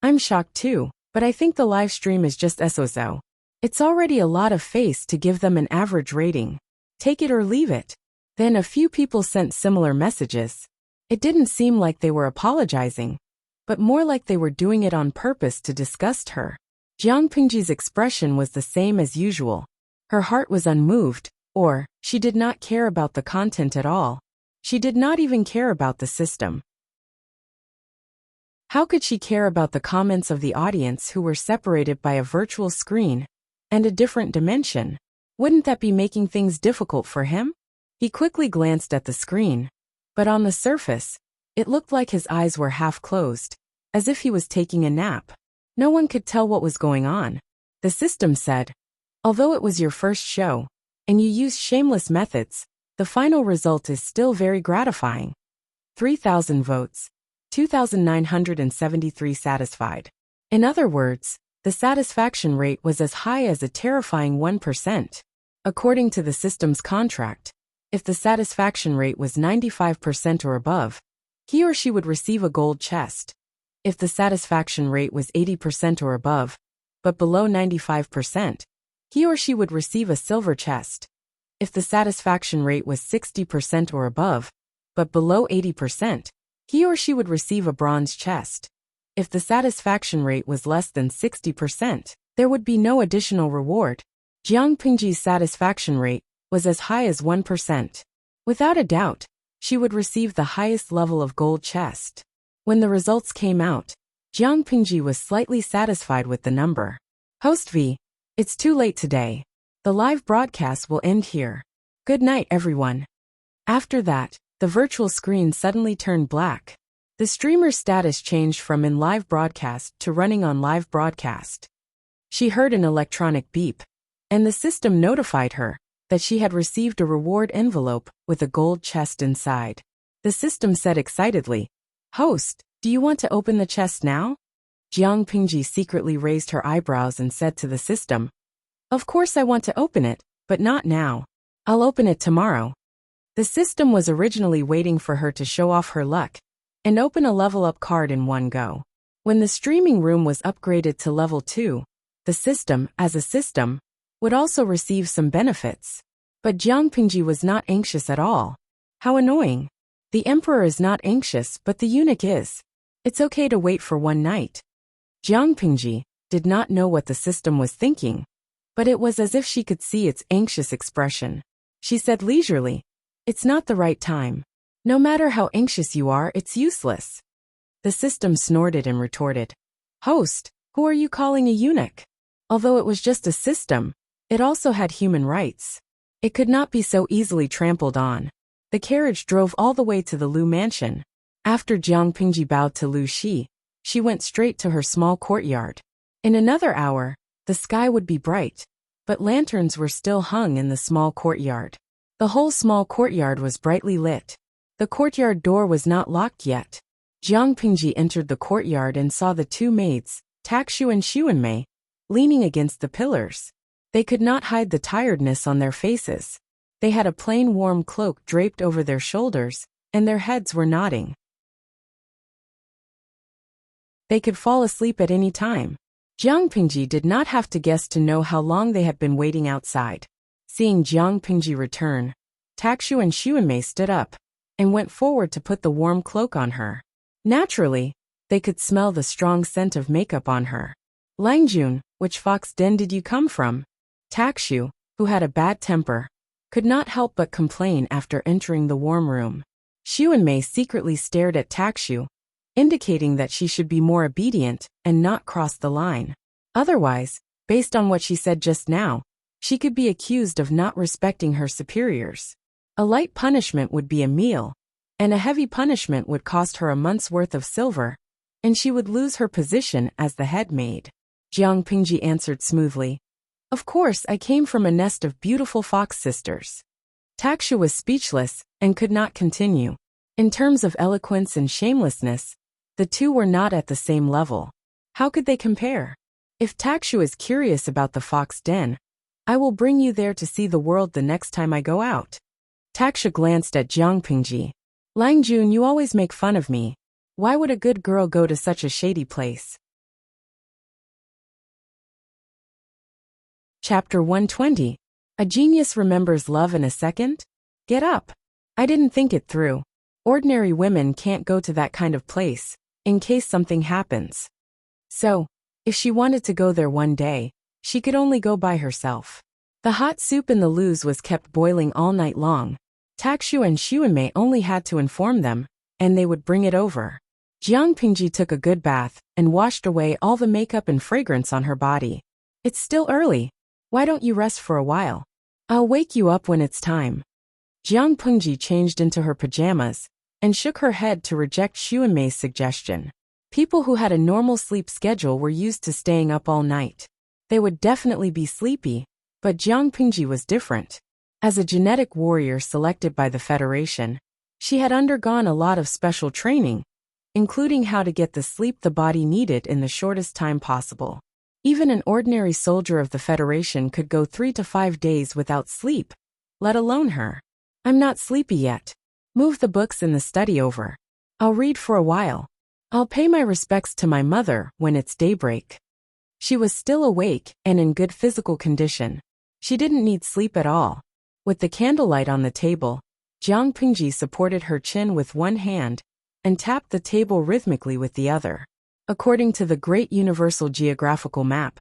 I'm shocked too, but I think the live stream is just SOZO. It's already a lot of face to give them an average rating. Take it or leave it. Then a few people sent similar messages. It didn't seem like they were apologizing, but more like they were doing it on purpose to disgust her. Jiang Pengji's expression was the same as usual. Her heart was unmoved, or she did not care about the content at all. She did not even care about the system. How could she care about the comments of the audience who were separated by a virtual screen and a different dimension? Wouldn't that be making things difficult for him? He quickly glanced at the screen, but on the surface, it looked like his eyes were half closed. as if he was taking a nap. No one could tell what was going on. The system said, although it was your first show, and you used shameless methods, the final result is still very gratifying. 3,000 votes. 2,973 satisfied. In other words, the satisfaction rate was as high as a terrifying 1%. According to the system's contract, if the satisfaction rate was 95% or above, he or she would receive a gold chest. If the satisfaction rate was 80% or above, but below 95%, he or she would receive a silver chest. If the satisfaction rate was 60% or above, but below 80%, he or she would receive a bronze chest. If the satisfaction rate was less than 60%, there would be no additional reward. Jiang Pingji's satisfaction rate was as high as 1%. Without a doubt, she would receive the highest level of gold chest. When the results came out, Jiang Pingji was slightly satisfied with the number. Host V, it's too late today. The live broadcast will end here. Good night, everyone. After that, the virtual screen suddenly turned black. The streamer's status changed from in live broadcast to running on live broadcast. She heard an electronic beep, and the system notified her that she had received a reward envelope with a gold chest inside. The system said excitedly, "Host, do you want to open the chest now?" Jiang Pingji secretly raised her eyebrows and said to the system, "Of course I want to open it, but not now. I'll open it tomorrow." The system was originally waiting for her to show off her luck and open a level-up card in one go. When the streaming room was upgraded to level 2, the system, as a system, would also receive some benefits. But Jiang Pingji was not anxious at all. How annoying. The emperor is not anxious, but the eunuch is. It's okay to wait for one night. Jiang Pingji did not know what the system was thinking, but it was as if she could see its anxious expression. She said leisurely, "It's not the right time. No matter how anxious you are, it's useless." The system snorted and retorted, "Host, who are you calling a eunuch?" Although it was just a system, it also had human rights. It could not be so easily trampled on. The carriage drove all the way to the Lu mansion. After Jiang Pingji bowed to Lu Shi, she went straight to her small courtyard. In another hour, the sky would be bright, but lanterns were still hung in the small courtyard. The whole small courtyard was brightly lit. The courtyard door was not locked yet. Jiang Pingji entered the courtyard and saw the two maids, Takshu and Xuanmei, leaning against the pillars. They could not hide the tiredness on their faces. They had a plain warm cloak draped over their shoulders, and their heads were nodding. They could fall asleep at any time. Jiang Pingji did not have to guess to know how long they had been waiting outside. Seeing Jiang Pingji return, Takshu and Xuanmei stood up and went forward to put the warm cloak on her. Naturally, they could smell the strong scent of makeup on her. "Langjun, which fox den did you come from?" Takshu, who had a bad temper, could not help but complain after entering the warm room. Xuanmei secretly stared at Takshu, indicating that she should be more obedient and not cross the line. Otherwise, based on what she said just now, she could be accused of not respecting her superiors. A light punishment would be a meal, and a heavy punishment would cost her a month's worth of silver, and she would lose her position as the head maid. Jiang Pingji answered smoothly, "Of course, I came from a nest of beautiful fox sisters." Takshu was speechless and could not continue. In terms of eloquence and shamelessness, the two were not at the same level. How could they compare? "If Takshu is curious about the fox den, I will bring you there to see the world the next time I go out." Takshu glanced at Jiang Pingji. "Langjun, you always make fun of me. Why would a good girl go to such a shady place?" Chapter 120. A genius remembers love in a second? Get up. I didn't think it through. Ordinary women can't go to that kind of place, in case something happens. So, if she wanted to go there one day, she could only go by herself. The hot soup in the loos was kept boiling all night long. Takshu and Xuanmei only had to inform them, and they would bring it over. Jiang Pingji took a good bath and washed away all the makeup and fragrance on her body. "It's still early. Why don't you rest for a while? I'll wake you up when it's time." Jiang Pingji changed into her pajamas and shook her head to reject Xuanmei's suggestion. People who had a normal sleep schedule were used to staying up all night. They would definitely be sleepy, but Jiang Pingji was different. As a genetic warrior selected by the Federation, she had undergone a lot of special training, including how to get the sleep the body needed in the shortest time possible. Even an ordinary soldier of the Federation could go 3 to 5 days without sleep, let alone her. I'm not sleepy yet. Move the books in the study over. I'll read for a while. I'll pay my respects to my mother when it's daybreak. She was still awake and in good physical condition. She didn't need sleep at all. With the candlelight on the table, Jiang Pingji supported her chin with one hand and tapped the table rhythmically with the other. According to the Great Universal Geographical Map,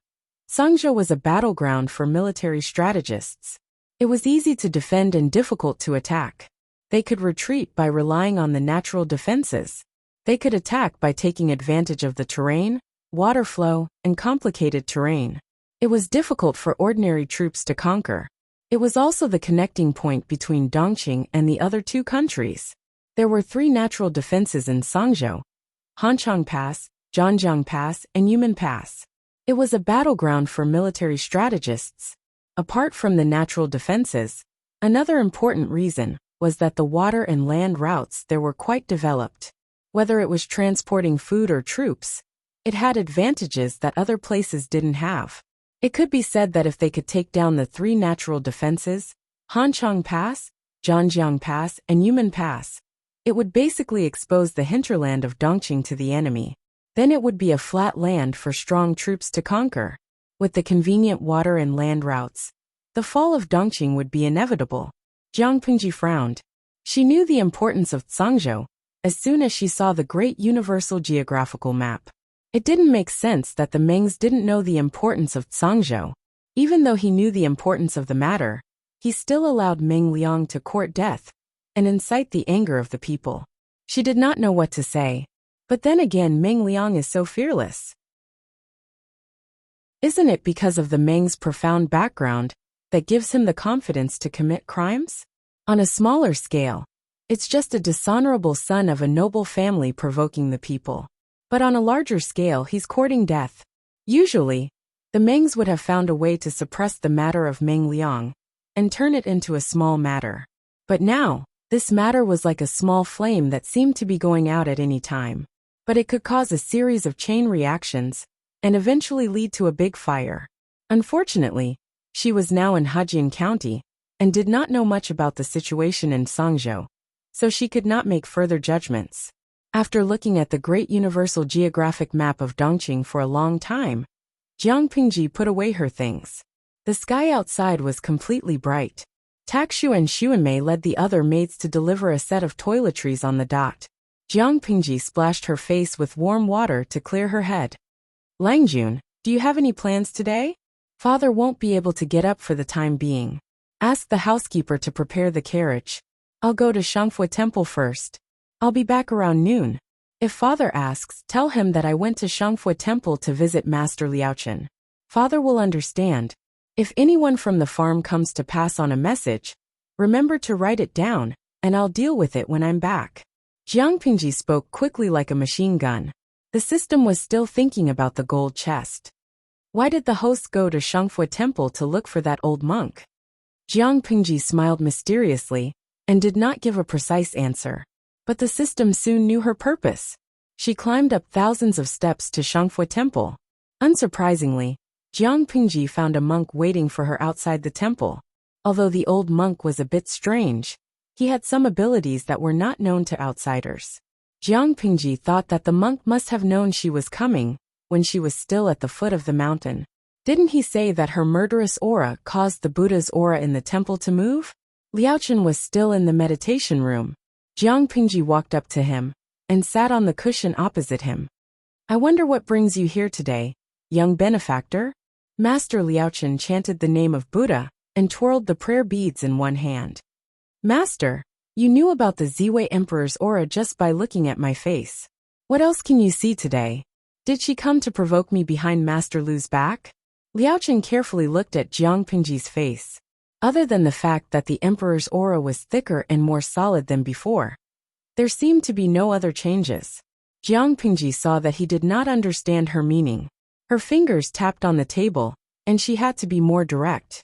Sangzhou was a battleground for military strategists. It was easy to defend and difficult to attack. They could retreat by relying on the natural defenses. They could attack by taking advantage of the terrain, water flow, and complicated terrain. It was difficult for ordinary troops to conquer. It was also the connecting point between Dongqing and the other two countries. There were 3 natural defenses in Sangzhou: Hanchang Pass, Zhanjiang Pass, and Yumen Pass. It was a battleground for military strategists. Apart from the natural defenses, another important reason was that the water and land routes there were quite developed. Whether it was transporting food or troops, it had advantages that other places didn't have. It could be said that if they could take down the 3 natural defenses, Hanchang Pass, Zhanjiang Pass, and Yumen Pass, it would basically expose the hinterland of Dongqing to the enemy. Then it would be a flat land for strong troops to conquer. With the convenient water and land routes, the fall of Dongqing would be inevitable. Jiang Pingji frowned. She knew the importance of Sangzhou as soon as she saw the Great Universal Geographical Map. It didn't make sense that the Mengs didn't know the importance of Sangzhou. Even though he knew the importance of the matter, he still allowed Meng Liang to court death and incite the anger of the people. She did not know what to say. But then again, Meng Liang is so fearless. Isn't it because of the Meng's profound background that gives him the confidence to commit crimes? On a smaller scale, it's just a dishonorable son of a noble family provoking the people. But on a larger scale, he's courting death. Usually, the Mengs would have found a way to suppress the matter of Meng Liang and turn it into a small matter. But now, this matter was like a small flame that seemed to be going out at any time. But it could cause a series of chain reactions and eventually lead to a big fire. Unfortunately, she was now in Hejian County and did not know much about the situation in Sangzhou, so she could not make further judgments. After looking at the Great Universal Geographic Map of Dongqing for a long time, Jiang Pingji put away her things. The sky outside was completely bright. Takshu and Xuanmei led the other maids to deliver a set of toiletries on the dot. Jiang Pingji splashed her face with warm water to clear her head. Langjun, do you have any plans today? Father won't be able to get up for the time being. Ask the housekeeper to prepare the carriage. I'll go to Shangfu Temple first. I'll be back around noon. If Father asks, tell him that I went to Shangfu Temple to visit Master Liaochen. Father will understand. If anyone from the farm comes to pass on a message, remember to write it down, and I'll deal with it when I'm back. Jiang Pingji spoke quickly like a machine gun. The system was still thinking about the gold chest. Why did the hosts go to Shangfu Temple to look for that old monk? Jiang Pingji smiled mysteriously and did not give a precise answer. But the system soon knew her purpose. She climbed up thousands of steps to Shangfu Temple. Unsurprisingly, Jiang Pingji found a monk waiting for her outside the temple. Although the old monk was a bit strange, he had some abilities that were not known to outsiders. Jiang Pingji thought that the monk must have known she was coming when she was still at the foot of the mountain. Didn't he say that her murderous aura caused the Buddha's aura in the temple to move? Liaochen was still in the meditation room. Jiang Pingji walked up to him and sat on the cushion opposite him. I wonder what brings you here today, young benefactor? Master Liaochen chanted the name of Buddha and twirled the prayer beads in one hand. Master, you knew about the Ziwei Emperor's aura just by looking at my face. What else can you see today? Did she come to provoke me behind Master Lu's back? Liaochen carefully looked at Jiang Pingji's face. Other than the fact that the Emperor's aura was thicker and more solid than before, there seemed to be no other changes. Jiang Pingji saw that he did not understand her meaning. Her fingers tapped on the table, and she had to be more direct.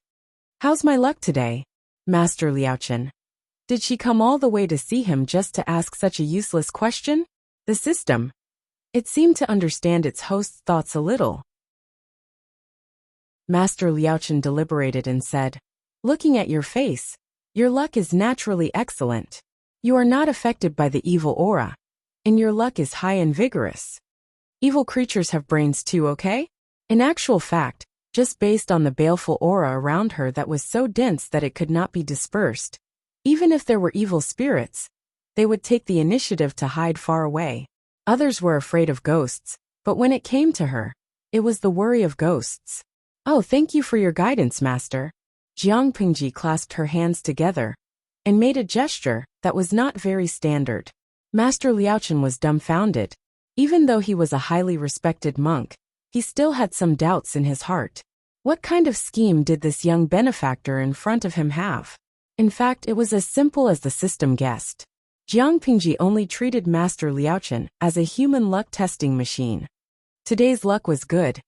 How's my luck today, Master Liaochen? Did she come all the way to see him just to ask such a useless question? The system. It seemed to understand its host's thoughts a little. Master Liaochen deliberated and said, looking at your face, your luck is naturally excellent. You are not affected by the evil aura, and your luck is high and vigorous. Evil creatures have brains too, okay? In actual fact, just based on the baleful aura around her that was so dense that it could not be dispersed, even if there were evil spirits, they would take the initiative to hide far away. Others were afraid of ghosts, but when it came to her, it was the worry of ghosts. Oh, thank you for your guidance, Master. Jiang Pingji clasped her hands together and made a gesture that was not very standard. Master Liaochen was dumbfounded. Even though he was a highly respected monk, he still had some doubts in his heart. What kind of scheme did this young benefactor in front of him have? In fact, it was as simple as the system guessed. Jiang Pingji only treated Master Liaochen as a human luck testing machine. Today's luck was good,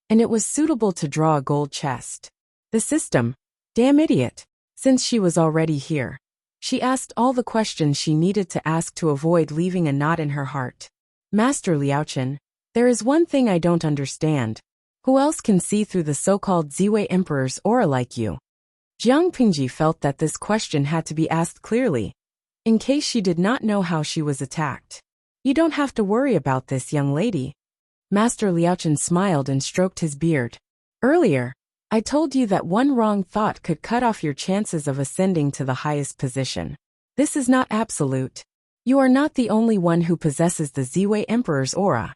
and it was suitable to draw a gold chest. The system, damn idiot. Since she was already here, she asked all the questions she needed to ask to avoid leaving a knot in her heart. Master Liaochen, there is one thing I don't understand. Who else can see through the so-called Ziwei Emperor's aura like you? Jiang Pingji felt that this question had to be asked clearly, in case she did not know how she was attacked. You don't have to worry about this, young lady. Master Liaochen smiled and stroked his beard. Earlier, I told you that one wrong thought could cut off your chances of ascending to the highest position. This is not absolute. You are not the only one who possesses the Ziwei Emperor's aura.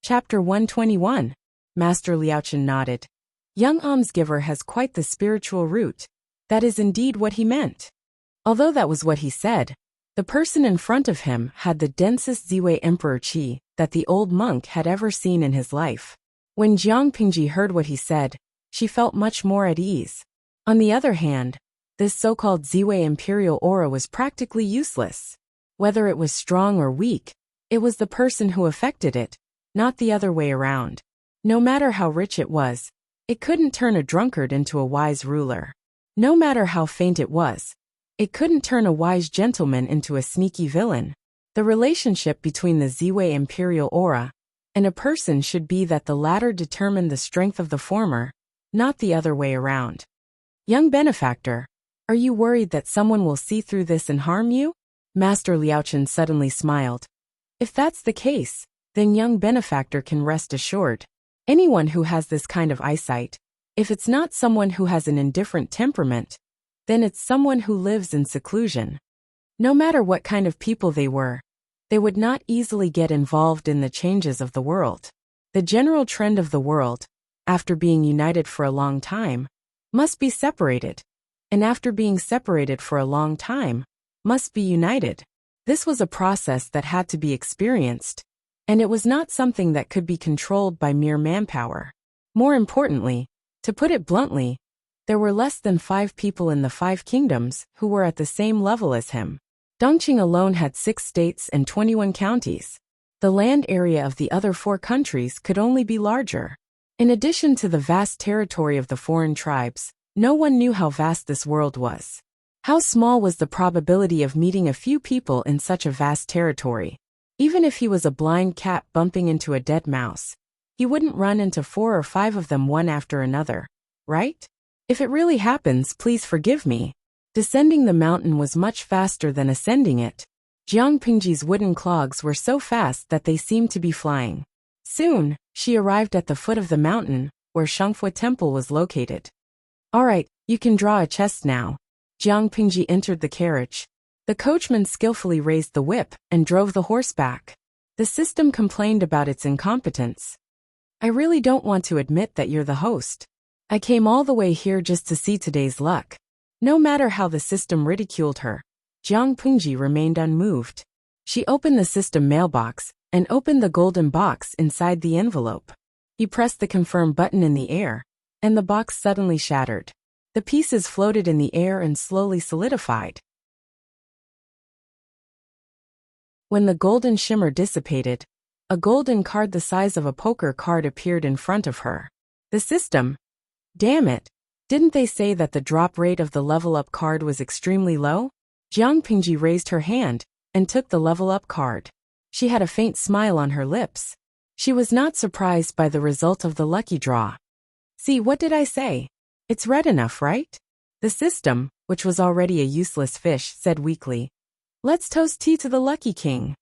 Chapter 121. Master Liaochen nodded. Young almsgiver has quite the spiritual root. That is indeed what he meant. Although that was what he said, the person in front of him had the densest Ziwei Emperor qi that the old monk had ever seen in his life. When Jiang Pingji heard what he said, she felt much more at ease. On the other hand, this so-called Ziwei imperial aura was practically useless. Whether it was strong or weak, it was the person who affected it, not the other way around. No matter how rich it was, it couldn't turn a drunkard into a wise ruler. No matter how faint it was, it couldn't turn a wise gentleman into a sneaky villain. The relationship between the Ziwei imperial aura and a person should be that the latter determine the strength of the former, not the other way around. Young benefactor, are you worried that someone will see through this and harm you? Master Liaochen suddenly smiled. If that's the case, then young benefactor can rest assured. Anyone who has this kind of eyesight, if it's not someone who has an indifferent temperament, then it's someone who lives in seclusion. No matter what kind of people they were, they would not easily get involved in the changes of the world. The general trend of the world, after being united for a long time, must be separated, and after being separated for a long time, must be united. This was a process that had to be experienced, and it was not something that could be controlled by mere manpower. More importantly, to put it bluntly, there were less than 5 people in the 5 kingdoms who were at the same level as him. Dongqing alone had 6 states and 21 counties. The land area of the other 4 countries could only be larger. In addition to the vast territory of the foreign tribes, no one knew how vast this world was. How small was the probability of meeting a few people in such a vast territory? Even if he was a blind cat bumping into a dead mouse, he wouldn't run into 4 or 5 of them one after another, right? If it really happens, please forgive me. Descending the mountain was much faster than ascending it. Jiang Pingji's wooden clogs were so fast that they seemed to be flying. Soon, she arrived at the foot of the mountain, where Shangfu Temple was located. All right, you can draw a chest now. Jiang Pingji entered the carriage. The coachman skillfully raised the whip and drove the horse back. The system complained about its incompetence. I really don't want to admit that you're the host. I came all the way here just to see today's luck. No matter how the system ridiculed her, Jiang Pingji remained unmoved. She opened the system mailbox and opened the golden box inside the envelope. He pressed the confirm button in the air, and the box suddenly shattered. The pieces floated in the air and slowly solidified. When the golden shimmer dissipated, a golden card the size of a poker card appeared in front of her. The system? Damn it. Didn't they say that the drop rate of the level up card was extremely low? Jiang Pingji raised her hand and took the level up card. She had a faint smile on her lips. She was not surprised by the result of the lucky draw. See, what did I say? It's red enough, right? The system, which was already a useless fish, said weakly. Let's toast tea to the lucky king.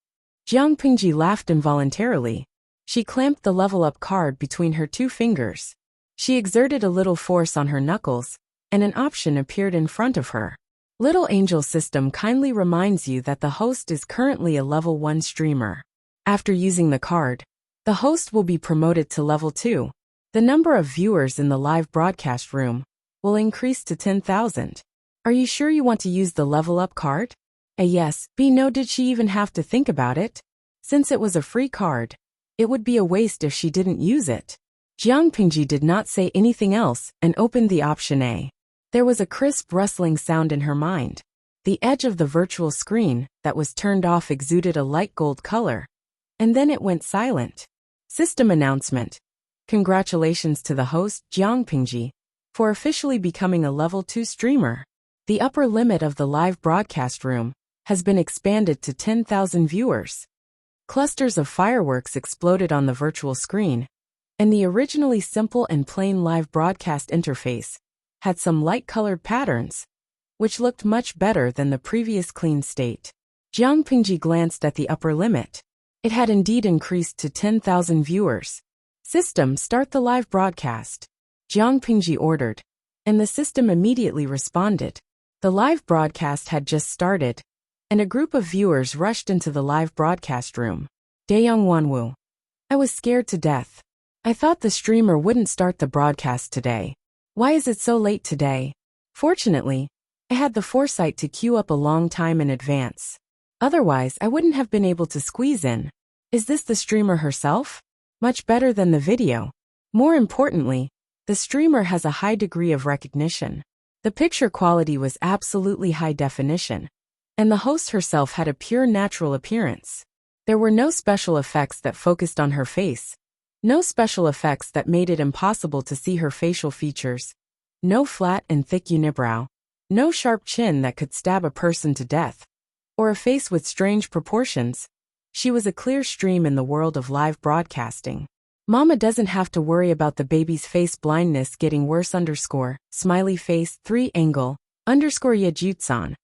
Jiang Pingji laughed involuntarily. She clamped the level up card between her two fingers. She exerted a little force on her knuckles, and an option appeared in front of her. Little Angel System kindly reminds you that the host is currently a level 1 streamer. After using the card, the host will be promoted to level 2. The number of viewers in the live broadcast room will increase to 10,000. Are you sure you want to use the level up card? A yes, B no. Did she even have to think about it? Since it was a free card, it would be a waste if she didn't use it. Jiang Pingji did not say anything else and opened the option A. There was a crisp rustling sound in her mind. The edge of the virtual screen that was turned off exuded a light gold color. And then it went silent. System announcement. Congratulations to the host, Jiang Pingji, for officially becoming a level 2 streamer. The upper limit of the live broadcast room has been expanded to 10,000 viewers. Clusters of fireworks exploded on the virtual screen, and the originally simple and plain live broadcast interface had some light-colored patterns, which looked much better than the previous clean state. Jiang Pingji glanced at the upper limit. It had indeed increased to 10,000 viewers. System, start the live broadcast. Jiang Pingji ordered, and the system immediately responded. The live broadcast had just started, and a group of viewers rushed into the live broadcast room. Dayoung Wanwu. I was scared to death. I thought the streamer wouldn't start the broadcast today. Why is it so late today? Fortunately, I had the foresight to queue up a long time in advance. Otherwise, I wouldn't have been able to squeeze in. Is this the streamer herself? Much better than the video. More importantly, the streamer has a high degree of recognition. The picture quality was absolutely high definition, and the host herself had a pure natural appearance. There were no special effects that focused on her face, no special effects that made it impossible to see her facial features, no flat and thick unibrow, no sharp chin that could stab a person to death, or a face with strange proportions. She was a clear stream in the world of live broadcasting. Mama doesn't have to worry about the baby's face blindness getting worse smiley face 3 angle _Yajutsan.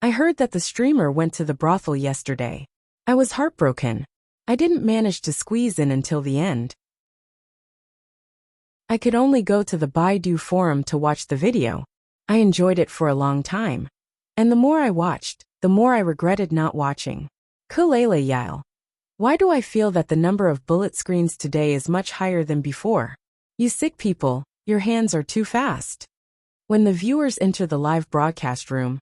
I heard that the streamer went to the brothel yesterday. I was heartbroken. I didn't manage to squeeze in until the end. I could only go to the Baidu forum to watch the video. I enjoyed it for a long time. And the more I watched, the more I regretted not watching. Kulele Yile. Why do I feel that the number of bullet screens today is much higher than before? You sick people, your hands are too fast. When the viewers enter the live broadcast room,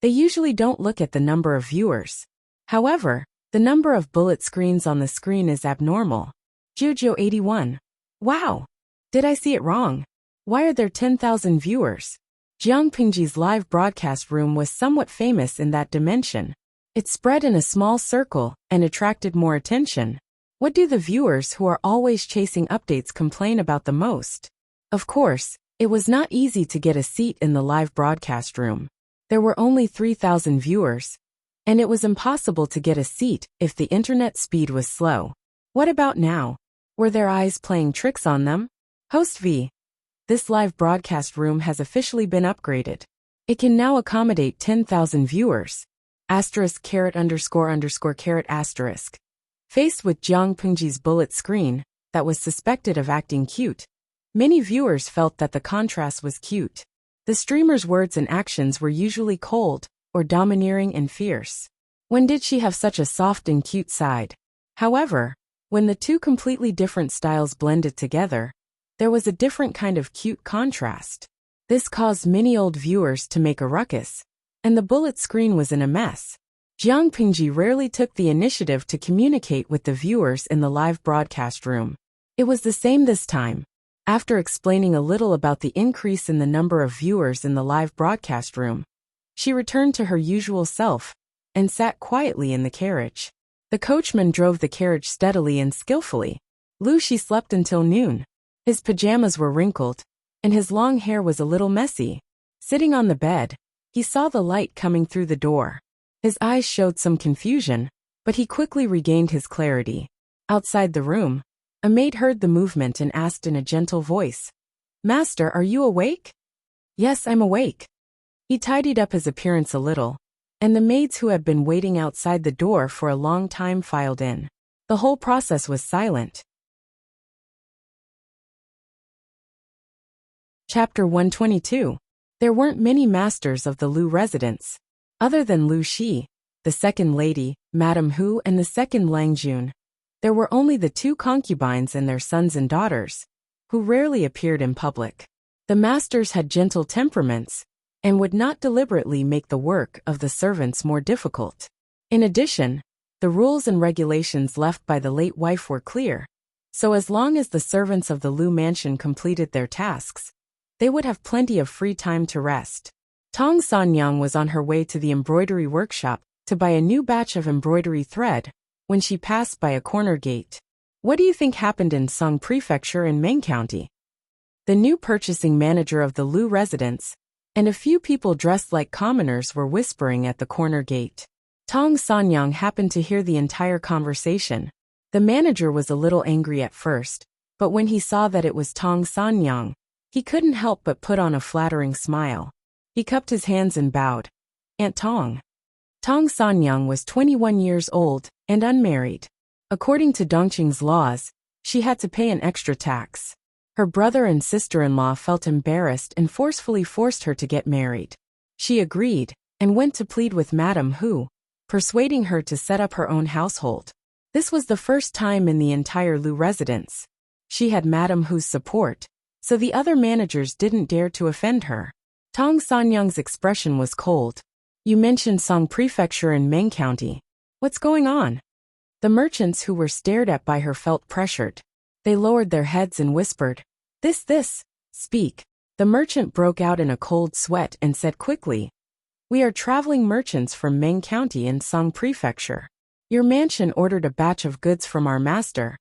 they usually don't look at the number of viewers. However, the number of bullet screens on the screen is abnormal. Jojo 81. Wow! Did I see it wrong? Why are there 10,000 viewers? Jiang Pingji's live broadcast room was somewhat famous in that dimension. It spread in a small circle and attracted more attention. What do the viewers who are always chasing updates complain about the most? Of course, it was not easy to get a seat in the live broadcast room. There were only 3,000 viewers, and it was impossible to get a seat if the internet speed was slow. What about now? Were their eyes playing tricks on them? Host V. This live broadcast room has officially been upgraded. It can now accommodate 10,000 viewers. Asterisk caret underscore underscore caret asterisk. Faced with Jiang Pingji's bullet screen that was suspected of acting cute, many viewers felt that the contrast was cute. The streamer's words and actions were usually cold or domineering and fierce. When did she have such a soft and cute side? However, when the two completely different styles blended together, there was a different kind of cute contrast. This caused many old viewers to make a ruckus, and the bullet screen was in a mess. Jiang Pingji rarely took the initiative to communicate with the viewers in the live broadcast room. It was the same this time. After explaining a little about the increase in the number of viewers in the live broadcast room, she returned to her usual self and sat quietly in the carriage. The coachman drove the carriage steadily and skillfully. Lu Shi slept until noon. His pajamas were wrinkled, and his long hair was a little messy. Sitting on the bed, he saw the light coming through the door. His eyes showed some confusion, but he quickly regained his clarity. Outside the room, a maid heard the movement and asked in a gentle voice, "Master, are you awake?" "Yes, I'm awake." He tidied up his appearance a little, and the maids who had been waiting outside the door for a long time filed in. The whole process was silent. Chapter 122. There weren't many masters of the Lu residence. Other than Lu Shi, the second lady, Madame Hu, and the second Lang Jun, there were only the two concubines and their sons and daughters, who rarely appeared in public. The masters had gentle temperaments, and would not deliberately make the work of the servants more difficult. In addition, the rules and regulations left by the late wife were clear, so as long as the servants of the Lu mansion completed their tasks, they would have plenty of free time to rest. Tong Sanyang was on her way to the embroidery workshop to buy a new batch of embroidery thread when she passed by a corner gate. What do you think happened in Song Prefecture in Meng County? The new purchasing manager of the Lu residence and a few people dressed like commoners were whispering at the corner gate. Tong Sanyang happened to hear the entire conversation. The manager was a little angry at first, but when he saw that it was Tong Sanyang, he couldn't help but put on a flattering smile. He cupped his hands and bowed. "Aunt Tong." Tong Sanyang was 21 years old and unmarried. According to Dongqing's laws, she had to pay an extra tax. Her brother and sister-in-law felt embarrassed and forcefully forced her to get married. She agreed and went to plead with Madame Hu, persuading her to set up her own household. This was the first time in the entire Lu residence. She had Madame Hu's support, so the other managers didn't dare to offend her. Tong Sanyang's expression was cold. "You mentioned Song Prefecture in Meng County. What's going on?" The merchants who were stared at by her felt pressured. They lowered their heads and whispered, This, speak." The merchant broke out in a cold sweat and said quickly, "We are traveling merchants from Meng County in Song Prefecture. Your mansion ordered a batch of goods from our master,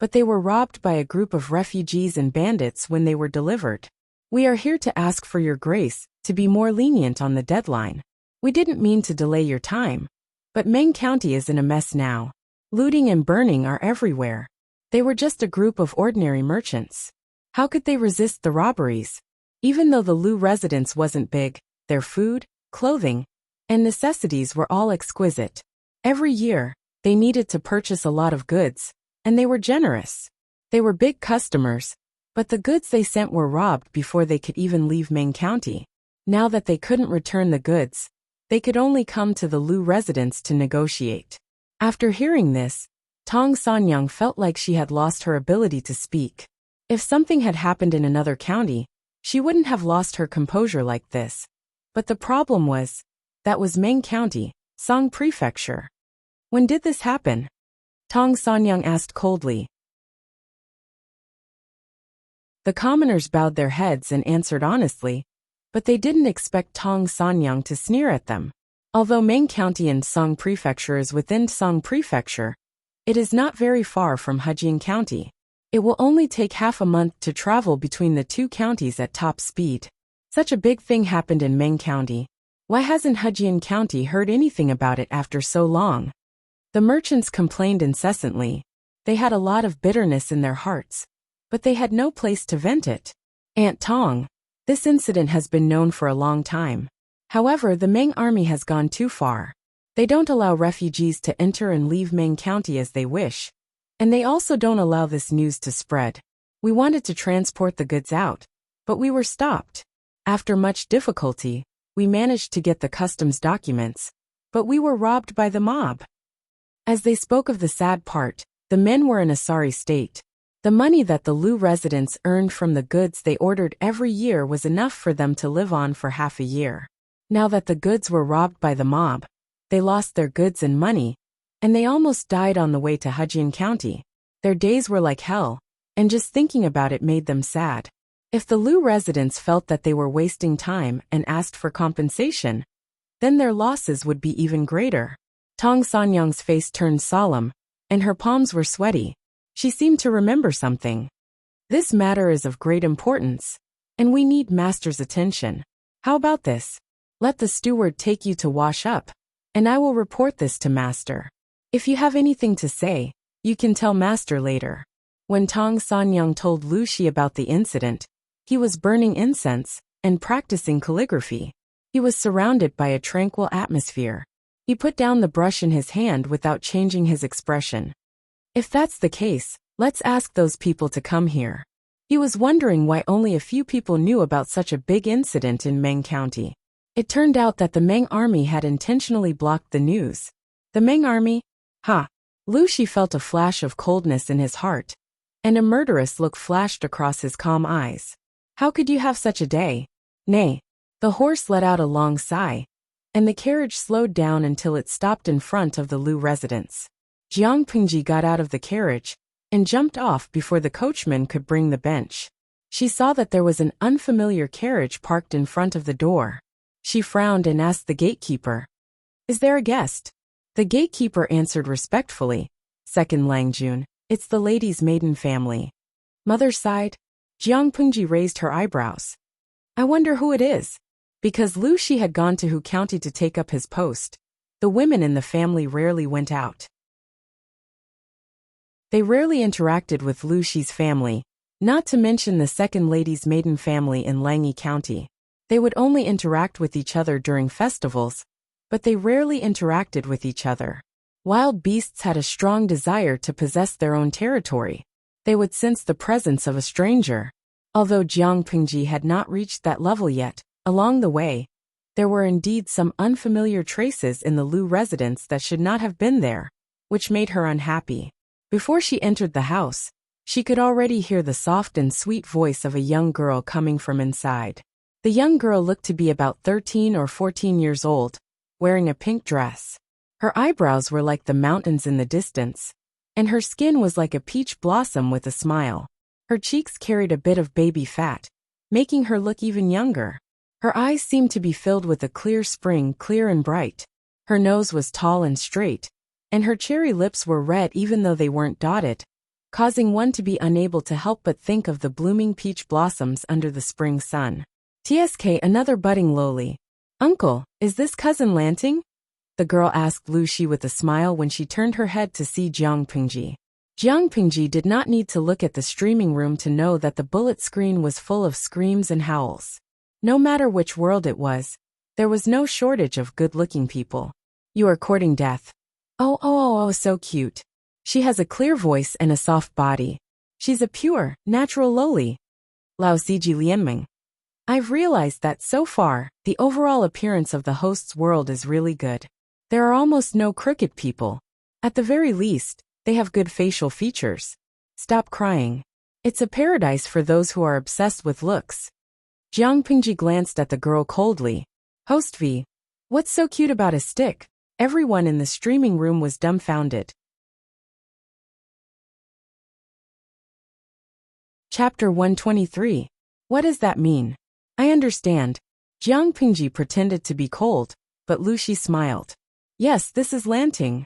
but they were robbed by a group of refugees and bandits when they were delivered. We are here to ask for your grace to be more lenient on the deadline. We didn't mean to delay your time, but Meng County is in a mess now. Looting and burning are everywhere. They were just a group of ordinary merchants. How could they resist the robberies? Even though the Lu residence wasn't big, their food, clothing, and necessities were all exquisite. Every year, they needed to purchase a lot of goods, and they were generous. They were big customers, but the goods they sent were robbed before they could even leave Meng County. Now that they couldn't return the goods, they could only come to the Lu residence to negotiate." After hearing this, Tong Sanyang felt like she had lost her ability to speak. If something had happened in another county, she wouldn't have lost her composure like this. But the problem was, that was Meng County, Song Prefecture. "When did this happen?" Tong Sanyang asked coldly. The commoners bowed their heads and answered honestly, but they didn't expect Tong Sanyang to sneer at them. Although Meng County in Song Prefecture is within Song Prefecture, it is not very far from Hejian County. It will only take half a month to travel between the two counties at top speed. Such a big thing happened in Meng County. Why hasn't Hejian County heard anything about it after so long? The merchants complained incessantly. They had a lot of bitterness in their hearts, but they had no place to vent it. "Aunt Tong, this incident has been known for a long time. However, the Meng army has gone too far. They don't allow refugees to enter and leave Meng County as they wish, and they also don't allow this news to spread. We wanted to transport the goods out, but we were stopped. After much difficulty, we managed to get the customs documents, but we were robbed by the mob." As they spoke of the sad part, the men were in a sorry state. The money that the Lu residents earned from the goods they ordered every year was enough for them to live on for half a year. Now that the goods were robbed by the mob, they lost their goods and money, and they almost died on the way to Hejian County. Their days were like hell, and just thinking about it made them sad. If the Lu residents felt that they were wasting time and asked for compensation, then their losses would be even greater. Tong Sanyang's face turned solemn, and her palms were sweaty. She seemed to remember something. This matter is of great importance, and we need Master's attention. How about this? Let the steward take you to wash up, and I will report this to Master. If you have anything to say, you can tell Master later. When Tong Sanyang told Lu Shi about the incident, he was burning incense and practicing calligraphy. He was surrounded by a tranquil atmosphere. He put down the brush in his hand without changing his expression. If that's the case, let's ask those people to come here. He was wondering why only a few people knew about such a big incident in Meng County. It turned out that the Meng army had intentionally blocked the news. The Meng army? Lu Shi felt a flash of coldness in his heart, and a murderous look flashed across his calm eyes. How could you have such a day? Nay. The horse let out a long sigh, and the carriage slowed down until it stopped in front of the Lu residence. Jiang Pingji got out of the carriage and jumped off before the coachman could bring the bench. She saw that there was an unfamiliar carriage parked in front of the door. She frowned and asked the gatekeeper, "Is there a guest?" The gatekeeper answered respectfully, "Second Langjun, it's the lady's maiden family." Mother sighed. Jiang Pingji raised her eyebrows. "I wonder who it is." Because Lu Shi had gone to Hu County to take up his post, the women in the family rarely went out. They rarely interacted with Lu Shi's family, not to mention the second lady's maiden family in Langyi County. They would only interact with each other during festivals, but they rarely interacted with each other. Wild beasts had a strong desire to possess their own territory. They would sense the presence of a stranger. Although Jiang Pingji had not reached that level yet, along the way, there were indeed some unfamiliar traces in the Lu residence that should not have been there, which made her unhappy. Before she entered the house, she could already hear the soft and sweet voice of a young girl coming from inside. The young girl looked to be about 13 or 14 years old, wearing a pink dress. Her eyebrows were like the mountains in the distance, and her skin was like a peach blossom with a smile. Her cheeks carried a bit of baby fat, making her look even younger. Her eyes seemed to be filled with a clear spring, clear and bright. Her nose was tall and straight, and her cherry lips were red even though they weren't dotted, causing one to be unable to help but think of the blooming peach blossoms under the spring sun. "TSK, another budding loli. Uncle, is this cousin Lanting?" the girl asked Lu Shi with a smile when she turned her head to see Jiang Pingji. Jiang Pingji did not need to look at the streaming room to know that the bullet screen was full of screams and howls. No matter which world it was, there was no shortage of good-looking people. "You are courting death. Oh, so cute. She has a clear voice and a soft body. She's a pure, natural loli. Lao Siji Lianming. I've realized that so far, the overall appearance of the host's world is really good. There are almost no crooked people. At the very least, they have good facial features. Stop crying. It's a paradise for those who are obsessed with looks." Jiang Pingji glanced at the girl coldly. "Host V, what's so cute about a stick?" Everyone in the streaming room was dumbfounded. Chapter 123. What does that mean? I understand. Jiang Pingji pretended to be cold, but Lu Shi smiled. "Yes, this is Lanting."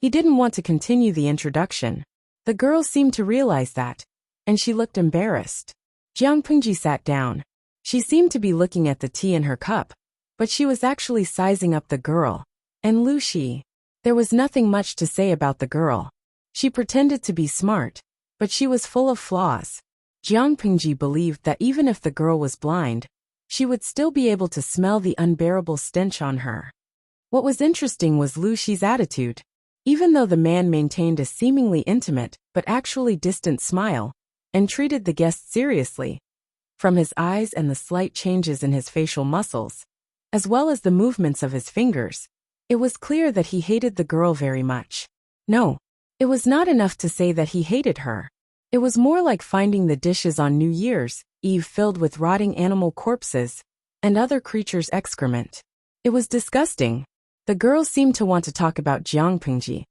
He didn't want to continue the introduction. The girl seemed to realize that, and she looked embarrassed. Jiang Pingji sat down. She seemed to be looking at the tea in her cup, but she was actually sizing up the girl. And Lu Shi. There was nothing much to say about the girl. She pretended to be smart, but she was full of flaws. Jiang Pingji believed that even if the girl was blind, she would still be able to smell the unbearable stench on her. What was interesting was Lu Shi's attitude. Even though the man maintained a seemingly intimate but actually distant smile and treated the guest seriously, from his eyes and the slight changes in his facial muscles, as well as the movements of his fingers, it was clear that he hated the girl very much. No, it was not enough to say that he hated her. It was more like finding the dishes on New Year's Eve filled with rotting animal corpses and other creatures' excrement. It was disgusting. The girl seemed to want to talk about Jiang Pingji,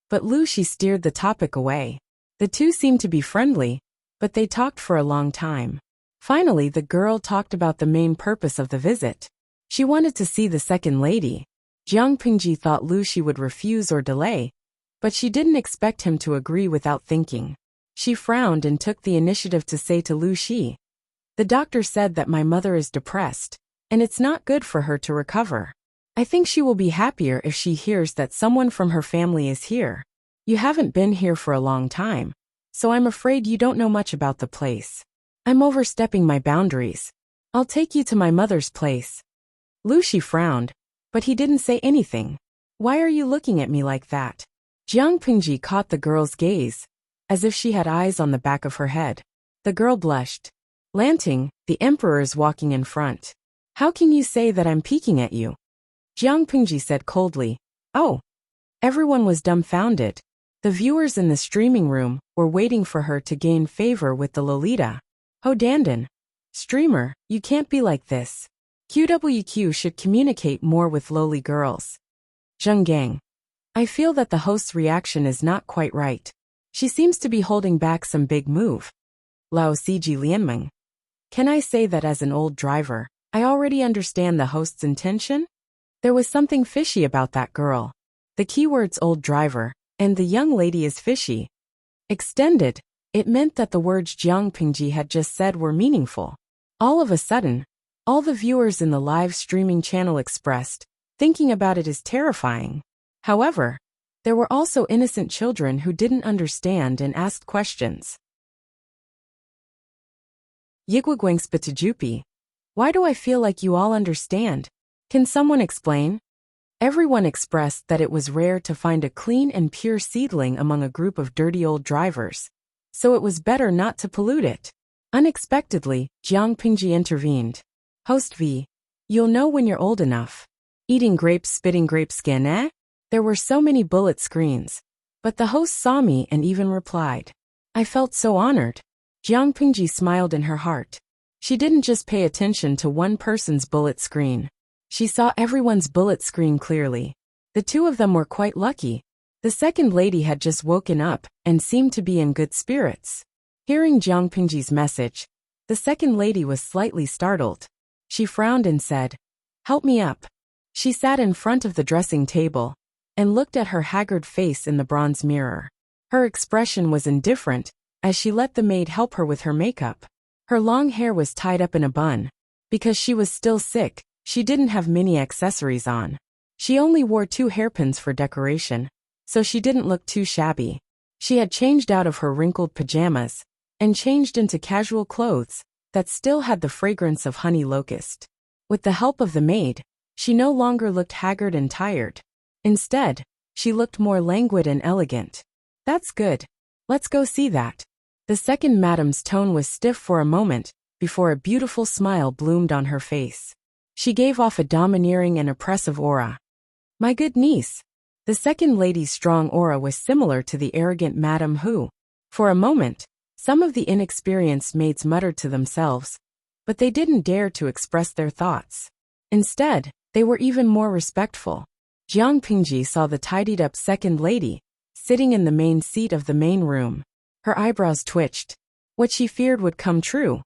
but Lu Shi steered the topic away. The two seemed to be friendly, but they talked for a long time. Finally, the girl talked about the main purpose of the visit. She wanted to see the second lady. Jiang Pingji thought Lu Shi would refuse or delay, but she didn't expect him to agree without thinking. She frowned and took the initiative to say to Lu Shi, "The doctor said that my mother is depressed, and it's not good for her to recover. I think she will be happier if she hears that someone from her family is here. You haven't been here for a long time, so I'm afraid you don't know much about the place. I'm overstepping my boundaries. I'll take you to my mother's place." Lu Shi frowned, but he didn't say anything. "Why are you looking at me like that?" Jiang Pingji caught the girl's gaze, as if she had eyes on the back of her head. The girl blushed. "Lanting, the emperor is walking in front. How can you say that I'm peeking at you?" Jiang Pingji said coldly. "Oh." Everyone was dumbfounded. The viewers in the streaming room were waiting for her to gain favor with the Lolita. "Ho Dandan. Streamer, you can't be like this. QWQ should communicate more with lowly girls." Zheng Gang. "I feel that the host's reaction is not quite right. She seems to be holding back some big move." Lao Ciji Lianmeng. "Can I say that as an old driver, I already understand the host's intention? There was something fishy about that girl. The keywords old driver, and the young lady is fishy." Extended, it meant that the words Jiang Pingji had just said were meaningful. All of a sudden, all the viewers in the live streaming channel expressed, "Thinking about it is terrifying." However, there were also innocent children who didn't understand and asked questions. Yigwagwangspatajupi. "Why do I feel like you all understand? Can someone explain?" Everyone expressed that it was rare to find a clean and pure seedling among a group of dirty old drivers, so it was better not to pollute it. Unexpectedly, Jiang Pingji intervened. "Host V, you'll know when you're old enough. Eating grapes, spitting grape skin, eh?" There were so many bullet screens, but the host saw me and even replied. I felt so honored. Jiang Pingji smiled in her heart. She didn't just pay attention to one person's bullet screen. She saw everyone's bullet screen clearly. The two of them were quite lucky. The second lady had just woken up and seemed to be in good spirits. Hearing Jiang Pingji's message, the second lady was slightly startled. She frowned and said, "Help me up." She sat in front of the dressing table and looked at her haggard face in the bronze mirror. Her expression was indifferent as she let the maid help her with her makeup. Her long hair was tied up in a bun. Because she was still sick, she didn't have many accessories on. She only wore 2 hairpins for decoration, so she didn't look too shabby. She had changed out of her wrinkled pajamas and changed into casual clothes that still had the fragrance of honey locust. With the help of the maid, she no longer looked haggard and tired. Instead, she looked more languid and elegant. "That's good. Let's go see that." The second madam's tone was stiff for a moment, before a beautiful smile bloomed on her face. She gave off a domineering and oppressive aura. "My good niece." The second lady's strong aura was similar to the arrogant madam who, for a moment, some of the inexperienced maids muttered to themselves, but they didn't dare to express their thoughts. Instead, they were even more respectful. Jiang Pingji saw the tidied-up second lady, sitting in the main seat of the main room. Her eyebrows twitched. What she feared would come true.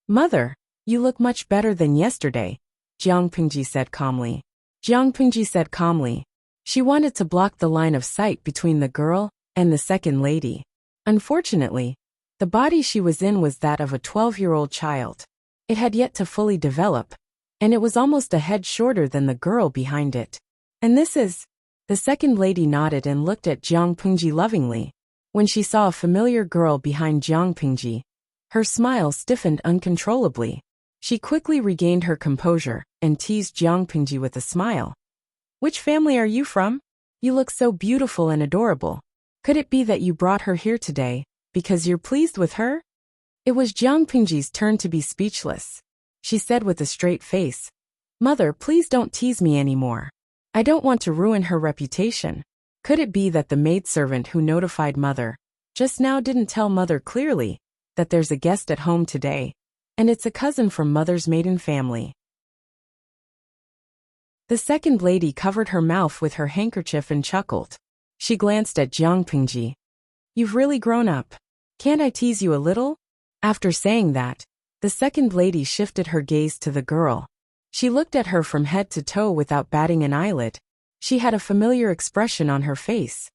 "Mother, you look much better than yesterday," Jiang Pingji said calmly. Jiang Pingji said calmly. She wanted to block the line of sight between the girl and the second lady. Unfortunately, the body she was in was that of a 12-year-old child. It had yet to fully develop, and it was almost a head shorter than the girl behind it. "And this is..." The second lady nodded and looked at Jiang Pingji lovingly. When she saw a familiar girl behind Jiang Pingji, her smile stiffened uncontrollably. She quickly regained her composure and teased Jiang Pingji with a smile. "Which family are you from? You look so beautiful and adorable. Could it be that you brought her here today because you're pleased with her?" It was Jiang Pingji's turn to be speechless. She said with a straight face, "Mother, please don't tease me anymore. I don't want to ruin her reputation." Could it be that the maidservant who notified Mother just now didn't tell Mother clearly that there's a guest at home today, and it's a cousin from Mother's maiden family? The second lady covered her mouth with her handkerchief and chuckled. She glanced at Jiang Pingji. "You've really grown up. Can't I tease you a little?" After saying that, the second lady shifted her gaze to the girl. She looked at her from head to toe without batting an eyelid. She had a familiar expression on her face.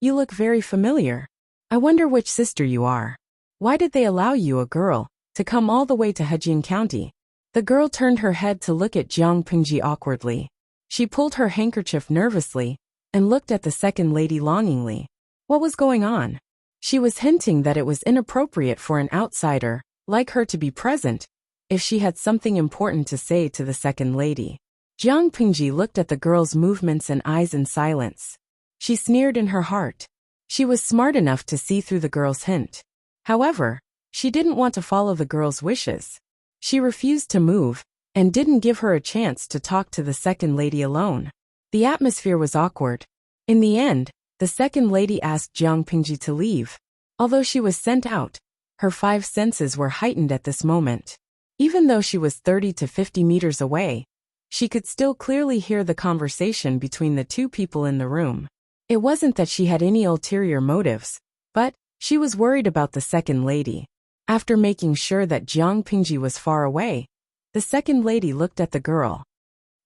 You look very familiar. I wonder which sister you are. Why did they allow you, a girl, to come all the way to Hejin County? The girl turned her head to look at Jiang Pingji awkwardly. She pulled her handkerchief nervously and looked at the second lady longingly. What was going on? She was hinting that it was inappropriate for an outsider like her to be present if she had something important to say to the second lady. Jiang Pingji looked at the girl's movements and eyes in silence. She sneered in her heart. She was smart enough to see through the girl's hint. However, she didn't want to follow the girl's wishes. She refused to move and didn't give her a chance to talk to the second lady alone. The atmosphere was awkward. In the end, the second lady asked Jiang Pingji to leave. Although she was sent out, her 5 senses were heightened at this moment. Even though she was 30 to 50 meters away, she could still clearly hear the conversation between the two people in the room. It wasn't that she had any ulterior motives, but she was worried about the second lady. After making sure that Jiang Pingji was far away, the second lady looked at the girl.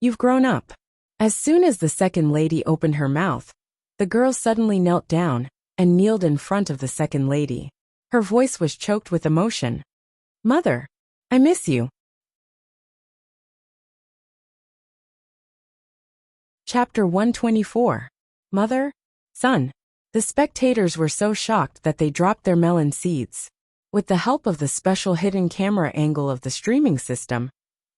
You've grown up. As soon as the second lady opened her mouth, the girl suddenly knelt down and kneeled in front of the second lady. Her voice was choked with emotion. Mother, I miss you. Chapter 124. Mother, Son. The spectators were so shocked that they dropped their melon seeds. With the help of the special hidden camera angle of the streaming system,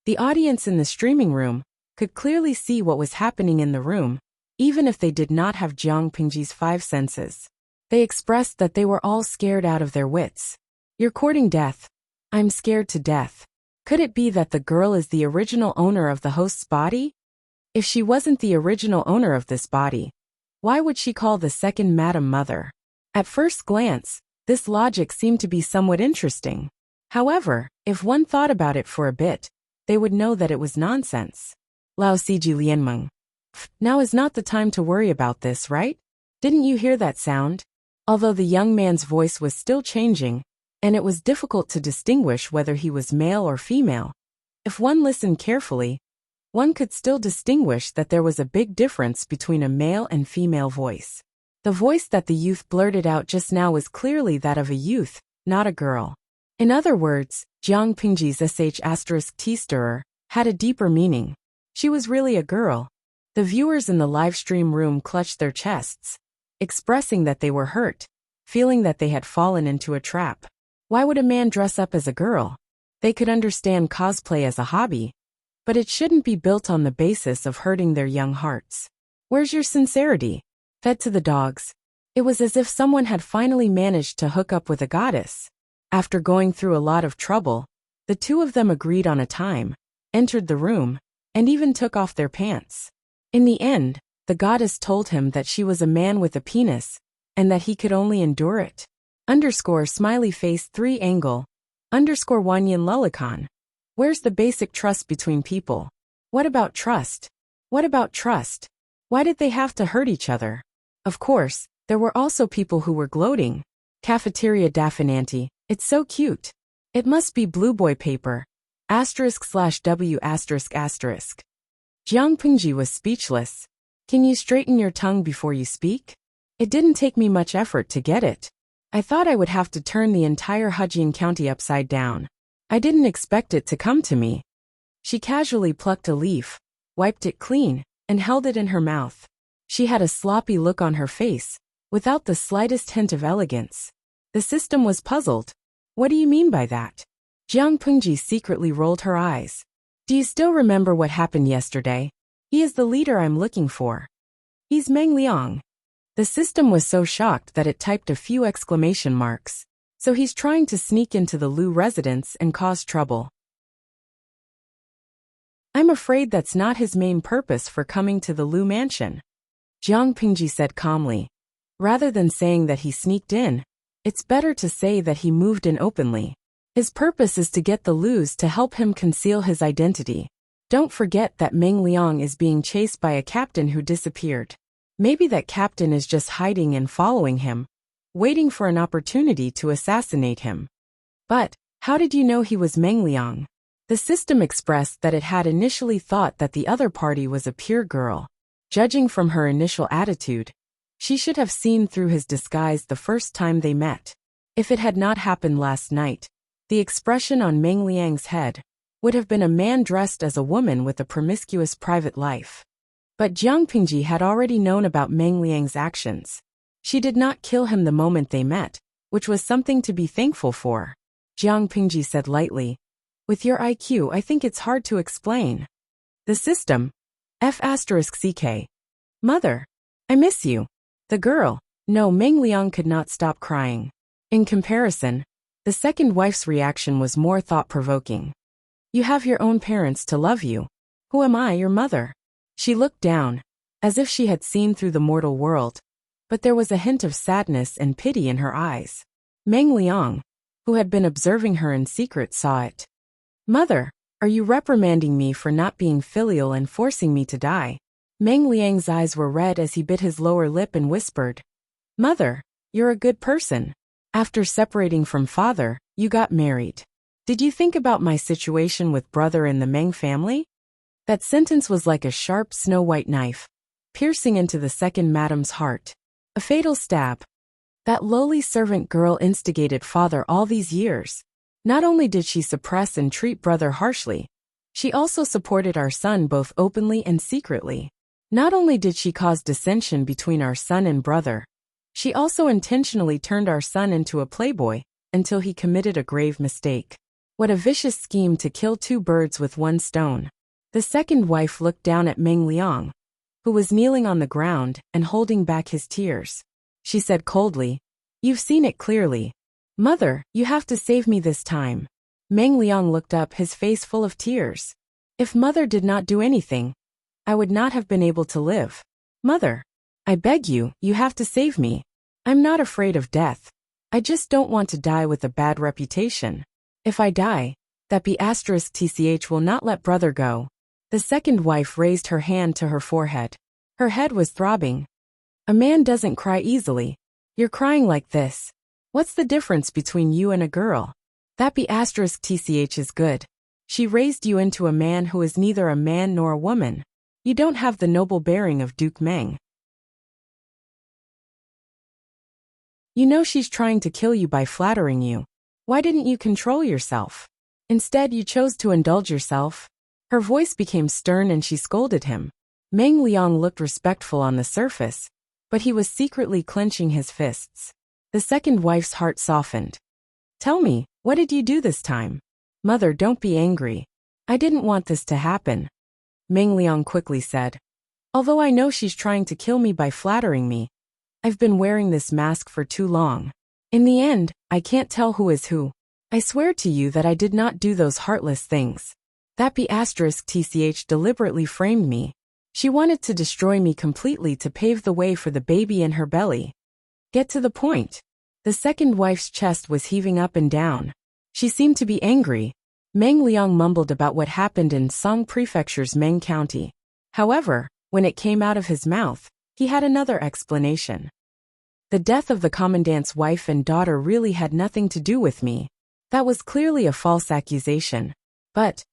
the audience in the streaming room could clearly see what was happening in the room, even if they did not have Jiang Pingji's 5 senses. They expressed that they were all scared out of their wits. You're courting death. I'm scared to death. Could it be that the girl is the original owner of the host's body? If she wasn't the original owner of this body, why would she call the second Madam Mother? At first glance, this logic seemed to be somewhat interesting. However, if one thought about it for a bit, they would know that it was nonsense. Lao Siji Lianmeng. Now is not the time to worry about this, right? Didn't you hear that sound? Although the young man's voice was still changing, and it was difficult to distinguish whether he was male or female, if one listened carefully, one could still distinguish that there was a big difference between a male and female voice. The voice that the youth blurted out just now was clearly that of a youth, not a girl. In other words, Jiang Pingji's sh*t stirrer had a deeper meaning. She was really a girl. The viewers in the live stream room clutched their chests, expressing that they were hurt, feeling that they had fallen into a trap. Why would a man dress up as a girl? They could understand cosplay as a hobby, but it shouldn't be built on the basis of hurting their young hearts. Where's your sincerity? Fed to the dogs. It was as if someone had finally managed to hook up with a goddess. After going through a lot of trouble, the two of them agreed on a time, entered the room, and even took off their pants. In the end, the goddess told him that she was a man with a penis, and that he could only endure it. Smiley face 3 angle. Wanyan Lulikan. Where's the basic trust between people? What about trust? What about trust? Why did they have to hurt each other? Of course, there were also people who were gloating. Cafeteria Daffinanti, it's so cute. It must be blue boy paper. */w***. Jiang Pingji was speechless. Can you straighten your tongue before you speak? It didn't take me much effort to get it. I thought I would have to turn the entire Hejin County upside down. I didn't expect it to come to me. She casually plucked a leaf, wiped it clean, and held it in her mouth. She had a sloppy look on her face, without the slightest hint of elegance. The system was puzzled. What do you mean by that? Jiang Pingji secretly rolled her eyes. Do you still remember what happened yesterday? He is the leader I'm looking for. He's Meng Liang. The system was so shocked that it typed a few exclamation marks. So he's trying to sneak into the Lu residence and cause trouble. I'm afraid that's not his main purpose for coming to the Lu mansion, Jiang Pingji said calmly. Rather than saying that he sneaked in, it's better to say that he moved in openly. His purpose is to get the Lus to help him conceal his identity. Don't forget that Meng Liang is being chased by a captain who disappeared. Maybe that captain is just hiding and following him, waiting for an opportunity to assassinate him. But, how did you know he was Meng Liang? The system expressed that it had initially thought that the other party was a pure girl. Judging from her initial attitude, she should have seen through his disguise the first time they met. If it had not happened last night, the expression on Meng Liang's head would have been a man dressed as a woman with a promiscuous private life. But Jiang Pingji had already known about Meng Liang's actions. She did not kill him the moment they met, which was something to be thankful for. Jiang Pingji said lightly, "With your IQ, I think it's hard to explain. The system. F***ck. Mother, I miss you." The girl. No, Meng Liang could not stop crying. In comparison, the second wife's reaction was more thought-provoking. "You have your own parents to love you. Who am I, your mother?" She looked down, as if she had seen through the mortal world, but there was a hint of sadness and pity in her eyes. Meng Liang, who had been observing her in secret, saw it. "Mother, are you reprimanding me for not being filial and forcing me to die?" Meng Liang's eyes were red as he bit his lower lip and whispered, "Mother, you're a good person. After separating from father, you got married. Did you think about my situation with brother in the Meng family?" That sentence was like a sharp snow-white knife, piercing into the second madam's heart. A fatal stab. That lowly servant girl instigated father all these years. Not only did she suppress and treat brother harshly, she also supported our son both openly and secretly. Not only did she cause dissension between our son and brother, she also intentionally turned our son into a playboy until he committed a grave mistake. What a vicious scheme to kill two birds with one stone. The second wife looked down at Meng Liang, who was kneeling on the ground and holding back his tears. She said coldly, "You've seen it clearly. Mother, you have to save me this time." Meng Liang looked up, his face full of tears. "If mother did not do anything, I would not have been able to live. Mother, I beg you, you have to save me. I'm not afraid of death. I just don't want to die with a bad reputation. If I die, that **tch will not let brother go." The second wife raised her hand to her forehead. Her head was throbbing. "A man doesn't cry easily. You're crying like this. What's the difference between you and a girl? That **tch is good. She raised you into a man who is neither a man nor a woman. You don't have the noble bearing of Duke Meng. You know she's trying to kill you by flattering you. Why didn't you control yourself? Instead, you chose to indulge yourself." Her voice became stern and she scolded him. Meng Liang looked respectful on the surface, but he was secretly clenching his fists. The second wife's heart softened. "Tell me, what did you do this time?" "Mother, don't be angry. I didn't want this to happen," Meng Liang quickly said. "Although I know she's trying to kill me by flattering me, I've been wearing this mask for too long. In the end, I can't tell who is who. I swear to you that I did not do those heartless things. That **tch deliberately framed me. She wanted to destroy me completely to pave the way for the baby in her belly." "Get to the point." The second wife's chest was heaving up and down. She seemed to be angry. Meng Liang mumbled about what happened in Song Prefecture's Meng County. However, when it came out of his mouth, he had another explanation. "The death of the commandant's wife and daughter really had nothing to do with me. That was clearly a false accusation. But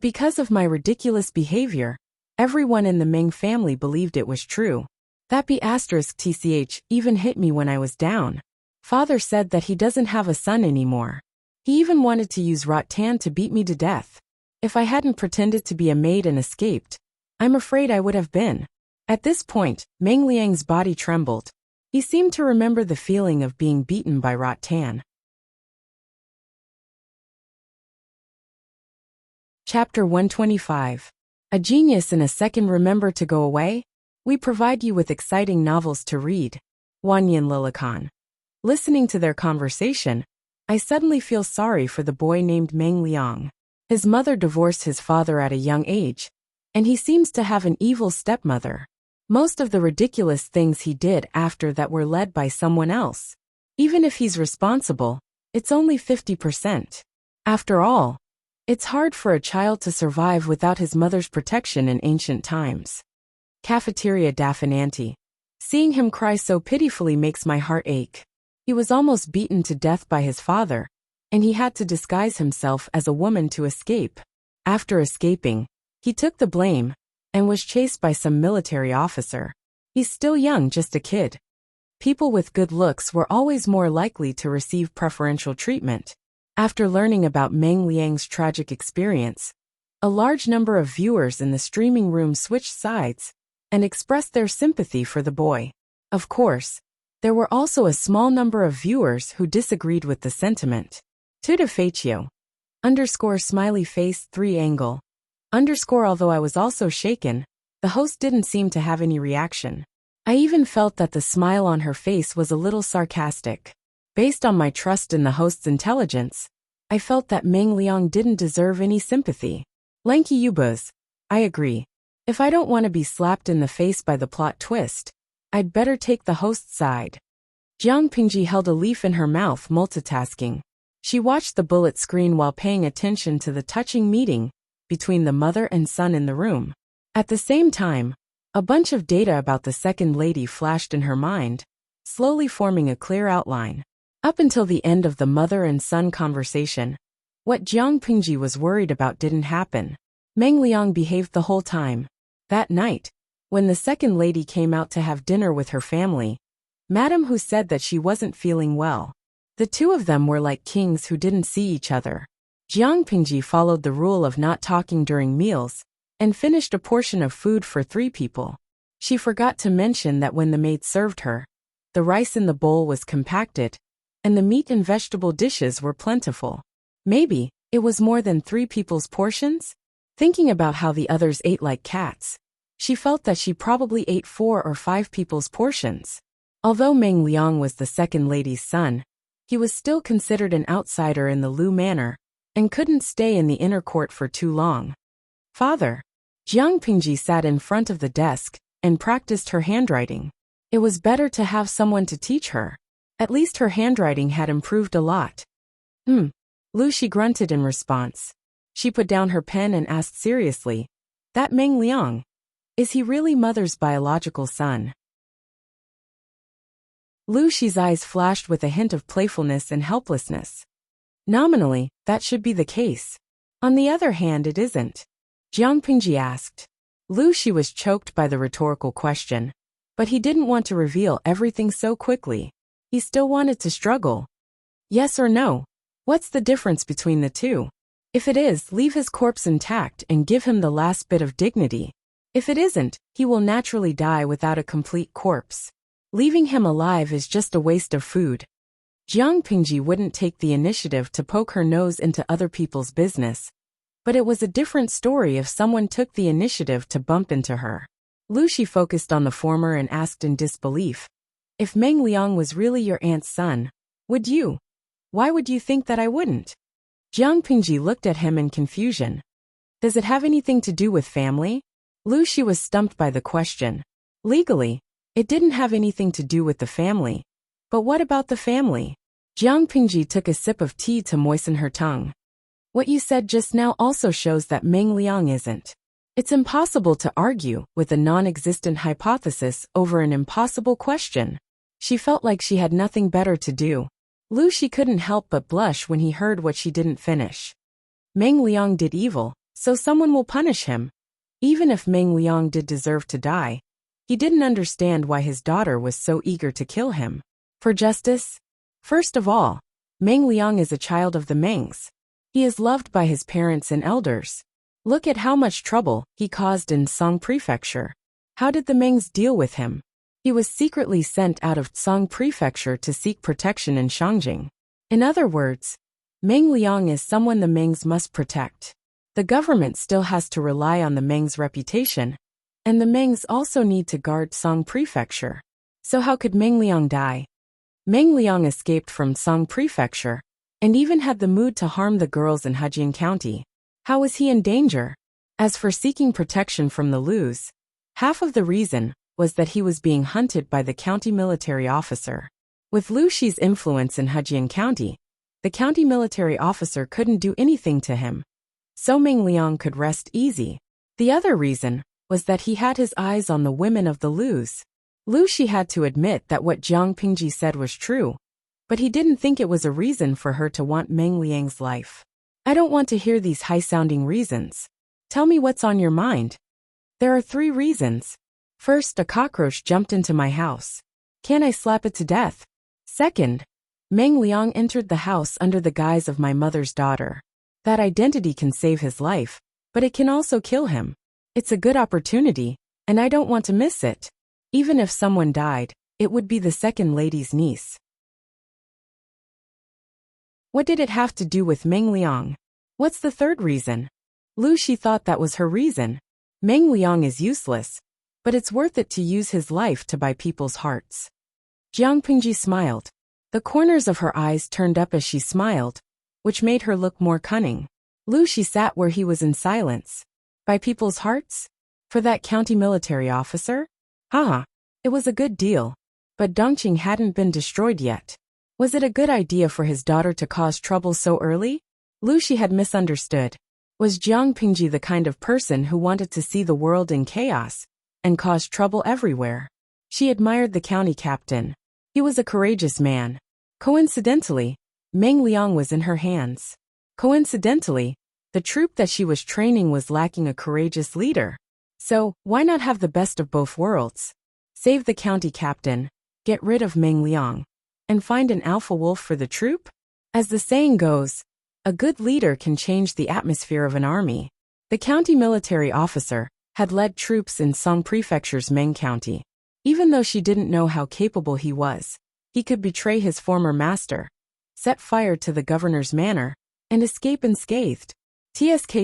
because of my ridiculous behavior, everyone in the Meng family believed it was true. That **tch even hit me when I was down. Father said that he doesn't have a son anymore. He even wanted to use rattan to beat me to death. If I hadn't pretended to be a maid and escaped, I'm afraid I would have been." At this point, Meng Liang's body trembled. He seemed to remember the feeling of being beaten by rattan. Chapter 125. A genius in a second. Remember to go away? We provide you with exciting novels to read. Wanyan Lilikan. Listening to their conversation, I suddenly feel sorry for the boy named Meng Liang. His mother divorced his father at a young age, and he seems to have an evil stepmother. Most of the ridiculous things he did after that were led by someone else. Even if he's responsible, it's only 50%. After all, it's hard for a child to survive without his mother's protection in ancient times. Cafeteria Daffinanti. Seeing him cry so pitifully makes my heart ache. He was almost beaten to death by his father, and he had to disguise himself as a woman to escape. After escaping, he took the blame, and was chased by some military officer. He's still young, just a kid. People with good looks were always more likely to receive preferential treatment. After learning about Meng Liang's tragic experience, a large number of viewers in the streaming room switched sides and expressed their sympathy for the boy. Of course, there were also a small number of viewers who disagreed with the sentiment. Tuta Faccio. Smiley face 3 angle. Although I was also shaken, the host didn't seem to have any reaction. I even felt that the smile on her face was a little sarcastic. Based on my trust in the host's intelligence, I felt that Meng Liang didn't deserve any sympathy. Lanky Yubuz. I agree. If I don't want to be slapped in the face by the plot twist, I'd better take the host's side. Jiang Pingji held a leaf in her mouth, multitasking. She watched the bullet screen while paying attention to the touching meeting between the mother and son in the room. At the same time, a bunch of data about the second lady flashed in her mind, slowly forming a clear outline. Up until the end of the mother and son conversation, what Jiang Pingji was worried about didn't happen. Meng Liang behaved the whole time. That night, when the second lady came out to have dinner with her family, Madame Hu said that she wasn't feeling well. The two of them were like kings who didn't see each other. Jiang Pingji followed the rule of not talking during meals and finished a portion of food for 3 people. She forgot to mention that when the maid served her, the rice in the bowl was compacted, and the meat and vegetable dishes were plentiful. Maybe it was more than 3 people's portions? Thinking about how the others ate like cats, she felt that she probably ate 4 or 5 people's portions. Although Meng Liang was the second lady's son, he was still considered an outsider in the Lu manor, and couldn't stay in the inner court for too long. Father. Jiang Pingji sat in front of the desk and practiced her handwriting. It was better to have someone to teach her. At least her handwriting had improved a lot. Lu, she grunted in response. She put down her pen and asked seriously, that Meng Liang, is he really mother's biological son? Lu Shi's eyes flashed with a hint of playfulness and helplessness. Nominally, that should be the case. On the other hand, it isn't. Jiang Pingji asked. Lu Shi was choked by the rhetorical question, but he didn't want to reveal everything so quickly. He still wanted to struggle. Yes or no? What's the difference between the two? If it is, leave his corpse intact and give him the last bit of dignity. If it isn't, he will naturally die without a complete corpse. Leaving him alive is just a waste of food. Jiang Pingji wouldn't take the initiative to poke her nose into other people's business, but it was a different story if someone took the initiative to bump into her. Lu Shi focused on the former and asked in disbelief, if Meng Liang was really your aunt's son, would you? Why would you think that I wouldn't? Jiang Pingji looked at him in confusion. Does it have anything to do with family? Lu Shi was stumped by the question. Legally, it didn't have anything to do with the family. But what about the family? Jiang Pingji took a sip of tea to moisten her tongue. What you said just now also shows that Meng Liang isn't. It's impossible to argue with a non-existent hypothesis over an impossible question. She felt like she had nothing better to do. Lu Shi couldn't help but blush when he heard what she didn't finish. Meng Liang did evil, so someone will punish him. Even if Meng Liang did deserve to die, he didn't understand why his daughter was so eager to kill him. For justice? First of all, Meng Liang is a child of the Mengs. He is loved by his parents and elders. Look at how much trouble he caused in Song Prefecture. How did the Mengs deal with him? He was secretly sent out of Song Prefecture to seek protection in Shangjing. In other words, Meng Liang is someone the Mengs must protect. The government still has to rely on the Mengs' reputation, and the Mengs also need to guard Song Prefecture. So how could Meng Liang die? Meng Liang escaped from Song Prefecture, and even had the mood to harm the girls in Hejian County. How was he in danger? As for seeking protection from the Lus, half of the reason was that he was being hunted by the county military officer. With Lu Shi's influence in Hejian County, the county military officer couldn't do anything to him. So Meng Liang could rest easy. The other reason was that he had his eyes on the women of the Lus. Lu Shi had to admit that what Jiang Pingji said was true, but he didn't think it was a reason for her to want Meng Liang's life. I don't want to hear these high-sounding reasons. Tell me what's on your mind. There are 3 reasons. First, a cockroach jumped into my house. Can I slap it to death? Second, Meng Liang entered the house under the guise of my mother's daughter. That identity can save his life, but it can also kill him. It's a good opportunity, and I don't want to miss it. Even if someone died, it would be the second lady's niece. What did it have to do with Meng Liang? What's the third reason? Lu Shi thought that was her reason. Meng Liang is useless, but it's worth it to use his life to buy people's hearts. Jiang Pingji smiled. The corners of her eyes turned up as she smiled, which made her look more cunning. Lu Shi sat where he was in silence. Buy people's hearts? For that county military officer? Haha, it was a good deal. But Dongqing hadn't been destroyed yet. Was it a good idea for his daughter to cause trouble so early? Lu Shi had misunderstood. Was Jiang Pingji the kind of person who wanted to see the world in chaos and cause trouble everywhere? She admired the county captain. He was a courageous man. Coincidentally, Meng Liang was in her hands. Coincidentally, the troop that she was training was lacking a courageous leader. So, why not have the best of both worlds? Save the county captain, get rid of Meng Liang, and find an alpha wolf for the troop? As the saying goes, a good leader can change the atmosphere of an army. The county military officer had led troops in Song Prefecture's Meng County. Even though she didn't know how capable he was, he could betray his former master, set fire to the governor's manor, and escape unscathed. TSK.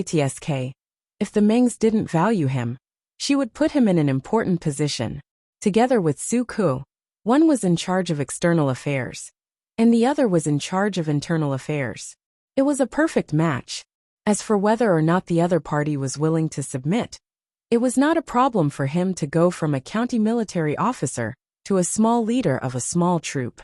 If the Mengs didn't value him, she would put him in an important position. Together with Su Ku, one was in charge of external affairs, and the other was in charge of internal affairs. It was a perfect match. As for whether or not the other party was willing to submit, it was not a problem for him to go from a county military officer to a small leader of a small troop.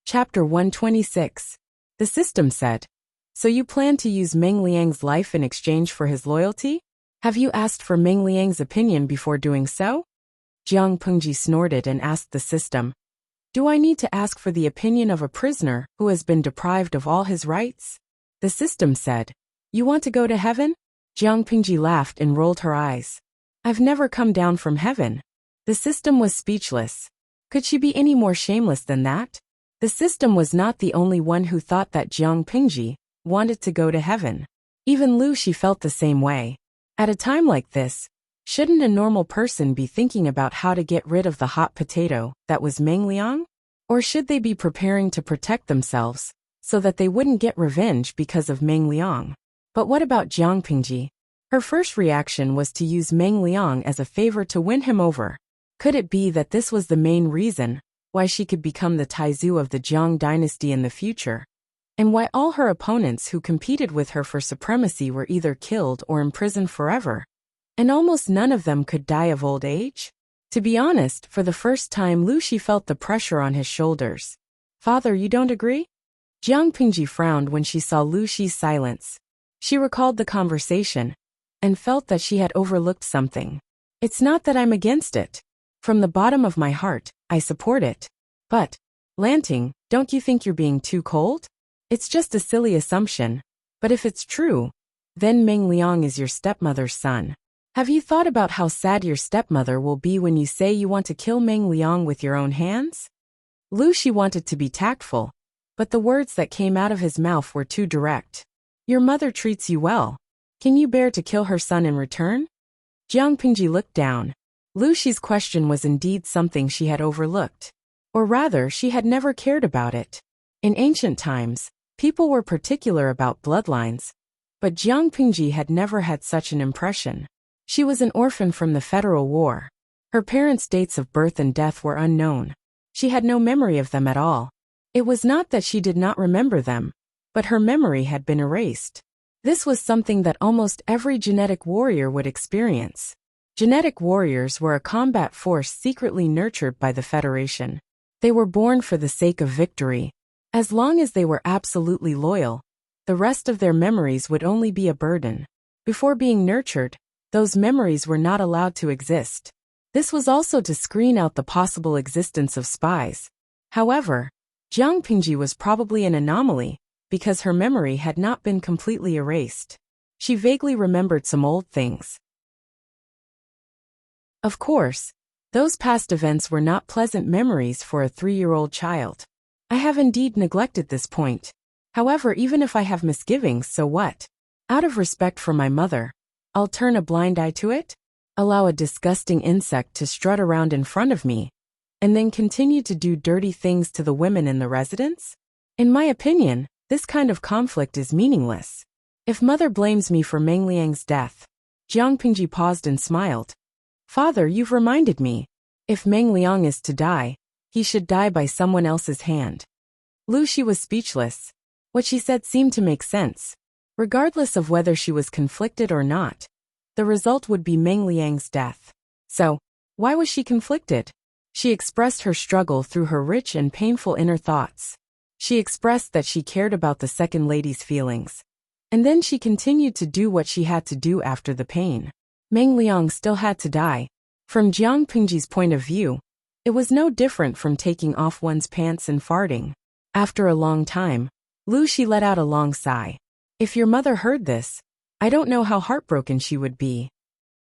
Chapter 126. The system said, "So you plan to use Meng Liang's life in exchange for his loyalty? Have you asked for Meng Liang's opinion before doing so?" Jiang Pengji snorted and asked the system, "Do I need to ask for the opinion of a prisoner who has been deprived of all his rights?" The system said, "You want to go to heaven?" Jiang Pingji laughed and rolled her eyes. "I've never come down from heaven." The system was speechless. Could she be any more shameless than that? The system was not the only one who thought that Jiang Pingji wanted to go to heaven. Even Lu Shi felt the same way. At a time like this, shouldn't a normal person be thinking about how to get rid of the hot potato that was Meng Liang? Or should they be preparing to protect themselves so that they wouldn't get revenge because of Meng Liang? But what about Jiang Pingji? Her first reaction was to use Meng Liang as a favor to win him over. Could it be that this was the main reason why she could become the Taizu of the Jiang dynasty in the future? And why all her opponents who competed with her for supremacy were either killed or imprisoned forever? And almost none of them could die of old age? To be honest, for the first time Lu Shi felt the pressure on his shoulders. "Father, you don't agree?" Jiang Pingji frowned when she saw Lu Shi's silence. She recalled the conversation and felt that she had overlooked something. "It's not that I'm against it. From the bottom of my heart, I support it. But, Lanting, don't you think you're being too cold? It's just a silly assumption. But if it's true, then Meng Liang is your stepmother's son. Have you thought about how sad your stepmother will be when you say you want to kill Meng Liang with your own hands?" Lu Shi wanted to be tactful, but the words that came out of his mouth were too direct. "Your mother treats you well. Can you bear to kill her son in return?" Jiang Pingji looked down. Lu Shi's question was indeed something she had overlooked. Or rather, she had never cared about it. In ancient times, people were particular about bloodlines, but Jiang Pingji had never had such an impression. She was an orphan from the Federal War. Her parents' dates of birth and death were unknown. She had no memory of them at all. It was not that she did not remember them, but her memory had been erased. This was something that almost every genetic warrior would experience. Genetic warriors were a combat force secretly nurtured by the Federation. They were born for the sake of victory. As long as they were absolutely loyal, the rest of their memories would only be a burden. Before being nurtured, those memories were not allowed to exist. This was also to screen out the possible existence of spies. However, Jiang Pingji was probably an anomaly, because her memory had not been completely erased. She vaguely remembered some old things. Of course, those past events were not pleasant memories for a 3-year-old child. I have indeed neglected this point. However, even if I have misgivings, so what? Out of respect for my mother, I'll turn a blind eye to it? Allow a disgusting insect to strut around in front of me, and then continue to do dirty things to the women in the residence? In my opinion, this kind of conflict is meaningless. If mother blames me for Meng Liang's death. Jiang Pingji paused and smiled. Father, you've reminded me. If Meng Liang is to die, he should die by someone else's hand. Lu Shi was speechless. What she said seemed to make sense. Regardless of whether she was conflicted or not, the result would be Meng Liang's death. So, why was she conflicted? She expressed her struggle through her rich and painful inner thoughts. She expressed that she cared about the second lady's feelings. And then she continued to do what she had to do after the pain. Meng Liang still had to die. From Jiang Pingji's point of view, it was no different from taking off one's pants and farting. After a long time, Lu Shi let out a long sigh. If your mother heard this, I don't know how heartbroken she would be.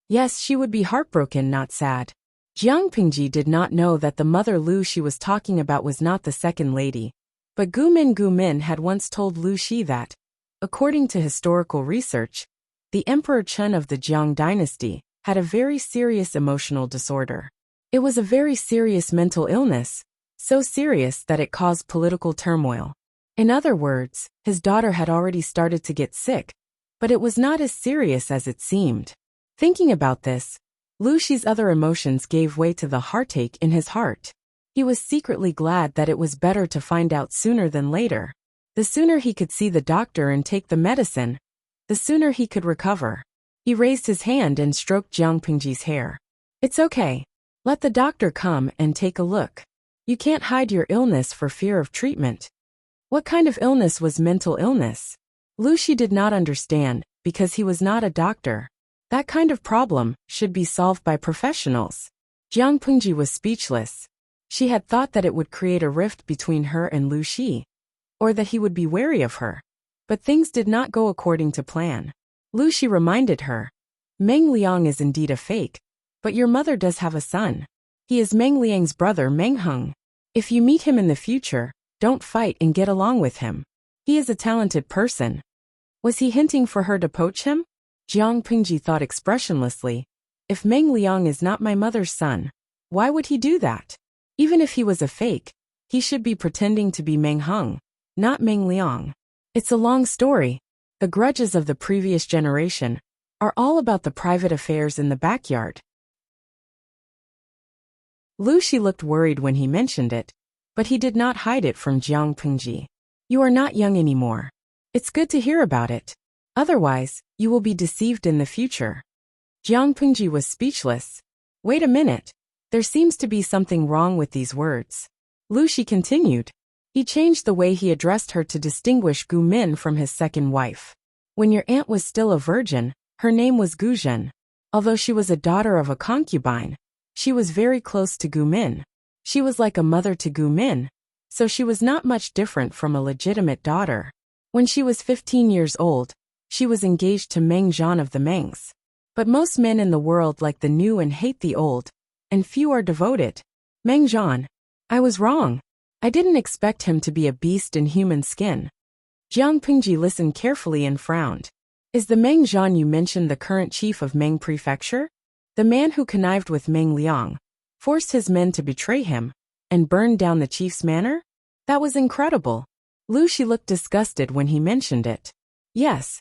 Yes, she would be heartbroken, not sad. Jiang Pingji did not know that the mother Lu Shi was talking about was not the second lady. But Gu Min had once told Lu Shi that, according to historical research, the Emperor Chen of the Jiang dynasty had a very serious emotional disorder. It was a very serious mental illness, so serious that it caused political turmoil. In other words, his daughter had already started to get sick, but it was not as serious as it seemed. Thinking about this, Lu Shi's other emotions gave way to the heartache in his heart. He was secretly glad that it was better to find out sooner than later. The sooner he could see the doctor and take the medicine, the sooner he could recover. He raised his hand and stroked Jiang Pingji's hair. It's okay. Let the doctor come and take a look. You can't hide your illness for fear of treatment. What kind of illness was mental illness? Lu Shi did not understand, because he was not a doctor. That kind of problem should be solved by professionals. Jiang Pingji was speechless. She had thought that it would create a rift between her and Lu Shi, or that he would be wary of her. But things did not go according to plan. Lu Shi reminded her, Meng Liang is indeed a fake, but your mother does have a son. He is Meng Liang's brother Meng Heng. If you meet him in the future, don't fight and get along with him. He is a talented person. Was he hinting for her to poach him? Jiang Pingji thought expressionlessly. If Meng Liang is not my mother's son, why would he do that? Even if he was a fake, he should be pretending to be Meng Heng, not Meng Liang. It's a long story. The grudges of the previous generation are all about the private affairs in the backyard. Lu Shi looked worried when he mentioned it, but he did not hide it from Jiang Pingji. You are not young anymore. It's good to hear about it. Otherwise, you will be deceived in the future. Jiang Pingji was speechless. Wait a minute. There seems to be something wrong with these words. Lu Shi continued. He changed the way he addressed her to distinguish Gu Min from his second wife. When your aunt was still a virgin, her name was Gu Zhen. Although she was a daughter of a concubine, she was very close to Gu Min. She was like a mother to Gu Min, so she was not much different from a legitimate daughter. When she was 15 years old, she was engaged to Meng Zhan of the Mengs. But most men in the world like the new and hate the old, and few are devoted. Meng Zhan. I was wrong. I didn't expect him to be a beast in human skin. Jiang Pingji listened carefully and frowned. Is the Meng Zhan you mentioned the current chief of Meng Prefecture? The man who connived with Meng Liang, forced his men to betray him, and burned down the chief's manor? That was incredible. Lu Shi looked disgusted when he mentioned it. Yes.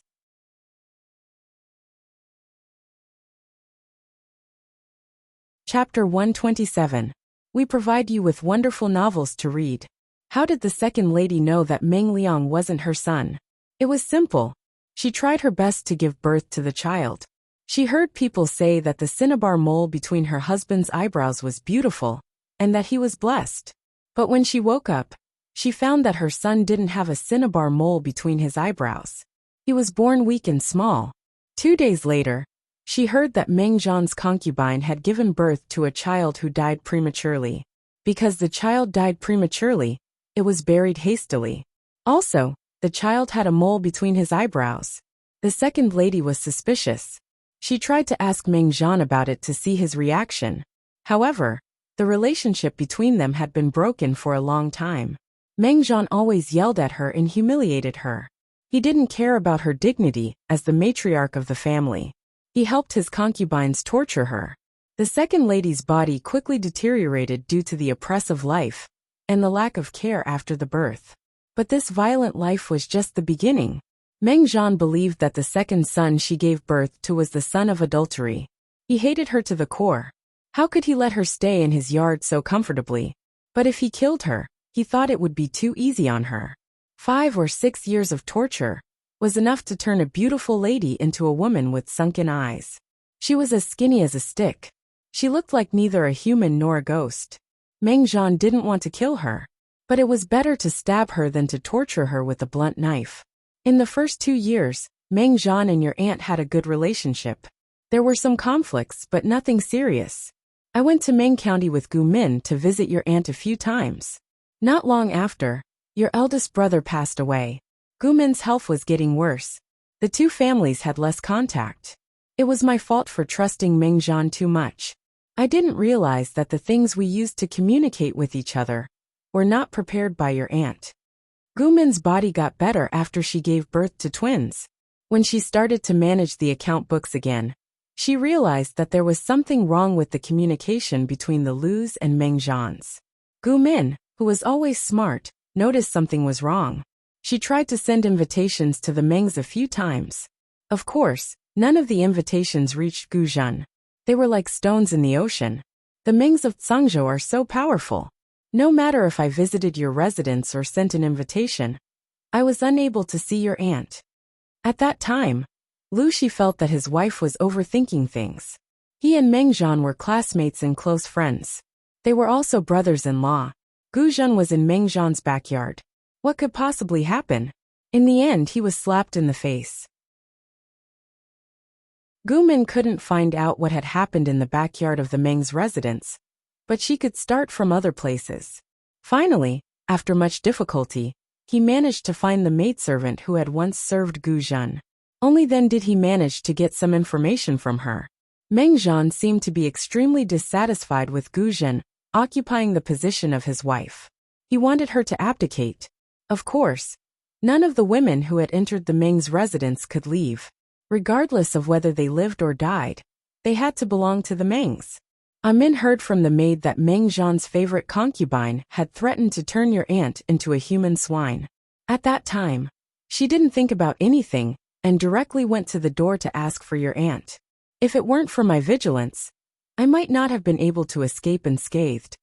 Chapter 127. We provide you with wonderful novels to read. How did the second lady know that Meng Liang wasn't her son? It was simple. She tried her best to give birth to the child. She heard people say that the cinnabar mole between her husband's eyebrows was beautiful, and that he was blessed. But when she woke up, she found that her son didn't have a cinnabar mole between his eyebrows. He was born weak and small. 2 days later, she heard that Meng Zhan's concubine had given birth to a child who died prematurely. Because the child died prematurely, it was buried hastily. Also, The child had a mole between his eyebrows. The second lady was suspicious. She tried to ask Meng Zhan about it to see his reaction. However, the relationship between them had been broken for a long time. Meng Zhan always yelled at her and humiliated her. He didn't care about her dignity as the matriarch of the family. He helped his concubines torture her. The second lady's body quickly deteriorated due to the oppressive life and the lack of care after the birth. But this violent life was just the beginning. Meng Zhan believed that the second son she gave birth to was the son of adultery. He hated her to the core. How could he let her stay in his yard so comfortably? But if he killed her, he thought it would be too easy on her. 5 or 6 years of torture was enough to turn a beautiful lady into a woman with sunken eyes. She was as skinny as a stick. She looked like neither a human nor a ghost. Meng Zhan didn't want to kill her, but it was better to stab her than to torture her with a blunt knife. In the first 2 years, Meng Zhan and your aunt had a good relationship. There were some conflicts, but nothing serious. I went to Meng County with Gu Min to visit your aunt a few times. Not long after, your eldest brother passed away. Gu Min's health was getting worse. The two families had less contact. It was my fault for trusting Meng Zhan too much. I didn't realize that the things we used to communicate with each other were not prepared by your aunt. Gu Min's body got better after she gave birth to twins. When she started to manage the account books again, she realized that there was something wrong with the communication between the Lus and Meng Zhans. Gu Min, who was always smart, noticed something was wrong. She tried to send invitations to the Mengs a few times. Of course, none of the invitations reached Gu Zhen. They were like stones in the ocean. The Mengs of Zhangzhou are so powerful. No matter if I visited your residence or sent an invitation, I was unable to see your aunt. At that time, Lu Shi felt that his wife was overthinking things. He and Meng Zhan were classmates and close friends. They were also brothers-in-law. Gu Zhen was in Meng Zhan's backyard. What could possibly happen? In the end, he was slapped in the face. Gu Min couldn't find out what had happened in the backyard of the Meng's residence, but she could start from other places. Finally, after much difficulty, he managed to find the maidservant who had once served Gu Zhen. Only then did he manage to get some information from her. Meng Zhan seemed to be extremely dissatisfied with Gu Zhen occupying the position of his wife. He wanted her to abdicate. Of course, none of the women who had entered the Meng's residence could leave. Regardless of whether they lived or died, they had to belong to the Mengs. Amin heard from the maid that Meng Zhan's favorite concubine had threatened to turn your aunt into a human swine. At that time, she didn't think about anything and directly went to the door to ask for your aunt. If it weren't for my vigilance, I might not have been able to escape unscathed.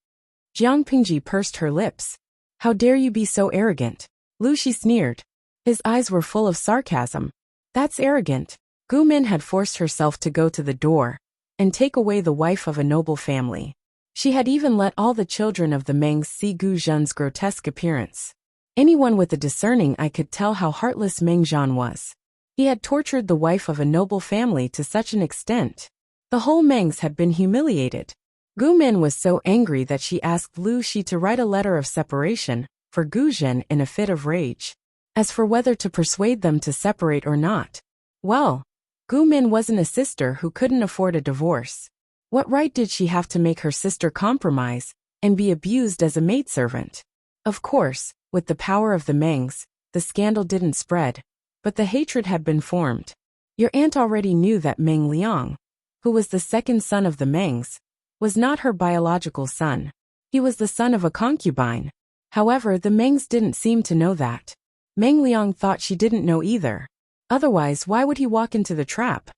Jiang Pingji pursed her lips. How dare you be so arrogant? Lu Shi sneered. His eyes were full of sarcasm. That's arrogant. Gu Min had forced herself to go to the door and take away the wife of a noble family. She had even let all the children of the Mengs see Gu Zhen's grotesque appearance. Anyone with a discerning eye could tell how heartless Meng Zhan was. He had tortured the wife of a noble family to such an extent. The whole Mengs had been humiliated. Gu Min was so angry that she asked Lu Shi to write a letter of separation for Gu Zhen in a fit of rage. As for whether to persuade them to separate or not, well, Gu Min wasn't a sister who couldn't afford a divorce. What right did she have to make her sister compromise and be abused as a maidservant? Of course, with the power of the Mengs, the scandal didn't spread, but the hatred had been formed. Your aunt already knew that Meng Liang, who was the second son of the Mengs, was not her biological son. He was the son of a concubine. However, the Mengs didn't seem to know that. Meng Liang thought she didn't know either. Otherwise, why would he walk into the trap?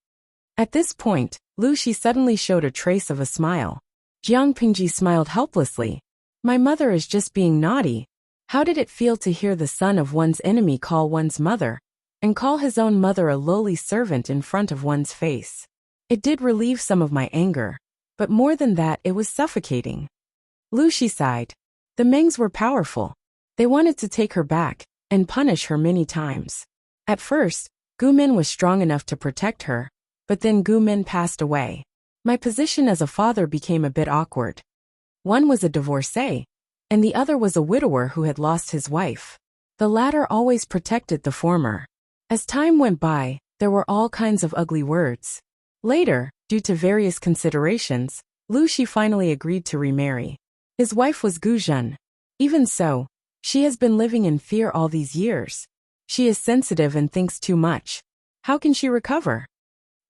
At this point, Lu Shi suddenly showed a trace of a smile. Jiang Pingji smiled helplessly. My mother is just being naughty. How did it feel to hear the son of one's enemy call one's mother, and call his own mother a lowly servant in front of one's face? It did relieve some of my anger, but more than that, it was suffocating. Lu Shi sighed. The Mengs were powerful. They wanted to take her back and punish her many times. At first, Gu Min was strong enough to protect her, but then Gu Min passed away. My position as a father became a bit awkward. One was a divorcee, and the other was a widower who had lost his wife. The latter always protected the former. As time went by, there were all kinds of ugly words. Later, due to various considerations, Lu Shi finally agreed to remarry. His wife was Gu Zhen. Even so, she has been living in fear all these years. She is sensitive and thinks too much. How can she recover?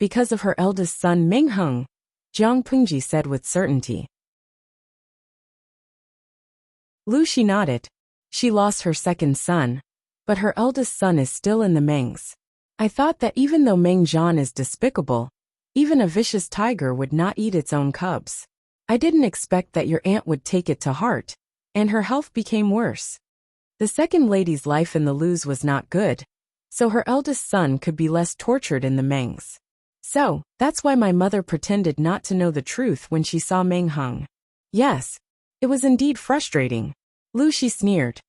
Because of her eldest son Meng Heng, Jiang Pengji said with certainty. Lu Shi nodded. She lost her second son, but her eldest son is still in the Mengs. I thought that even though Meng Zhan is despicable, even a vicious tiger would not eat its own cubs. I didn't expect that your aunt would take it to heart, and her health became worse. The second lady's life in the Lus was not good, so her eldest son could be less tortured in the Mengs. So, that's why my mother pretended not to know the truth when she saw Meng Heng. Yes, it was indeed frustrating. Lu Shi sneered.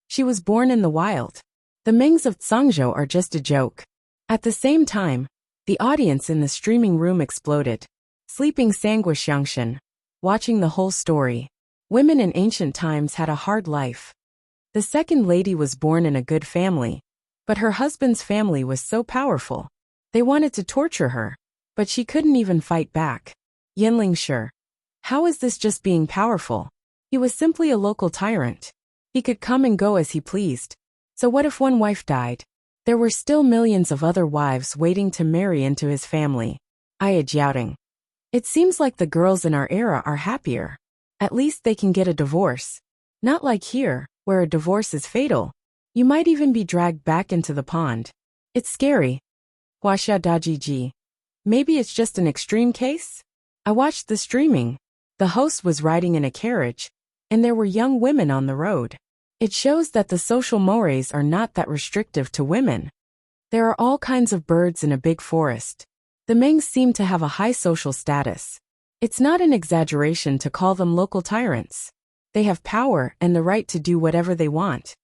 She was born in the wild. The Mengs of Zhangzhou are just a joke. At the same time, the audience in the streaming room exploded. Sleeping Sanguish Yangshan, watching the whole story. Women in ancient times had a hard life. The second lady was born in a good family, but her husband's family was so powerful. They wanted to torture her, but she couldn't even fight back. Yinling Shi. How is this just being powerful? He was simply a local tyrant. He could come and go as he pleased. So what if one wife died? There were still millions of other wives waiting to marry into his family. Aya Jiaoting. It seems like the girls in our era are happier. At least they can get a divorce. Not like here, where a divorce is fatal. You might even be dragged back into the pond. It's scary. Huaxia Dajiji. Maybe it's just an extreme case? I watched the streaming. The host was riding in a carriage, and there were young women on the road. It shows that the social mores are not that restrictive to women. There are all kinds of birds in a big forest. The Mengs seem to have a high social status. It's not an exaggeration to call them local tyrants. They have power and the right to do whatever they want.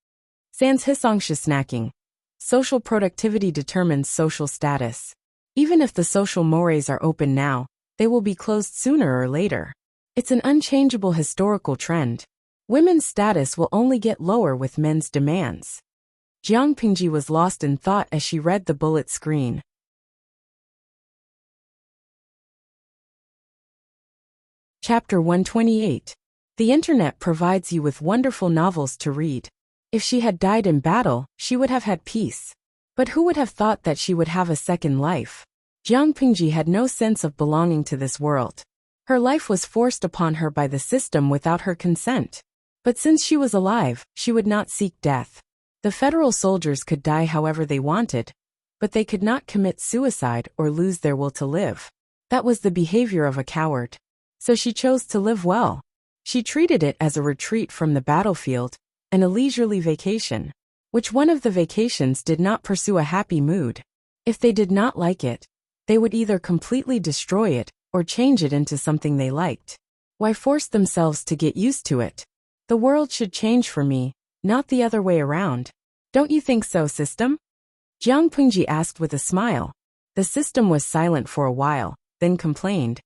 Sans Hisongsha snacking. Social productivity determines social status. Even if the social mores are open now, they will be closed sooner or later. It's an unchangeable historical trend. Women's status will only get lower with men's demands. Jiang Pingji was lost in thought as she read the bullet screen. Chapter 128. The internet provides you with wonderful novels to read. If she had died in battle, she would have had peace. But who would have thought that she would have a second life? Jiang Pingji had no sense of belonging to this world. Her life was forced upon her by the system without her consent. But since she was alive, she would not seek death. The federal soldiers could die however they wanted, but they could not commit suicide or lose their will to live. That was the behavior of a coward. So she chose to live well. She treated it as a retreat from the battlefield, and a leisurely vacation. Which one of the vacations did not pursue a happy mood? If they did not like it, they would either completely destroy it, or change it into something they liked. Why force themselves to get used to it? The world should change for me, not the other way around. Don't you think so, system? Jiang Pingji asked with a smile. The system was silent for a while, then complained.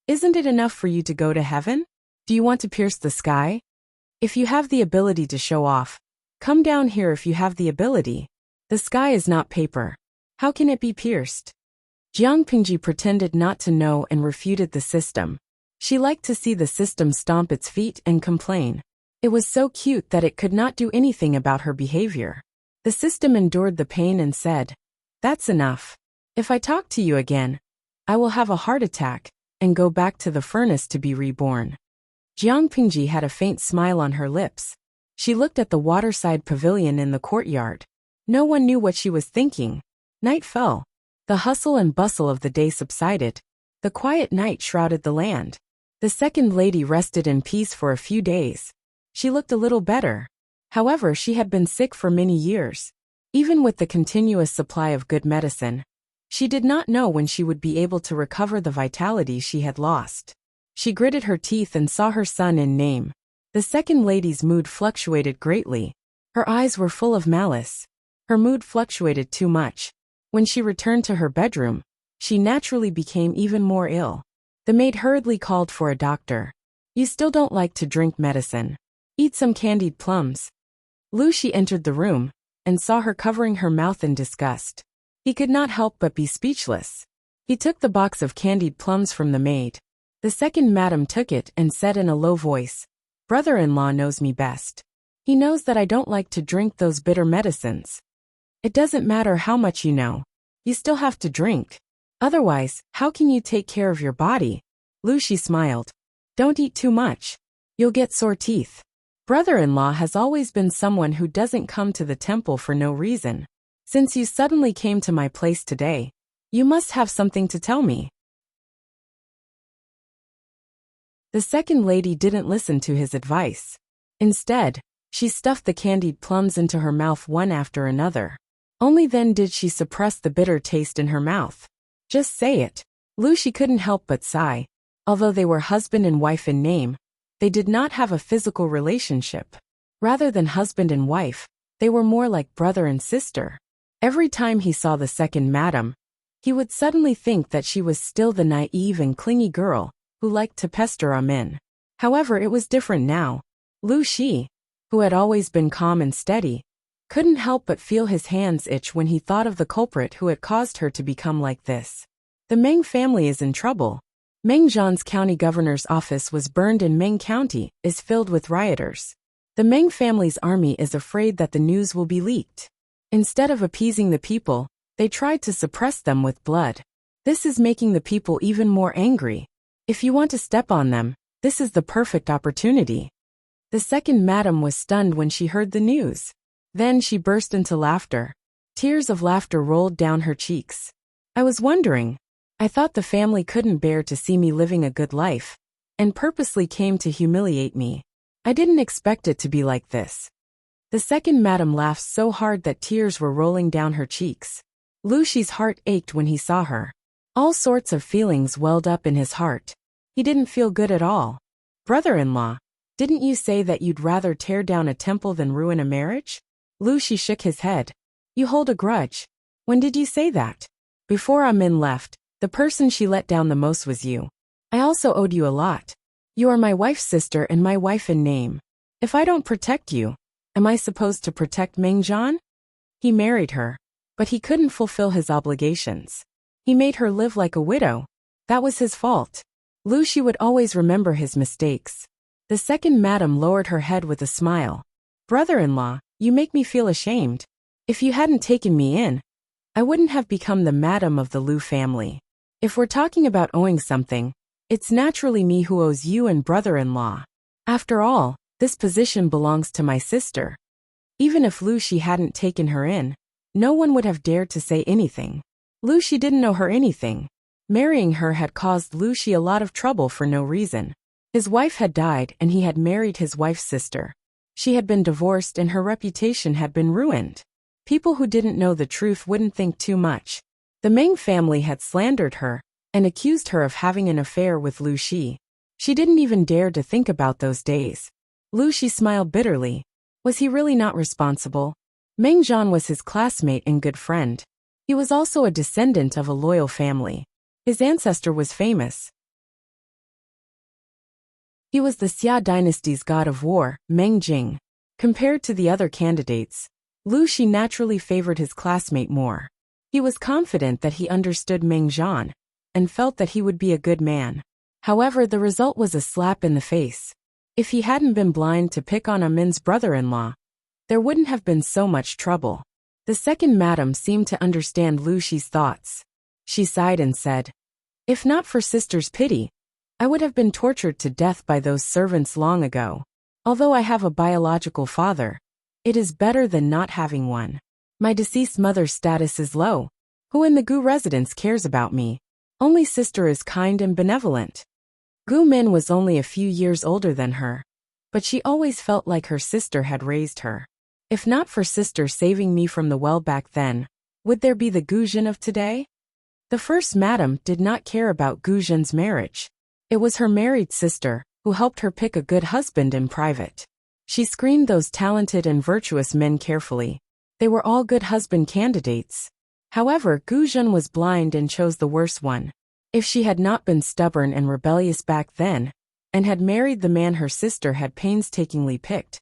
Isn't it enough for you to go to heaven? Do you want to pierce the sky? If you have the ability to show off, come down here if you have the ability. The sky is not paper. How can it be pierced? Jiang Pingji pretended not to know and refuted the system. She liked to see the system stomp its feet and complain. It was so cute that it could not do anything about her behavior. The system endured the pain and said, "That's enough. If I talk to you again, I will have a heart attack and go back to the furnace to be reborn." Jiang Pingji had a faint smile on her lips. She looked at the waterside pavilion in the courtyard. No one knew what she was thinking. Night fell. The hustle and bustle of the day subsided. The quiet night shrouded the land. The second lady rested in peace for a few days. She looked a little better. However, she had been sick for many years. Even with the continuous supply of good medicine, she did not know when she would be able to recover the vitality she had lost. She gritted her teeth and saw her son in name. The second lady's mood fluctuated greatly. Her eyes were full of malice. Her mood fluctuated too much. When she returned to her bedroom, she naturally became even more ill. The maid hurriedly called for a doctor. You still don't like to drink medicine. Eat some candied plums. Lucy entered the room and saw her covering her mouth in disgust. He could not help but be speechless. He took the box of candied plums from the maid. The second madam took it and said in a low voice, "Brother-in-law knows me best. He knows that I don't like to drink those bitter medicines. It doesn't matter how much you know. You still have to drink. Otherwise, how can you take care of your body?" Lucy smiled. "Don't eat too much. You'll get sore teeth. Brother-in-law has always been someone who doesn't come to the temple for no reason. Since you suddenly came to my place today, you must have something to tell me." The second lady didn't listen to his advice. Instead, she stuffed the candied plums into her mouth one after another. Only then did she suppress the bitter taste in her mouth. "Just say it." Lucy couldn't help but sigh. Although they were husband and wife in name, they did not have a physical relationship. Rather than husband and wife, they were more like brother and sister. Every time he saw the second madam, he would suddenly think that she was still the naive and clingy girl who liked to pester Amin. However, it was different now. Lucy, who had always been calm and steady, couldn't help but feel his hands itch when he thought of the culprit who had caused her to become like this. The Meng family is in trouble. Meng Zhan's county governor's office was burned and Meng County is filled with rioters. The Meng family's army is afraid that the news will be leaked. Instead of appeasing the people, they tried to suppress them with blood. This is making the people even more angry. If you want to step on them, this is the perfect opportunity. The second madam was stunned when she heard the news. Then she burst into laughter. Tears of laughter rolled down her cheeks. "I was wondering. I thought the family couldn't bear to see me living a good life, and purposely came to humiliate me. I didn't expect it to be like this." The second madam laughed so hard that tears were rolling down her cheeks. Lucy's heart ached when he saw her. All sorts of feelings welled up in his heart. He didn't feel good at all. "Brother-in-law, didn't you say that you'd rather tear down a temple than ruin a marriage?" Lucy shook his head. "You hold a grudge. When did you say that?" "Before Amin left, the person she let down the most was you. I also owed you a lot. You are my wife's sister and my wife in name. If I don't protect you, am I supposed to protect Meng Zhan?" He married her, but he couldn't fulfill his obligations. He made her live like a widow. That was his fault. Lucy would always remember his mistakes. The second madam lowered her head with a smile. "Brother-in-law, you make me feel ashamed. If you hadn't taken me in, I wouldn't have become the madam of the Liu family. If we're talking about owing something, it's naturally me who owes you and brother-in-law. After all, this position belongs to my sister." Even if Lucy hadn't taken her in, no one would have dared to say anything. Lucy didn't owe her anything. Marrying her had caused Lucy a lot of trouble for no reason. His wife had died and he had married his wife's sister. She had been divorced and her reputation had been ruined. People who didn't know the truth wouldn't think too much. The Meng family had slandered her and accused her of having an affair with Lucy. She didn't even dare to think about those days. Lucy smiled bitterly. Was he really not responsible? Meng Zhan was his classmate and good friend. He was also a descendant of a loyal family. His ancestor was famous. He was the Xia dynasty's god of war, Meng Jing. Compared to the other candidates, Lucy naturally favored his classmate more. He was confident that he understood Meng Zhan and felt that he would be a good man. However, the result was a slap in the face. If he hadn't been blind to pick on Amin's brother-in-law, there wouldn't have been so much trouble. The second madam seemed to understand Lucy's thoughts. She sighed and said, "If not for sister's pity, I would have been tortured to death by those servants long ago. Although I have a biological father, it is better than not having one. My deceased mother's status is low. Who in the Gu residence cares about me? Only sister is kind and benevolent." Gu Min was only a few years older than her, but she always felt like her sister had raised her. If not for sister saving me from the well back then, would there be the Gu Jin of today? The first madam did not care about Gu Jin's marriage. It was her married sister who helped her pick a good husband in private. She screened those talented and virtuous men carefully. They were all good husband candidates. However, Gu Jin was blind and chose the worst one. If she had not been stubborn and rebellious back then, and had married the man her sister had painstakingly picked,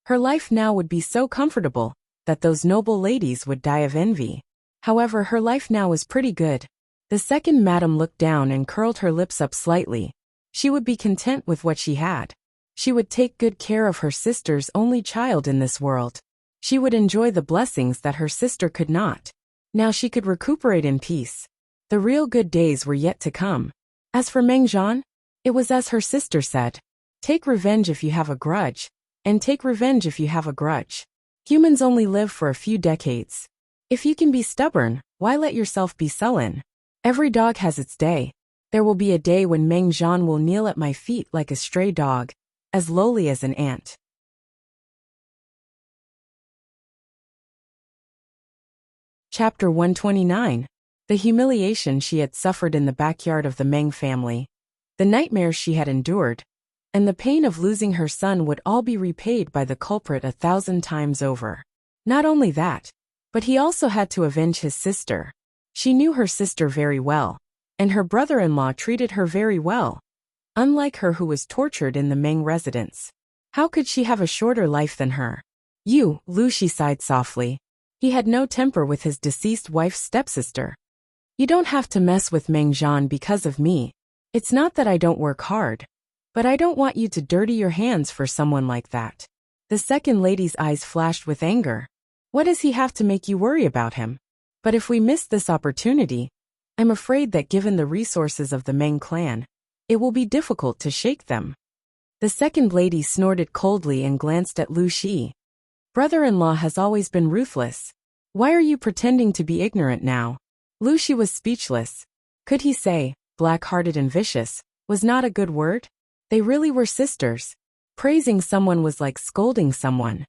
Her life now would be so comfortable that those noble ladies would die of envy. However, her life now was pretty good. The second madam looked down and curled her lips up slightly. She would be content with what she had. She would take good care of her sister's only child in this world. She would enjoy the blessings that her sister could not. Now she could recuperate in peace. The real good days were yet to come. As for Meng Zhan, it was as her sister said. Take revenge if you have a grudge, and take revenge if you have a grudge. Humans only live for a few decades. If you can be stubborn, why let yourself be sullen? Every dog has its day. There will be a day when Meng Zhan will kneel at my feet like a stray dog, as lowly as an ant. Chapter 129. The humiliation she had suffered in the backyard of the Meng family, the nightmares she had endured, and the pain of losing her son would all be repaid by the culprit 1,000 times over. Not only that, but he also had to avenge his sister. She knew her sister very well, and her brother-in-law treated her very well, unlike her who was tortured in the Meng residence. How could she have a shorter life than her? Lu Shi sighed softly. He had no temper with his deceased wife's stepsister. You don't have to mess with Meng Zhan because of me. It's not that I don't work hard, but I don't want you to dirty your hands for someone like that. The second lady's eyes flashed with anger. What does he have to make you worry about him? But if we miss this opportunity, I'm afraid that given the resources of the Meng clan, it will be difficult to shake them. The second lady snorted coldly and glanced at Lu Shi. Brother-in-law has always been ruthless. Why are you pretending to be ignorant now? Lu Shi was speechless. Could he say, black-hearted and vicious, was not a good word? They really were sisters. Praising someone was like scolding someone.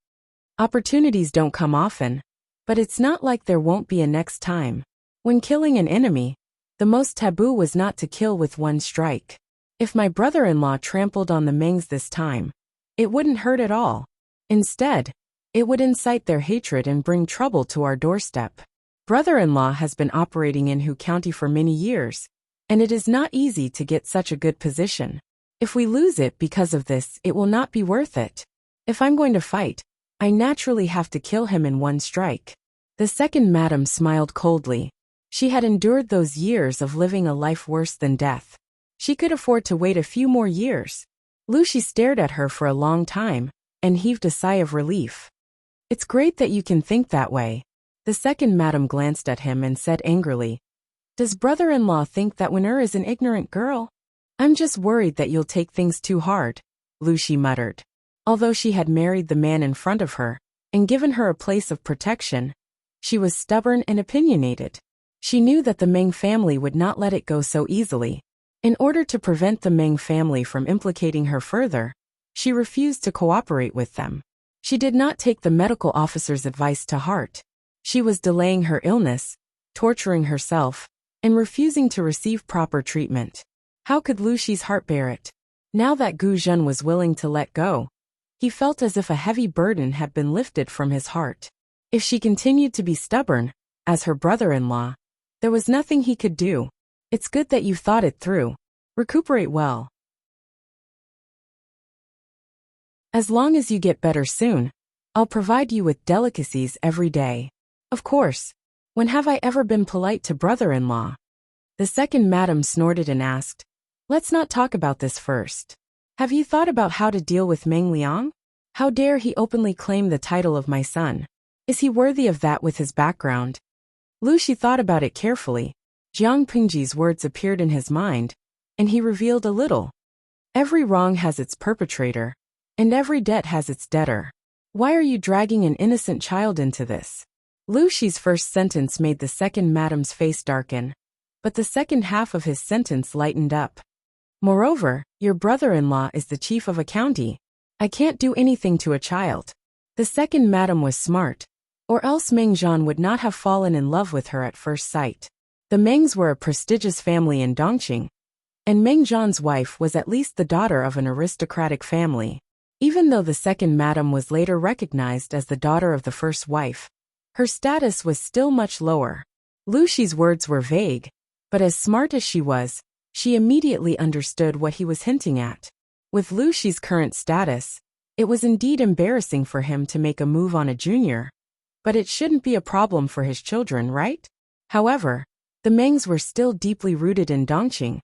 Opportunities don't come often, but it's not like there won't be a next time. When killing an enemy, the most taboo was not to kill with one strike. If my brother-in-law trampled on the Mengs this time, it wouldn't hurt at all. Instead, it would incite their hatred and bring trouble to our doorstep. Brother-in-law has been operating in Hu County for many years, and it is not easy to get such a good position. If we lose it because of this, it will not be worth it. If I'm going to fight, I naturally have to kill him in one strike. The second madam smiled coldly. She had endured those years of living a life worse than death. She could afford to wait a few more years. Lu Shi stared at her for a long time, and heaved a sigh of relief. It's great that you can think that way. The second madam glanced at him and said angrily, Does brother-in-law think that Wen is an ignorant girl? I'm just worried that you'll take things too hard, Lu Shi muttered. Although she had married the man in front of her, and given her a place of protection, she was stubborn and opinionated. She knew that the Meng family would not let it go so easily. In order to prevent the Meng family from implicating her further, she refused to cooperate with them. She did not take the medical officer's advice to heart. She was delaying her illness, torturing herself, and refusing to receive proper treatment. How could Lu Shi's heart bear it? Now that Gu Zhen was willing to let go, he felt as if a heavy burden had been lifted from his heart. If she continued to be stubborn, as her brother-in-law, there was nothing he could do. It's good that you've thought it through. Recuperate well. As long as you get better soon, I'll provide you with delicacies every day. Of course. When have I ever been polite to brother-in-law? The second madam snorted and asked, Let's not talk about this first. Have you thought about how to deal with Meng Liang? How dare he openly claim the title of my son? Is he worthy of that with his background? Lu Shi thought about it carefully. Jiang Pingji's words appeared in his mind, and he revealed a little. Every wrong has its perpetrator, and every debt has its debtor. Why are you dragging an innocent child into this? Lu Shi's first sentence made the second madam's face darken, but the second half of his sentence lightened up. Moreover, your brother-in-law is the chief of a county. I can't do anything to a child. The second madam was smart, or else Meng Zhan would not have fallen in love with her at first sight. The Mengs were a prestigious family in Dongqing, and Meng Zhan's wife was at least the daughter of an aristocratic family. Even though the second madam was later recognized as the daughter of the first wife, her status was still much lower. Lu Shi's words were vague, but as smart as she was, she immediately understood what he was hinting at. With Lu Shi's current status, It was indeed embarrassing for him to make a move on a junior, but it shouldn't be a problem for his children, right? However, the Mengs were still deeply rooted in Dongqing,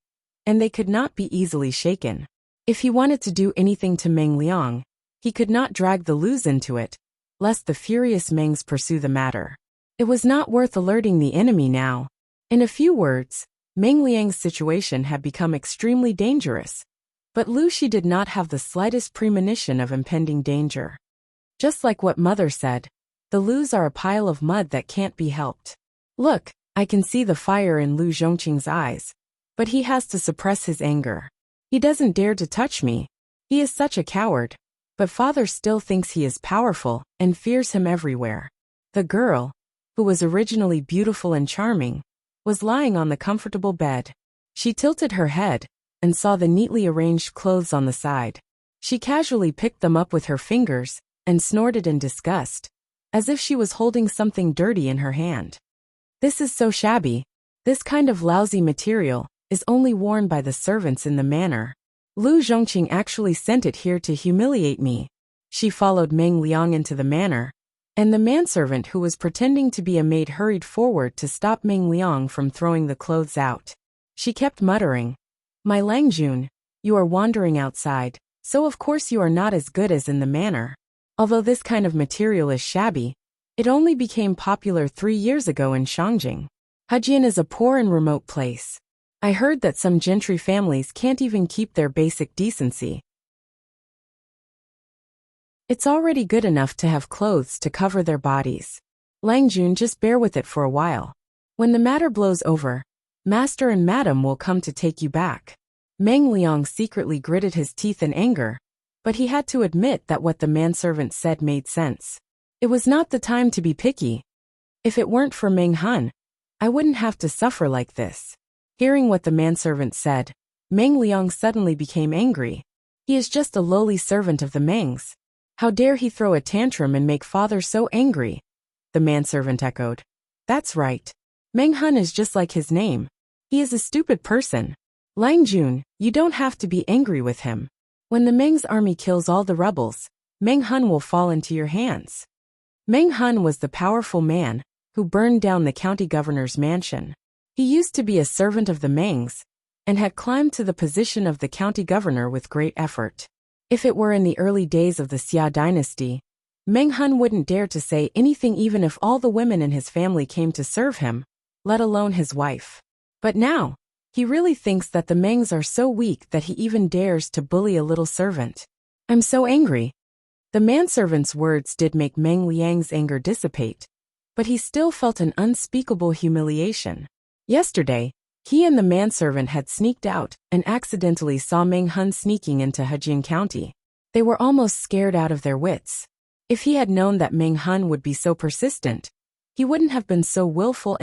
and they could not be easily shaken. If he wanted to do anything to Meng Liang, he could not drag the Lus into it, lest the furious Mengs pursue the matter. It was not worth alerting the enemy now. In a few words, Meng Liang's situation had become extremely dangerous, but Lu Shi did not have the slightest premonition of impending danger. Just like what Mother said, the Lus are a pile of mud that can't be helped. Look, I can see the fire in Lu Zhongqing's eyes, but he has to suppress his anger. He doesn't dare to touch me. He is such a coward, but Father still thinks he is powerful and fears him everywhere. The girl, who was originally beautiful and charming, was lying on the comfortable bed. She tilted her head and saw the neatly arranged clothes on the side. She casually picked them up with her fingers and snorted in disgust, as if she was holding something dirty in her hand. This is so shabby. This kind of lousy material is only worn by the servants in the manor. Lu Zhongqing actually sent it here to humiliate me. She followed Meng Liang into the manor, and the manservant who was pretending to be a maid hurried forward to stop Meng Liang from throwing the clothes out. She kept muttering, "My Langjun, you are wandering outside, so of course you are not as good as in the manor. Although this kind of material is shabby, it only became popular 3 years ago in Shangjing. Hejian is a poor and remote place. I heard that some gentry families can't even keep their basic decency. It's already good enough to have clothes to cover their bodies. Langjun, just bear with it for a while. When the matter blows over, Master and Madam will come to take you back." Meng Liang secretly gritted his teeth in anger, but he had to admit that what the manservant said made sense. It was not the time to be picky. If it weren't for Meng Han, I wouldn't have to suffer like this. Hearing what the manservant said, Meng Liang suddenly became angry. He is just a lowly servant of the Mengs. How dare he throw a tantrum and make Father so angry? The manservant echoed. That's right. Meng Han is just like his name. He is a stupid person. Langjun, you don't have to be angry with him. When the Meng's army kills all the rebels, Meng Han will fall into your hands. Meng Han was the powerful man who burned down the county governor's mansion. He used to be a servant of the Mengs and had climbed to the position of the county governor with great effort. If it were in the early days of the Xia dynasty, Meng Han wouldn't dare to say anything even if all the women in his family came to serve him, let alone his wife. But now, he really thinks that the Mengs are so weak that he even dares to bully a little servant. I'm so angry. The manservant's words did make Meng Liang's anger dissipate, but he still felt an unspeakable humiliation. Yesterday, he and the manservant had sneaked out and accidentally saw Meng Han sneaking into Hejian County. They were almost scared out of their wits. If he had known that Meng Han would be so persistent, he wouldn't have been so willful.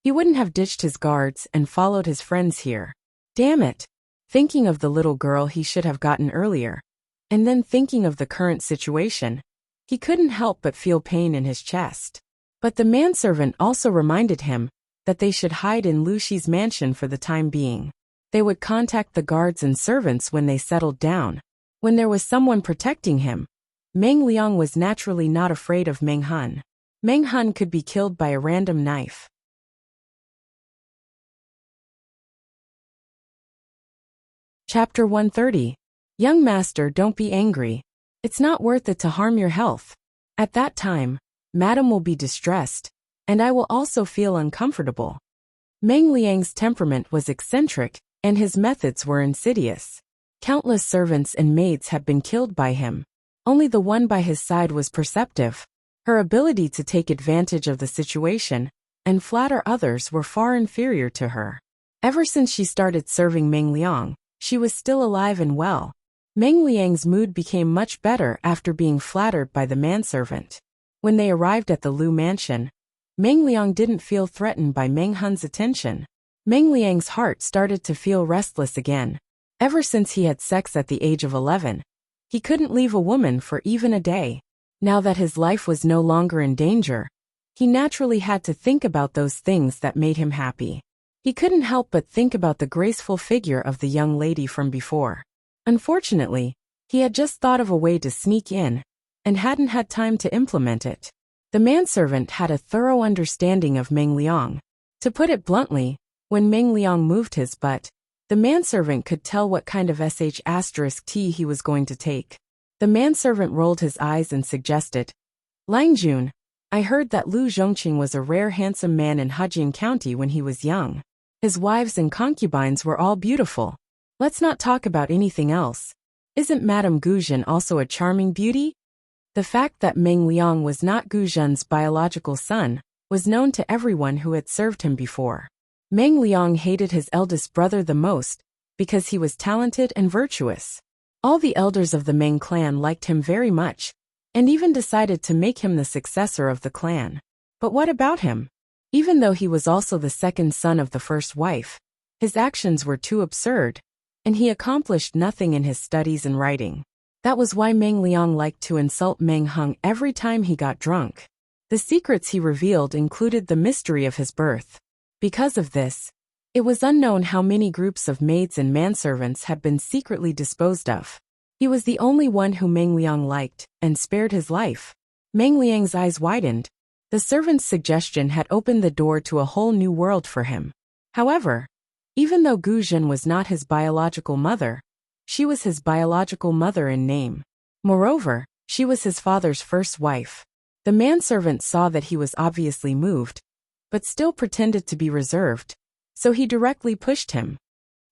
He wouldn't have ditched his guards and followed his friends here. Damn it! Thinking of the little girl he should have gotten earlier, and then thinking of the current situation, he couldn't help but feel pain in his chest. But the manservant also reminded him that they should hide in Lu Shi's mansion for the time being. They would contact the guards and servants when they settled down. When there was someone protecting him, Meng Liang was naturally not afraid of Meng Han. Meng Han could be killed by a random knife. Chapter 130. Young master, don't be angry. It's not worth it to harm your health. At that time, Madam will be distressed, and I will also feel uncomfortable. Meng Liang's temperament was eccentric, and his methods were insidious. Countless servants and maids had been killed by him. Only the one by his side was perceptive. Her ability to take advantage of the situation and flatter others were far inferior to her. Ever since she started serving Meng Liang, she was still alive and well. Meng Liang's mood became much better after being flattered by the manservant. When they arrived at the Lu mansion, Meng Liang didn't feel threatened by Meng Han's attention. Meng Liang's heart started to feel restless again. Ever since he had sex at the age of 11, he couldn't leave a woman for even a day. Now that his life was no longer in danger, he naturally had to think about those things that made him happy. He couldn't help but think about the graceful figure of the young lady from before. Unfortunately, He had just thought of a way to sneak in, and hadn't had time to implement it. The manservant had a thorough understanding of Meng Liang. To put it bluntly, when Meng Liang moved his butt, the manservant could tell what kind of *T he was going to take. The manservant rolled his eyes and suggested, "Lang Jun, I heard that Lu Zhongqing was a rare handsome man in Hejian County when he was young. His wives and concubines were all beautiful. Let's not talk about anything else. Isn't Madame Gu Zhen also a charming beauty?" The fact that Meng Liang was not Gu Zhen's biological son was known to everyone who had served him before. Meng Liang hated his eldest brother the most because he was talented and virtuous. All the elders of the Meng clan liked him very much, and even decided to make him the successor of the clan. But what about him? Even though he was also the second son of the first wife, his actions were too absurd, and he accomplished nothing in his studies and writing. That was why Meng Liang liked to insult Meng Hung every time he got drunk. The secrets he revealed included the mystery of his birth. Because of this, it was unknown how many groups of maids and manservants had been secretly disposed of. He was the only one who Meng Liang liked and spared his life. Meng Liang's eyes widened. The servant's suggestion had opened the door to a whole new world for him. However, even though Gu Zhen was not his biological mother, she was his biological mother in name. Moreover, she was his father's first wife. The manservant saw that he was obviously moved, but still pretended to be reserved, so he directly pushed him.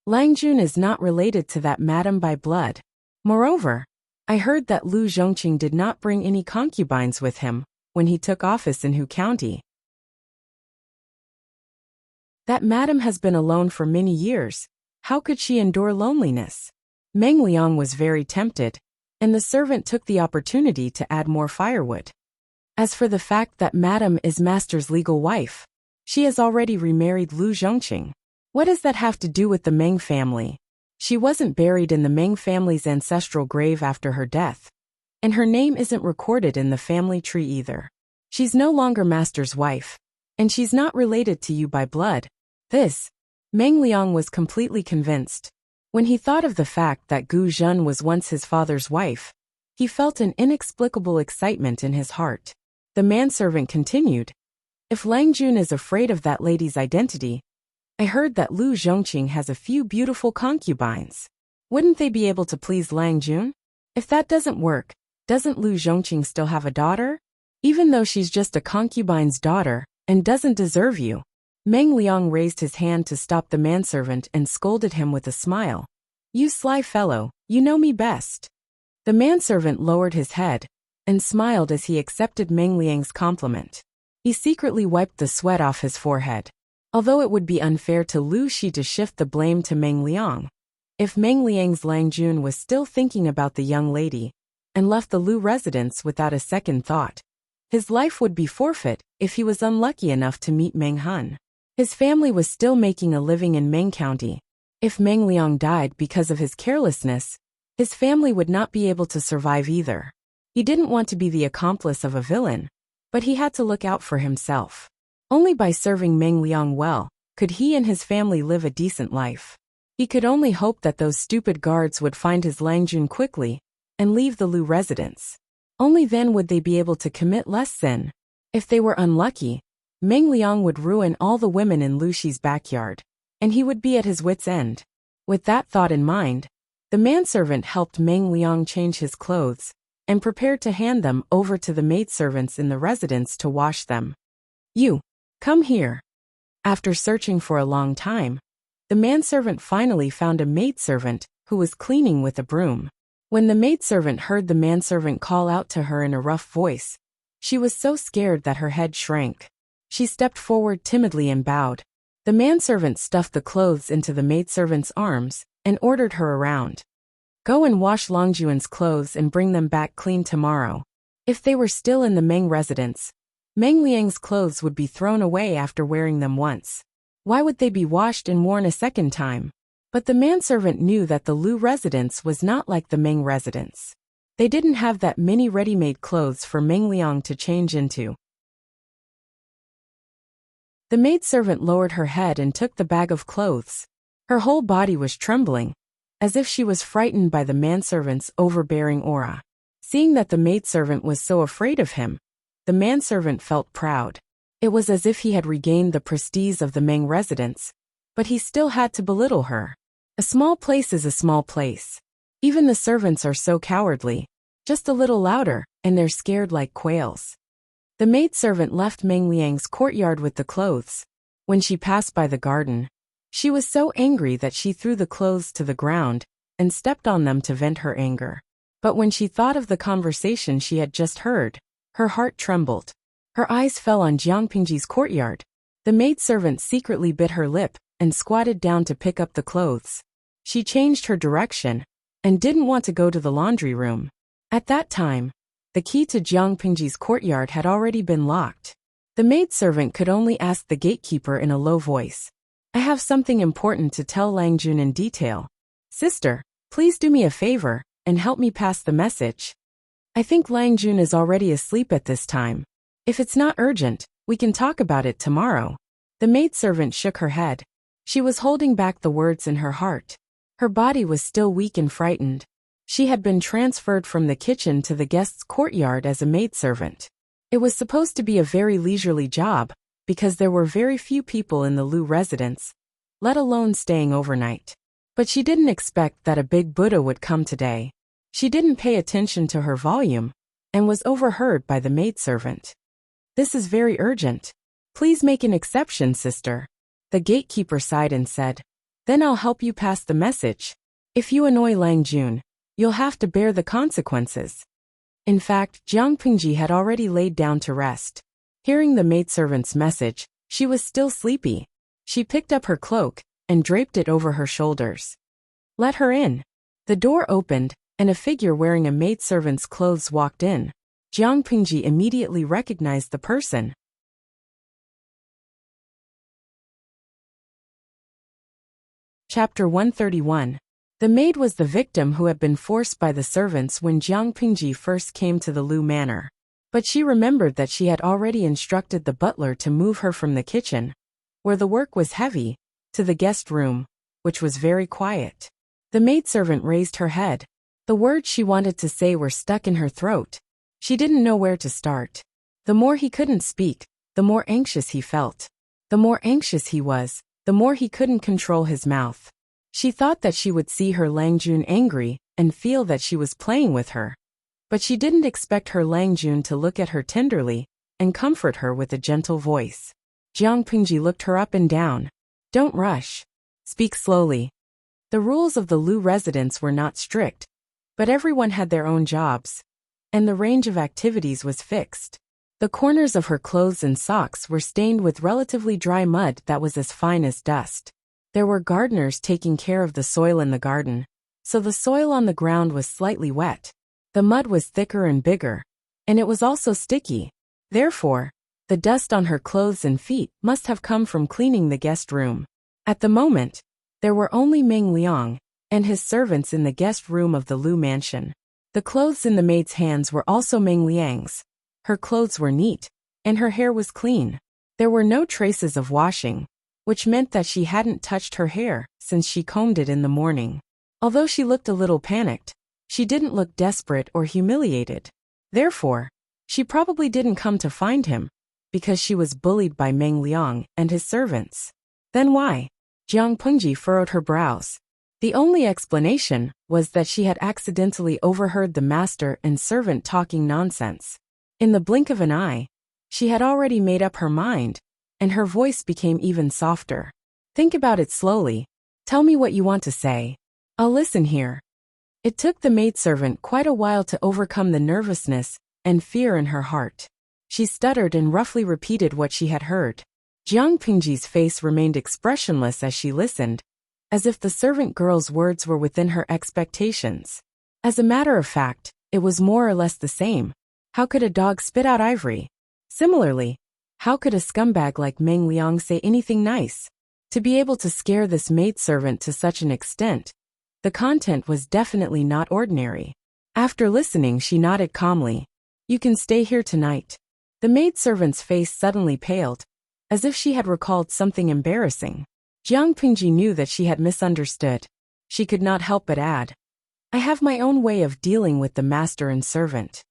Lang Jun is not related to that madam by blood. Moreover, I heard that Lu Zhongqing did not bring any concubines with him when he took office in Hu County. That madam has been alone for many years. How could she endure loneliness? Meng Liang was very tempted, and the servant took the opportunity to add more firewood. As for the fact that madam is master's legal wife, she has already remarried Lu Zhongqing. What does that have to do with the Meng family? She wasn't buried in the Meng family's ancestral grave after her death, and her name isn't recorded in the family tree either. She's no longer master's wife, and she's not related to you by blood. Meng Liang was completely convinced. When he thought of the fact that Gu Zhen was once his father's wife, he felt an inexplicable excitement in his heart. The manservant continued, "If Lang Jun is afraid of that lady's identity, I heard that Lu Zhongqing has a few beautiful concubines. Wouldn't they be able to please Lang Jun? If that doesn't work, doesn't Lu Zhongqing still have a daughter? Even though she's just a concubine's daughter and doesn't deserve you." Meng Liang raised his hand to stop the manservant and scolded him with a smile. "You sly fellow, you know me best." The manservant lowered his head and smiled as he accepted Meng Liang's compliment. He secretly wiped the sweat off his forehead. Although it would be unfair to Lu Shi to shift the blame to Meng Liang, if Meng Liang's Lang Jun was still thinking about the young lady and left the Lu residence without a second thought, his life would be forfeit if he was unlucky enough to meet Meng Hun. His family was still making a living in Meng County. If Meng Liang died because of his carelessness, his family would not be able to survive either. He didn't want to be the accomplice of a villain, but he had to look out for himself. Only by serving Meng Liang well could he and his family live a decent life. He could only hope that those stupid guards would find his Lang Jun quickly and leave the Lu residence. Only then would they be able to commit less sin. If they were unlucky, Meng Liang would ruin all the women in Lu Shi's backyard, and he would be at his wit's end. With that thought in mind, the manservant helped Meng Liang change his clothes and prepared to hand them over to the maidservants in the residence to wash them. "You, come here." After searching for a long time, the manservant finally found a maidservant who was cleaning with a broom. When the maidservant heard the manservant call out to her in a rough voice, she was so scared that her head shrank. She stepped forward timidly and bowed. The manservant stuffed the clothes into the maidservant's arms and ordered her around. "Go and wash Lang Jun's clothes and bring them back clean tomorrow." If they were still in the Meng residence, Meng Liang's clothes would be thrown away after wearing them once. Why would they be washed and worn a second time? But the manservant knew that the Lu residence was not like the Meng residence. They didn't have that many ready-made clothes for Meng Liang to change into. The maidservant lowered her head and took the bag of clothes. Her whole body was trembling. as if she was frightened by the manservant's overbearing aura. Seeing that the maidservant was so afraid of him, the manservant felt proud. It was as if he had regained the prestige of the Meng residence, but he still had to belittle her. A small place is a small place. Even the servants are so cowardly. Just a little louder, and they're scared like quails. The maidservant left Meng Liang's courtyard with the clothes. When she passed by the garden, she was so angry that she threw the clothes to the ground and stepped on them to vent her anger. But when she thought of the conversation she had just heard, her heart trembled. Her eyes fell on Jiang Pingji's courtyard. The maidservant secretly bit her lip and squatted down to pick up the clothes. She changed her direction and didn't want to go to the laundry room. At that time, the key to Jiang Pingji's courtyard had already been locked. The maidservant could only ask the gatekeeper in a low voice, "I have something important to tell Lang Jun in detail. Sister, please do me a favor and help me pass the message. I think Lang Jun is already asleep at this time. If it's not urgent, we can talk about it tomorrow." The maidservant shook her head. She was holding back the words in her heart. Her body was still weak and frightened. She had been transferred from the kitchen to the guest's courtyard as a maidservant. It was supposed to be a very leisurely job, because there were very few people in the Lu residence, let alone staying overnight. But she didn't expect that a big Buddha would come today. She didn't pay attention to her volume, and was overheard by the maidservant. "This is very urgent. Please make an exception, sister." The gatekeeper sighed and said, "Then I'll help you pass the message. If you annoy Lang Jun, you'll have to bear the consequences." In fact, Jiang Pingji had already laid down to rest. Hearing the maidservant's message, she was still sleepy. She picked up her cloak and draped it over her shoulders. "Let her in." The door opened, and a figure wearing a maidservant's clothes walked in. Jiang Pingji immediately recognized the person. Chapter 131. The maid was the victim who had been forced by the servants when Jiang Pingji first came to the Lu manor. But she remembered that she had already instructed the butler to move her from the kitchen, where the work was heavy, to the guest room, which was very quiet. The maidservant raised her head. The words she wanted to say were stuck in her throat. She didn't know where to start. The more he couldn't speak, the more anxious he felt. The more anxious he was, the more he couldn't control his mouth. She thought that she would see her Lang Jun angry and feel that she was playing with her. But she didn't expect her Lang Jun to look at her tenderly and comfort her with a gentle voice. Jiang Pingji looked her up and down. "Don't rush. Speak slowly." The rules of the Lu residence were not strict, but everyone had their own jobs, and the range of activities was fixed. The corners of her clothes and socks were stained with relatively dry mud that was as fine as dust. There were gardeners taking care of the soil in the garden, so the soil on the ground was slightly wet. The mud was thicker and bigger, and it was also sticky. Therefore, the dust on her clothes and feet must have come from cleaning the guest room. At the moment, there were only Meng Liang and his servants in the guest room of the Lu mansion. The clothes in the maid's hands were also Meng Liang's. Her clothes were neat, and her hair was clean. There were no traces of washing, which meant that she hadn't touched her hair since she combed it in the morning. Although she looked a little panicked, she didn't look desperate or humiliated. Therefore, she probably didn't come to find him, because she was bullied by Meng Liang and his servants. Then why? Jiang Pingji furrowed her brows. The only explanation was that she had accidentally overheard the master and servant talking nonsense. In the blink of an eye, she had already made up her mind, and her voice became even softer. "Think about it slowly. Tell me what you want to say. I'll listen here." It took the maidservant quite a while to overcome the nervousness and fear in her heart. She stuttered and roughly repeated what she had heard. Jiang Pingji's face remained expressionless as she listened, as if the servant girl's words were within her expectations. As a matter of fact, it was more or less the same. How could a dog spit out ivory? Similarly, how could a scumbag like Meng Liang say anything nice? To be able to scare this maidservant to such an extent, the content was definitely not ordinary. After listening, she nodded calmly. "You can stay here tonight." The maidservant's face suddenly paled, as if she had recalled something embarrassing. Jiang Pingji knew that she had misunderstood. She could not help but add, I have my own way of dealing with the master and servant.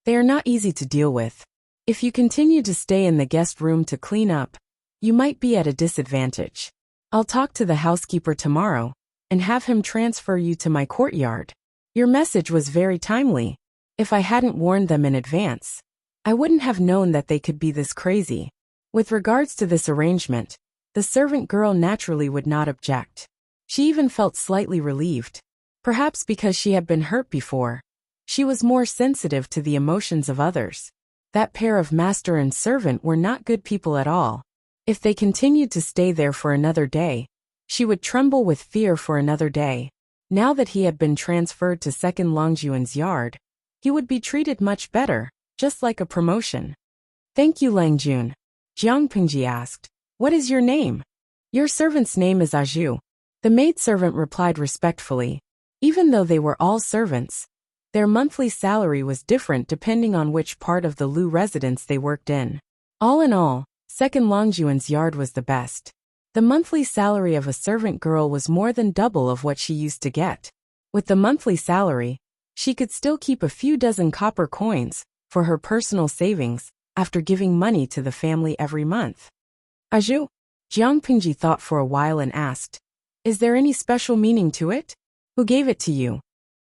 They are not easy to deal with. If you continue to stay in the guest room to clean up, you might be at a disadvantage. I'll talk to the housekeeper tomorrow and have him transfer you to my courtyard. Your message was very timely. If I hadn't warned them in advance, I wouldn't have known that they could be this crazy. With regards to this arrangement, the servant girl naturally would not object. She even felt slightly relieved. Perhaps because she had been hurt before, she was more sensitive to the emotions of others. That pair of master and servant were not good people at all. If they continued to stay there for another day, she would tremble with fear for another day. Now that he had been transferred to second Langjuan's yard, he would be treated much better, just like a promotion. Thank you, Langjun. Jiang Pingji asked, What is your name? Your servant's name is Aju. The maidservant replied respectfully. Even though they were all servants, their monthly salary was different depending on which part of the Lu residence they worked in. All in all, second Langjuan's yard was the best. The monthly salary of a servant girl was more than double of what she used to get. With the monthly salary, she could still keep a few dozen copper coins for her personal savings after giving money to the family every month. Aju? Jiang Pingji thought for a while and asked, Is there any special meaning to it? Who gave it to you?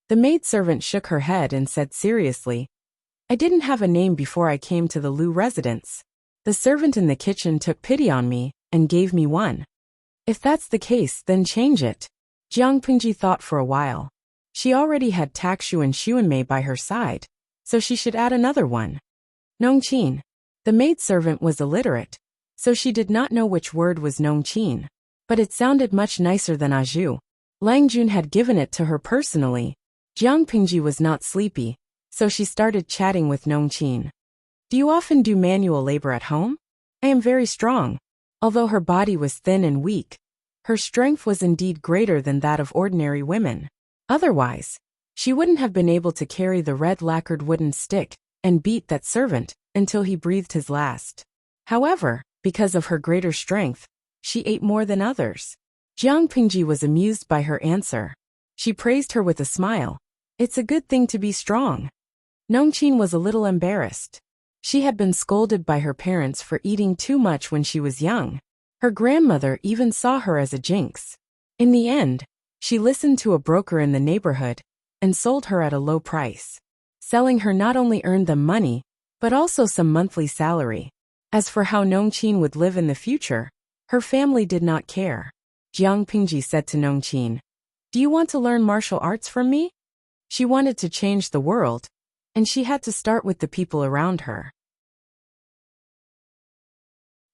The maidservant shook her head and said seriously, I didn't have a name before I came to the Lu residence. The servant in the kitchen took pity on me and gave me one. If that's the case, then change it. Jiang Pingji thought for a while. She already had Takshu and Xuanmei by her side, so she should add another one. Nongqin. The maidservant was illiterate, so she did not know which word was Nongqin, but it sounded much nicer than Aju. Langjun had given it to her personally. Jiang Pingji was not sleepy, so she started chatting with Nongqin. Do you often do manual labor at home? I am very strong. Although her body was thin and weak, her strength was indeed greater than that of ordinary women. Otherwise, she wouldn't have been able to carry the red lacquered wooden stick and beat that servant until he breathed his last. However, because of her greater strength, she ate more than others. Jiang Pingji was amused by her answer. She praised her with a smile. It's a good thing to be strong. Nongqin was a little embarrassed. She had been scolded by her parents for eating too much when she was young. Her grandmother even saw her as a jinx. In the end, she listened to a broker in the neighborhood and sold her at a low price. Selling her not only earned them money, but also some monthly salary. As for how Nongqin would live in the future, her family did not care. Jiang Pingji said to Nongqin, Do you want to learn martial arts from me? She wanted to change the world, and she had to start with the people around her,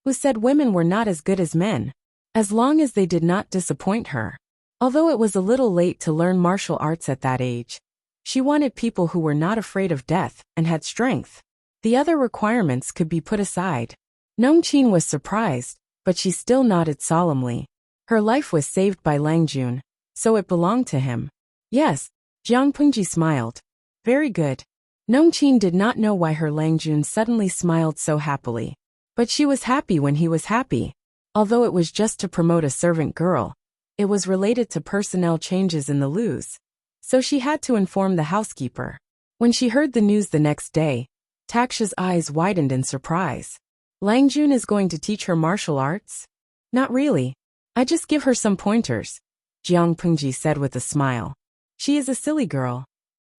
who said women were not as good as men, as long as they did not disappoint her. Although it was a little late to learn martial arts at that age, she wanted people who were not afraid of death and had strength. The other requirements could be put aside. Nongqin was surprised, but she still nodded solemnly. Her life was saved by Langjun, so it belonged to him. Yes, Jiang Pingji smiled. Very good. Nongqin did not know why her Langjun suddenly smiled so happily. But she was happy when he was happy. Although it was just to promote a servant girl, it was related to personnel changes in the Lus, so she had to inform the housekeeper. When she heard the news the next day, Taksha's eyes widened in surprise. Langjun is going to teach her martial arts? Not really. I just give her some pointers, Jiang Pingji said with a smile. She is a silly girl.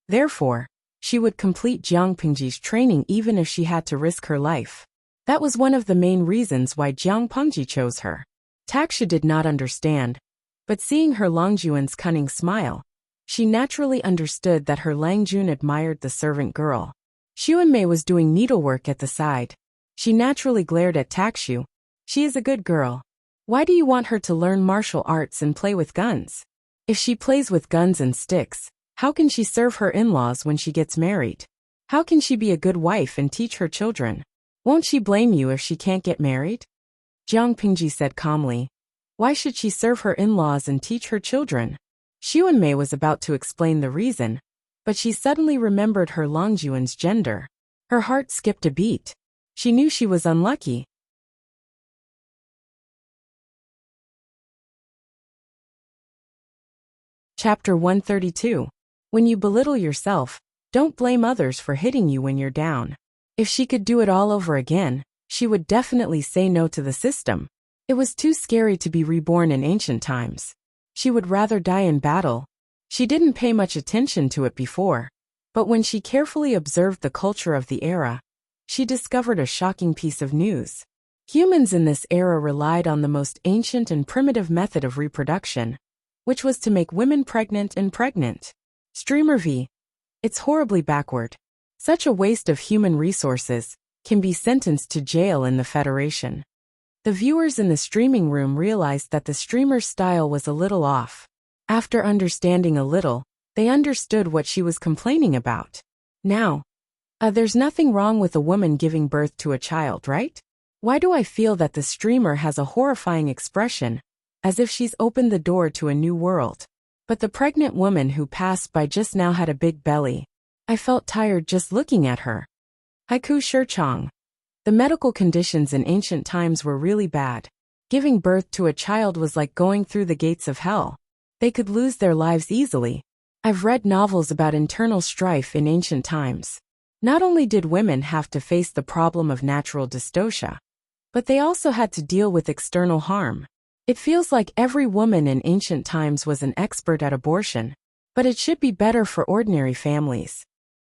Therefore, she would complete Jiang Pingji's training even if she had to risk her life. That was one of the main reasons why Jiang Pingji chose her. Taksha did not understand, but seeing her Langjuan's cunning smile, she naturally understood that her Langjun admired the servant girl. Xuanmei was doing needlework at the side. She naturally glared at Takshu. She is a good girl. Why do you want her to learn martial arts and play with guns? If she plays with guns and sticks, how can she serve her in-laws when she gets married? How can she be a good wife and teach her children? Won't she blame you if she can't get married? Jiang Pingji said calmly. Why should she serve her in-laws and teach her children? Xuanmei was about to explain the reason, but she suddenly remembered her Langjuan's gender. Her heart skipped a beat. She knew she was unlucky. Chapter 132. When you belittle yourself, don't blame others for hitting you when you're down. If she could do it all over again, she would definitely say no to the system. It was too scary to be reborn in ancient times. She would rather die in battle. She didn't pay much attention to it before, but when she carefully observed the culture of the era, she discovered a shocking piece of news. Humans in this era relied on the most ancient and primitive method of reproduction, which was to make women pregnant and pregnant. Streamer V. It's horribly backward. Such a waste of human resources can be sentenced to jail in the Federation. The viewers in the streaming room realized that the streamer's style was a little off. After understanding a little, they understood what she was complaining about. Now, there's nothing wrong with a woman giving birth to a child, right? Why do I feel that the streamer has a horrifying expression, as if she's opened the door to a new world? But the pregnant woman who passed by just now had a big belly. I felt tired just looking at her. Haiku Shirchong. The medical conditions in ancient times were really bad. Giving birth to a child was like going through the gates of hell. They could lose their lives easily. I've read novels about internal strife in ancient times. Not only did women have to face the problem of natural dystocia, but they also had to deal with external harm. It feels like every woman in ancient times was an expert at abortion, but it should be better for ordinary families.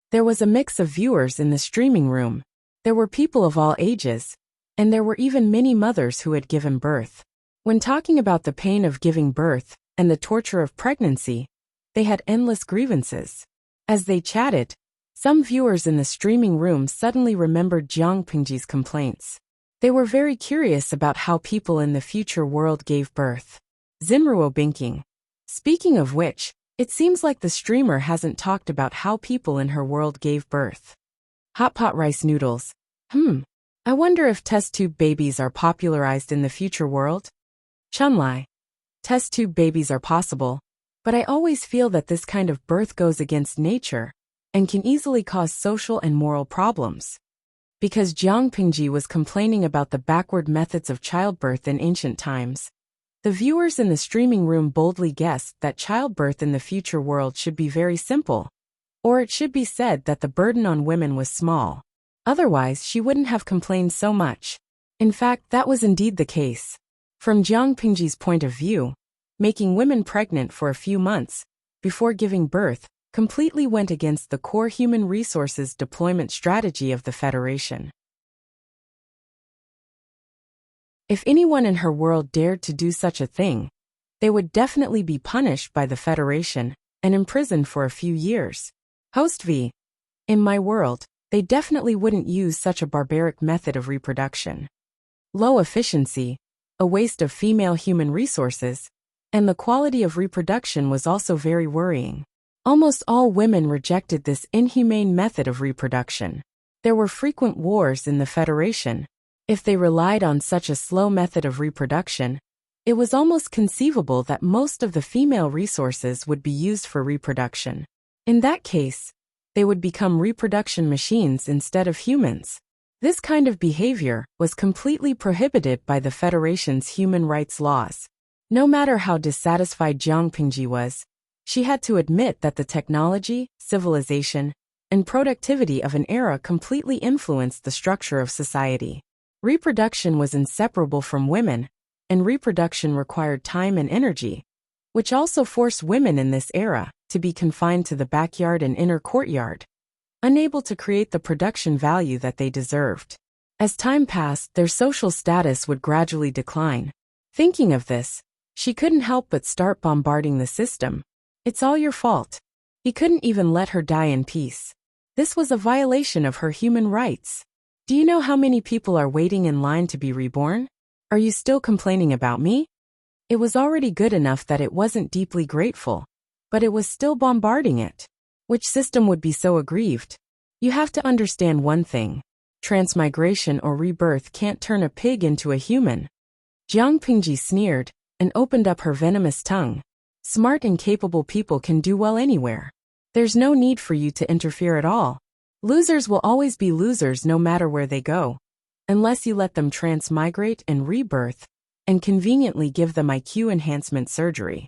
There was a mix of viewers in the streaming room. There were people of all ages, and there were even many mothers who had given birth. When talking about the pain of giving birth and the torture of pregnancy, they had endless grievances. As they chatted, some viewers in the streaming room suddenly remembered Jiang Pingji's complaints. They were very curious about how people in the future world gave birth. Zinruo Binking. Speaking of which, it seems like the streamer hasn't talked about how people in her world gave birth. Hot pot rice noodles. I wonder if test tube babies are popularized in the future world? Chunlai. Test tube babies are possible, but I always feel that this kind of birth goes against nature and can easily cause social and moral problems. Because Jiang Pingji was complaining about the backward methods of childbirth in ancient times, the viewers in the streaming room boldly guessed that childbirth in the future world should be very simple, or it should be said that the burden on women was small. Otherwise, she wouldn't have complained so much. In fact, that was indeed the case. From Jiang Pingji's point of view, making women pregnant for a few months before giving birth completely went against the core human resources deployment strategy of the Federation. If anyone in her world dared to do such a thing, they would definitely be punished by the Federation and imprisoned for a few years. Host V. In my world, they definitely wouldn't use such a barbaric method of reproduction. Low efficiency, a waste of female human resources, and the quality of reproduction was also very worrying. Almost all women rejected this inhumane method of reproduction. There were frequent wars in the Federation. If they relied on such a slow method of reproduction, it was almost conceivable that most of the female resources would be used for reproduction. In that case, they would become reproduction machines instead of humans. This kind of behavior was completely prohibited by the Federation's human rights laws. No matter how dissatisfied Jiang Pingji was, she had to admit that the technology, civilization, and productivity of an era completely influenced the structure of society. Reproduction was inseparable from women, and reproduction required time and energy, which also forced women in this era to be confined to the backyard and inner courtyard, unable to create the production value that they deserved. As time passed, their social status would gradually decline. Thinking of this, she couldn't help but start bombarding the system. It's all your fault. He couldn't even let her die in peace. This was a violation of her human rights. Do you know how many people are waiting in line to be reborn? Are you still complaining about me? It was already good enough that it wasn't deeply grateful, but it was still bombarding it. Which system would be so aggrieved? You have to understand one thing. Transmigration or rebirth can't turn a pig into a human. Jiang Pingji sneered and opened up her venomous tongue. Smart and capable people can do well anywhere. There's no need for you to interfere at all. Losers will always be losers no matter where they go, unless you let them transmigrate and rebirth, and conveniently give them IQ enhancement surgery.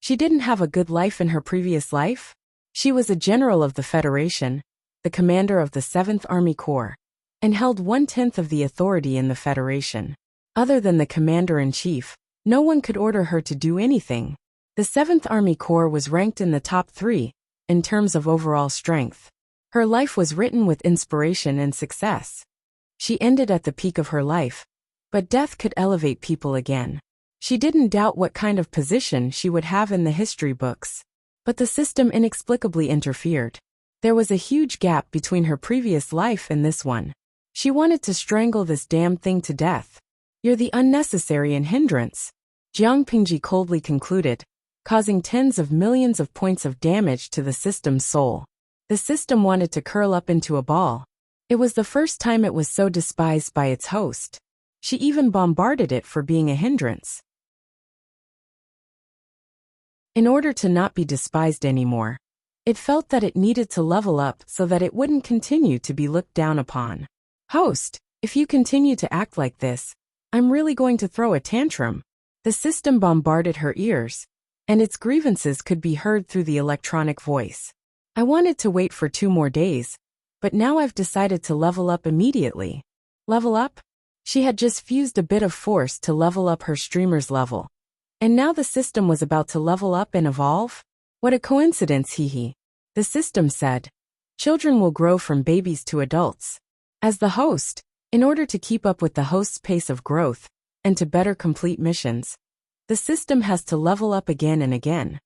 She didn't have a good life in her previous life? She was a general of the Federation, the commander of the 7th Army Corps, and held 1/10 of the authority in the Federation. Other than the commander-in-chief, no one could order her to do anything. The 7th Army Corps was ranked in the top 3, in terms of overall strength. Her life was written with inspiration and success. She ended at the peak of her life, but death could elevate people again. She didn't doubt what kind of position she would have in the history books. But the system inexplicably interfered. There was a huge gap between her previous life and this one. She wanted to strangle this damn thing to death. You're the unnecessary and hindrance, Jiang Pingji coldly concluded, causing tens of millions of points of damage to the system's soul. The system wanted to curl up into a ball. It was the first time it was so despised by its host. She even bombarded it for being a hindrance. In order to not be despised anymore, it felt that it needed to level up so that it wouldn't continue to be looked down upon. Host, if you continue to act like this, I'm really going to throw a tantrum. The system bombarded her ears, and its grievances could be heard through the electronic voice. I wanted to wait for 2 more days, but now I've decided to level up immediately. Level up? She had just fused a bit of force to level up her streamer's level. And now the system was about to level up and evolve? What a coincidence, hee. The system said. Children will grow from babies to adults. As the host, in order to keep up with the host's pace of growth, and to better complete missions, the system has to level up again and again.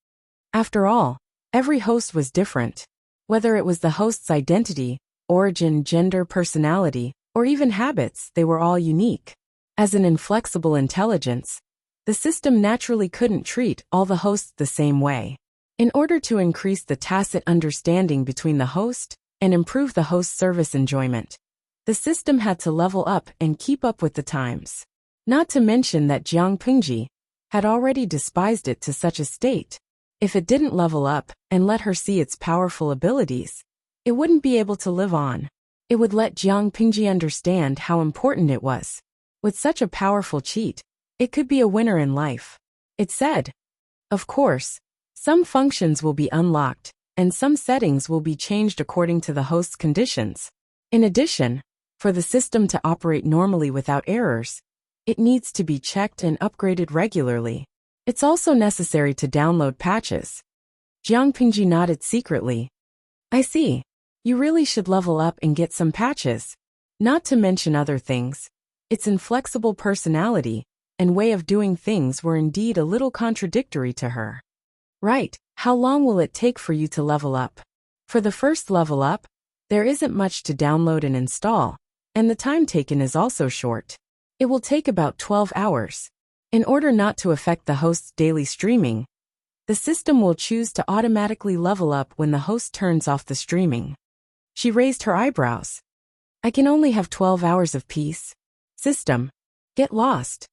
After all, every host was different. Whether it was the host's identity, origin, gender, personality, or even habits, they were all unique. As an inflexible intelligence, the system naturally couldn't treat all the hosts the same way. In order to increase the tacit understanding between the host and improve the host's service enjoyment, the system had to level up and keep up with the times. Not to mention that Jiang Pingji had already despised it to such a state. If it didn't level up and let her see its powerful abilities, it wouldn't be able to live on. It would let Jiang Pingji understand how important it was. With such a powerful cheat, it could be a winner in life. It said. Of course, some functions will be unlocked, and some settings will be changed according to the host's conditions. In addition, for the system to operate normally without errors, it needs to be checked and upgraded regularly. It's also necessary to download patches. Jiang Pingji nodded secretly. I see. You really should level up and get some patches. Not to mention other things. Its inflexible personality and way of doing things were indeed a little contradictory to her. Right, how long will it take for you to level up? For the first level up, there isn't much to download and install, and the time taken is also short. It will take about 12 hours. In order not to affect the host's daily streaming, the system will choose to automatically level up when the host turns off the streaming. She raised her eyebrows. I can only have 12 hours of peace. System, get lost.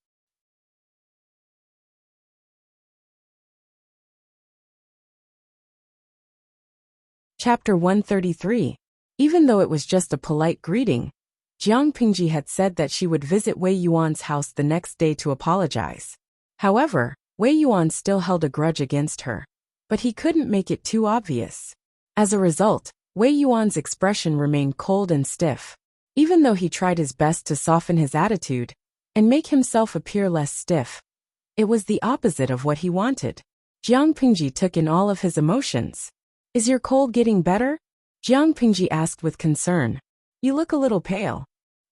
Chapter 133. Even though it was just a polite greeting, Jiang Pingji had said that she would visit Wei Yuan's house the next day to apologize. However, Wei Yuan still held a grudge against her, but he couldn't make it too obvious. As a result, Wei Yuan's expression remained cold and stiff. Even though he tried his best to soften his attitude and make himself appear less stiff, it was the opposite of what he wanted. Jiang Pingji took in all of his emotions. Is your cold getting better? Jiang Pingji asked with concern. You look a little pale.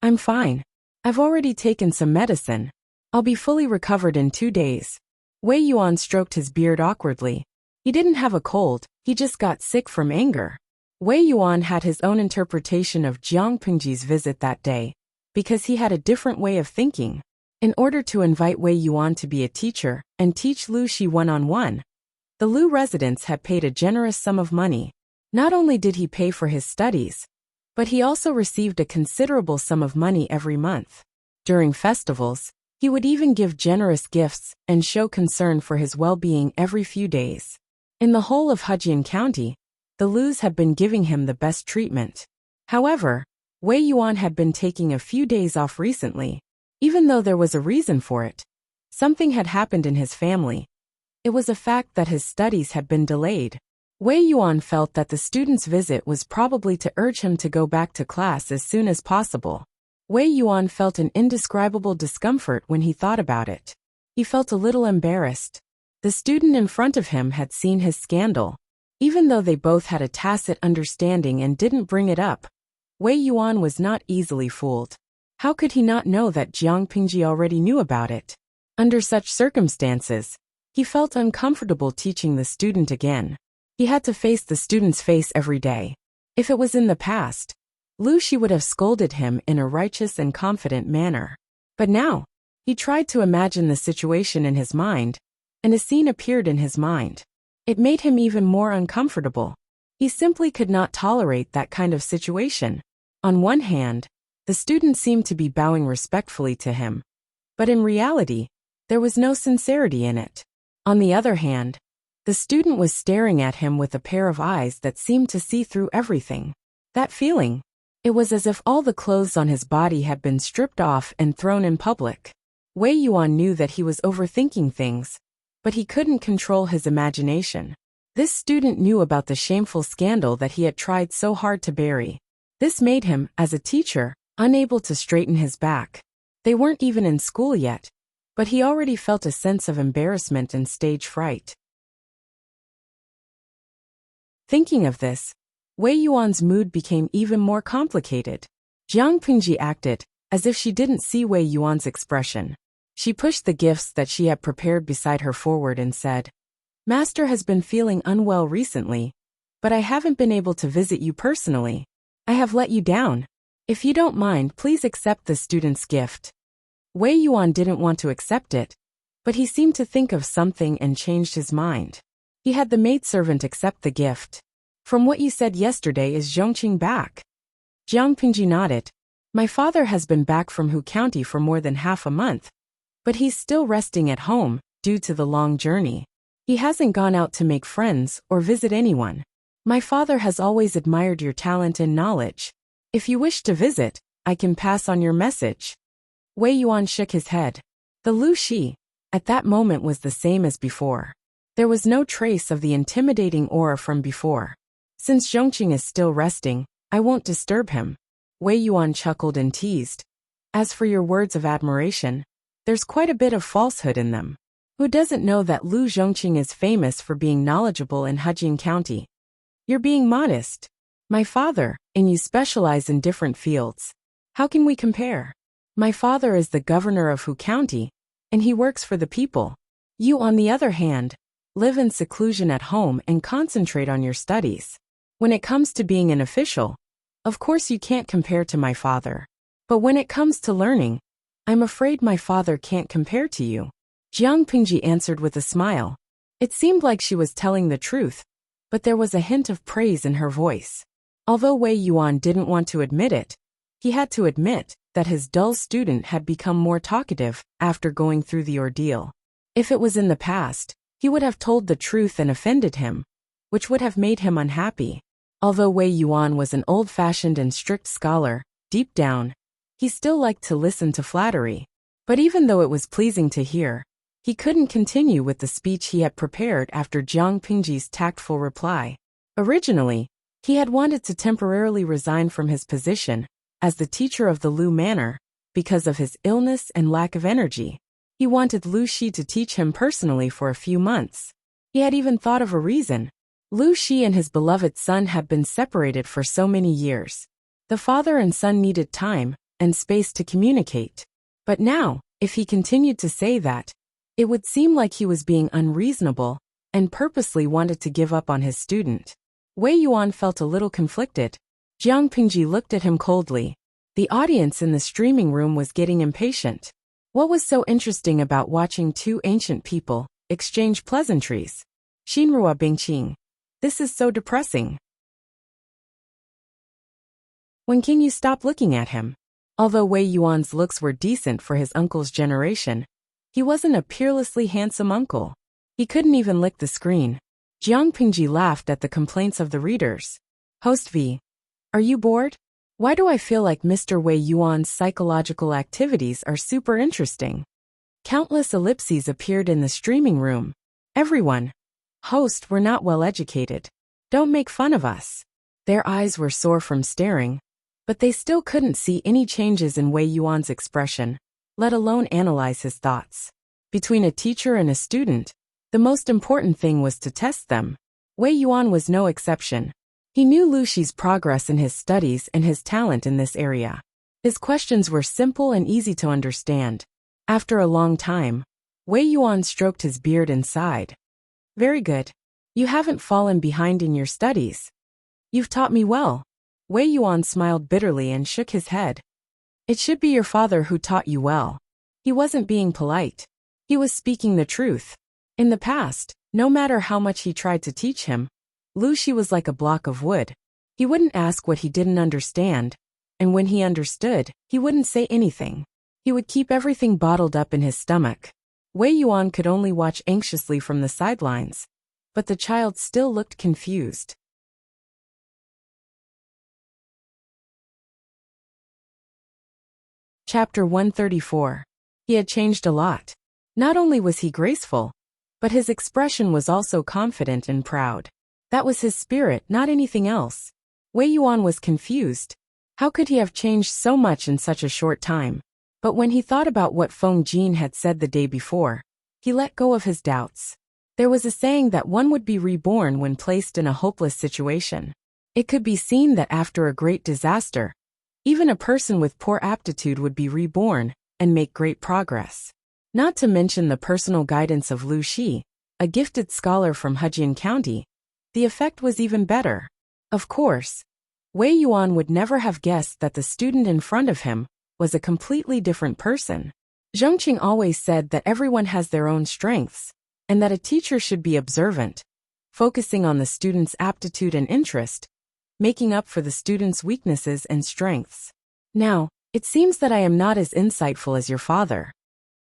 I'm fine. I've already taken some medicine. I'll be fully recovered in 2 days. Wei Yuan stroked his beard awkwardly. He didn't have a cold, he just got sick from anger. Wei Yuan had his own interpretation of Jiang Pingji's visit that day, because he had a different way of thinking. In order to invite Wei Yuan to be a teacher and teach Lu Shi one-on-one, the Lu residents had paid a generous sum of money. Not only did he pay for his studies, but he also received a considerable sum of money every month. During festivals, he would even give generous gifts and show concern for his well-being every few days. In the whole of Hejian County, the Lus had been giving him the best treatment. However, Wei Yuan had been taking a few days off recently. Even though there was a reason for it, something had happened in his family, It was a fact that his studies had been delayed. Wei Yuan felt that the student's visit was probably to urge him to go back to class as soon as possible. Wei Yuan felt an indescribable discomfort when he thought about it. He felt a little embarrassed. The student in front of him had seen his scandal. Even though they both had a tacit understanding and didn't bring it up, Wei Yuan was not easily fooled. How could he not know that Jiang Pingji already knew about it? Under such circumstances, he felt uncomfortable teaching the student again. He had to face the student's face every day. If it was in the past, Lu Shi would have scolded him in a righteous and confident manner. But now, he tried to imagine the situation in his mind, and a scene appeared in his mind. It made him even more uncomfortable. He simply could not tolerate that kind of situation. On one hand, the student seemed to be bowing respectfully to him, but in reality, there was no sincerity in it. On the other hand, the student was staring at him with a pair of eyes that seemed to see through everything. That feeling, it was as if all the clothes on his body had been stripped off and thrown in public. Wei Yuan knew that he was overthinking things, but he couldn't control his imagination. This student knew about the shameful scandal that he had tried so hard to bury. This made him, as a teacher, unable to straighten his back. They weren't even in school yet, but he already felt a sense of embarrassment and stage fright. Thinking of this, Wei Yuan's mood became even more complicated. Jiang Pingji acted as if she didn't see Wei Yuan's expression. She pushed the gifts that she had prepared beside her forward and said, "Master has been feeling unwell recently, but I haven't been able to visit you personally. I have let you down. If you don't mind, please accept the student's gift." Wei Yuan didn't want to accept it, but he seemed to think of something and changed his mind. He had the maidservant accept the gift. "From what you said yesterday, is Zhongqing back?" Jiang Pingji nodded. "My father has been back from Hu County for more than half a month, but he's still resting at home due to the long journey. He hasn't gone out to make friends or visit anyone. My father has always admired your talent and knowledge. If you wish to visit, I can pass on your message." Wei Yuan shook his head. The Lu Shi, at that moment, was the same as before. There was no trace of the intimidating aura from before. "Since Zhongqing is still resting, I won't disturb him." Wei Yuan chuckled and teased. "As for your words of admiration, there's quite a bit of falsehood in them. Who doesn't know that Lu Zhongqing is famous for being knowledgeable in Hejing County? You're being modest. My father and you specialize in different fields. How can we compare? My father is the governor of Hu County, and he works for the people. You, on the other hand, live in seclusion at home and concentrate on your studies. When it comes to being an official, of course you can't compare to my father. But when it comes to learning, I'm afraid my father can't compare to you." Jiang Pingji answered with a smile. It seemed like she was telling the truth, but there was a hint of praise in her voice. Although Wei Yuan didn't want to admit it, he had to admit that his dull student had become more talkative after going through the ordeal. If it was in the past, he would have told the truth and offended him, which would have made him unhappy. Although Wei Yuan was an old-fashioned and strict scholar, deep down, he still liked to listen to flattery. But even though it was pleasing to hear, he couldn't continue with the speech he had prepared after Jiang Pingji's tactful reply. Originally, he had wanted to temporarily resign from his position as the teacher of the Lu Manor because of his illness and lack of energy. He wanted Lu Shi to teach him personally for a few months. He had even thought of a reason. Lu Shi and his beloved son had been separated for so many years. The father and son needed time and space to communicate. But now, if he continued to say that, it would seem like he was being unreasonable and purposely wanted to give up on his student. Wei Yuan felt a little conflicted. Jiang Pingji looked at him coldly. The audience in the streaming room was getting impatient. What was so interesting about watching two ancient people exchange pleasantries? Xinrua Bingqing. This is so depressing. When can you stop looking at him? Although Wei Yuan's looks were decent for his uncle's generation, he wasn't a peerlessly handsome uncle. He couldn't even lick the screen. Jiang Pingji laughed at the complaints of the readers. Host V. Are you bored? Why do I feel like Mr. Wei Yuan's psychological activities are super interesting? Countless ellipses appeared in the streaming room. Everyone. Host were not well educated. Don't make fun of us. Their eyes were sore from staring, but they still couldn't see any changes in Wei Yuan's expression, let alone analyze his thoughts. Between a teacher and a student, the most important thing was to test them. Wei Yuan was no exception. He knew Lu Shi's progress in his studies and his talent in this area. His questions were simple and easy to understand. After a long time, Wei Yuan stroked his beard and sighed. Very good. You haven't fallen behind in your studies. You've taught me well. Wei Yuan smiled bitterly and shook his head. It should be your father who taught you well. He wasn't being polite. He was speaking the truth. In the past, no matter how much he tried to teach him, Lu Shi was like a block of wood. He wouldn't ask what he didn't understand, and when he understood, he wouldn't say anything. He would keep everything bottled up in his stomach. Wei Yuan could only watch anxiously from the sidelines, but the child still looked confused. Chapter 134. He had changed a lot. Not only was he graceful, but his expression was also confident and proud. That was his spirit, not anything else. Wei Yuan was confused. How could he have changed so much in such a short time? But when he thought about what Feng Jin had said the day before, he let go of his doubts. There was a saying that one would be reborn when placed in a hopeless situation. It could be seen that after a great disaster, even a person with poor aptitude would be reborn and make great progress. Not to mention the personal guidance of Lu Shi, a gifted scholar from Hejian County. The effect was even better. Of course, Wei Yuan would never have guessed that the student in front of him was a completely different person. Zhongqing always said that everyone has their own strengths, and that a teacher should be observant, focusing on the student's aptitude and interest, making up for the student's weaknesses and strengths. Now, it seems that I am not as insightful as your father.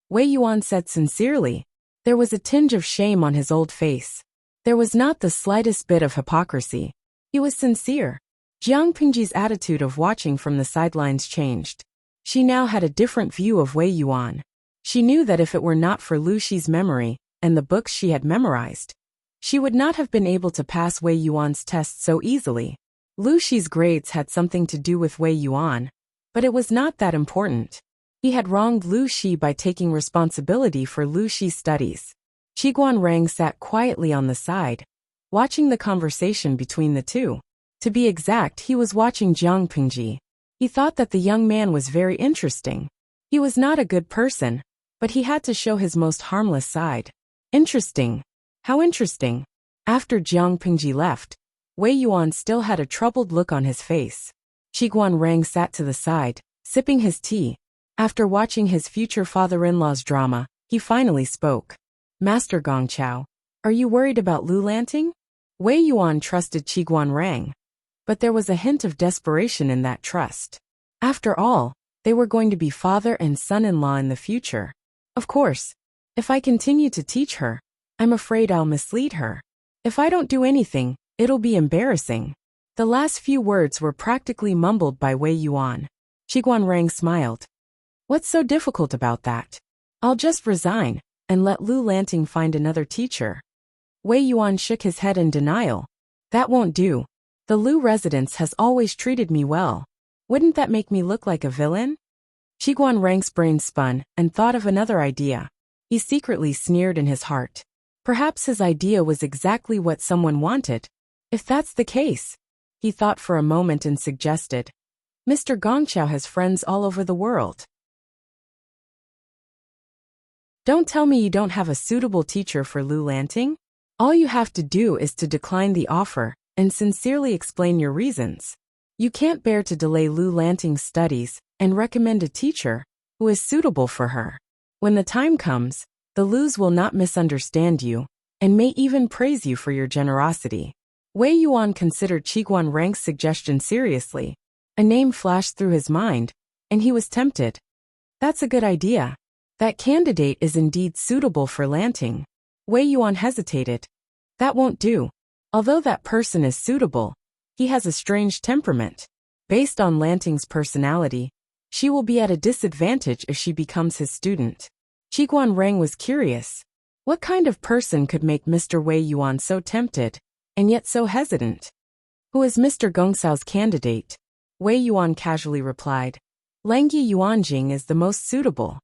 Wei Yuan said sincerely. There was a tinge of shame on his old face. There was not the slightest bit of hypocrisy. He was sincere. Jiang Pingji's attitude of watching from the sidelines changed. She now had a different view of Wei Yuan. She knew that if it were not for Lu Shi's memory and the books she had memorized, she would not have been able to pass Wei Yuan's test so easily. Lu Shi's grades had something to do with Wei Yuan, but it was not that important. He had wronged Lu Shi by taking responsibility for Lu Shi's studies. Qiguan Rang sat quietly on the side, watching the conversation between the two. To be exact, he was watching Jiang Pingji. He thought that the young man was very interesting. He was not a good person, but he had to show his most harmless side. Interesting. How interesting. After Jiang Pingji left, Wei Yuan still had a troubled look on his face. Qiguan Rang sat to the side, sipping his tea. After watching his future father-in-law's drama, he finally spoke. Master Gongqiao, are you worried about Lu Lanting? Wei Yuan trusted Qiguan Rang, but there was a hint of desperation in that trust. After all, they were going to be father and son-in-law in the future. Of course, if I continue to teach her, I'm afraid I'll mislead her. If I don't do anything, it'll be embarrassing. The last few words were practically mumbled by Wei Yuan. Qiguan Rang smiled. What's so difficult about that? I'll just resign and let Lu Lanting find another teacher. Wei Yuan shook his head in denial. That won't do. The Lu residence has always treated me well. Wouldn't that make me look like a villain? Qiguan Rang's brain spun and thought of another idea. He secretly sneered in his heart. Perhaps his idea was exactly what someone wanted. If that's the case, he thought for a moment and suggested. Mr. Gongqiao has friends all over the world. Don't tell me you don't have a suitable teacher for Lu Lanting. All you have to do is to decline the offer and sincerely explain your reasons. You can't bear to delay Lu Lanting's studies and recommend a teacher who is suitable for her. When the time comes, the Lus will not misunderstand you and may even praise you for your generosity. Wei Yuan considered Qiguan Rang's suggestion seriously. A name flashed through his mind, and he was tempted. That's a good idea. That candidate is indeed suitable for Lanting. Wei Yuan hesitated. That won't do. Although that person is suitable, he has a strange temperament. Based on Lanting's personality, she will be at a disadvantage if she becomes his student. Qiguan Rang was curious. What kind of person could make Mr. Wei Yuan so tempted, and yet so hesitant? Who is Mr. Gongsao's candidate? Wei Yuan casually replied. Langye Yuanjing is the most suitable.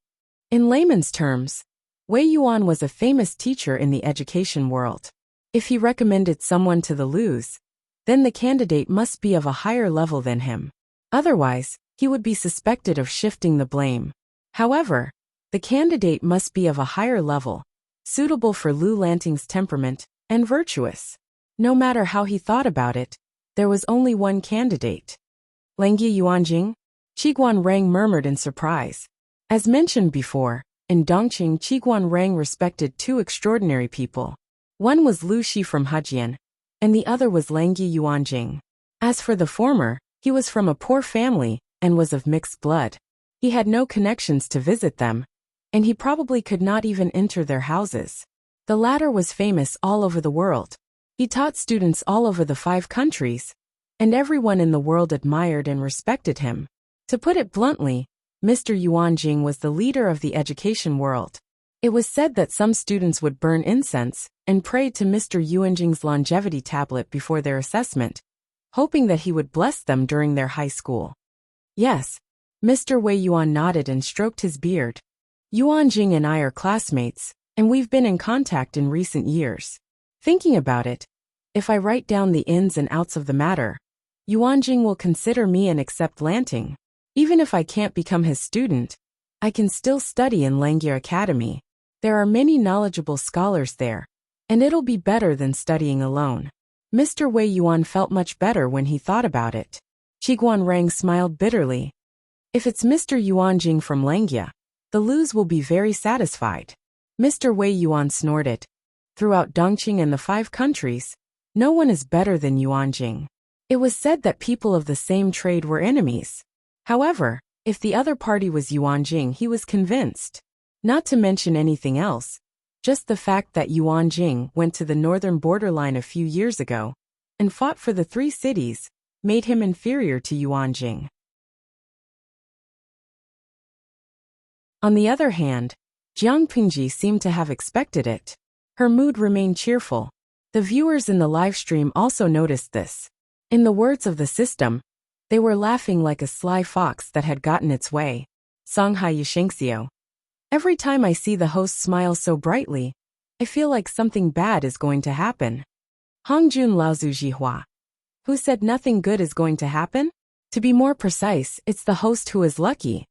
In layman's terms, Wei Yuan was a famous teacher in the education world. If he recommended someone to the Lus, then the candidate must be of a higher level than him. Otherwise, he would be suspected of shifting the blame. However, the candidate must be of a higher level, suitable for Lu Lanting's temperament, and virtuous. No matter how he thought about it, there was only one candidate. Langye Yuanjing? Qiguan Rang murmured in surprise. As mentioned before, in Dongqing, Qiguan Rang respected two extraordinary people. One was Lu Shi from Hejian, and the other was Langye Yuanjing. As for the former, he was from a poor family and was of mixed blood. He had no connections to visit them, and he probably could not even enter their houses. The latter was famous all over the world. He taught students all over the 5 countries, and everyone in the world admired and respected him. To put it bluntly, Mr. Yuanjing was the leader of the education world. It was said that some students would burn incense and pray to Mr. Yuanjing's longevity tablet before their assessment, hoping that he would bless them during their high school. Yes, Mr. Wei Yuan nodded and stroked his beard. Yuanjing and I are classmates, and we've been in contact in recent years. Thinking about it, if I write down the ins and outs of the matter, Yuanjing will consider me and accept Lanting. Even if I can't become his student, I can still study in Langye Academy. There are many knowledgeable scholars there, and it'll be better than studying alone. Mr. Wei Yuan felt much better when he thought about it. Qiguan Rang smiled bitterly. If it's Mr. Yuanjing from Langye, the Lus will be very satisfied. Mr. Wei Yuan snorted. Throughout Dongqing and the 5 countries, no one is better than Yuanjing. It was said that people of the same trade were enemies. However, if the other party was Yuanjing, he was convinced. Not to mention anything else, just the fact that Yuanjing went to the northern borderline a few years ago and fought for the 3 cities made him inferior to Yuanjing. On the other hand, Jiang Pingji seemed to have expected it. Her mood remained cheerful. The viewers in the live stream also noticed this. In the words of the system, they were laughing like a sly fox that had gotten its way. Songhai Yishengxiu. Every time I see the host smile so brightly, I feel like something bad is going to happen. Hongjun Laozu Jihua. Who said nothing good is going to happen? To be more precise, it's the host who is lucky.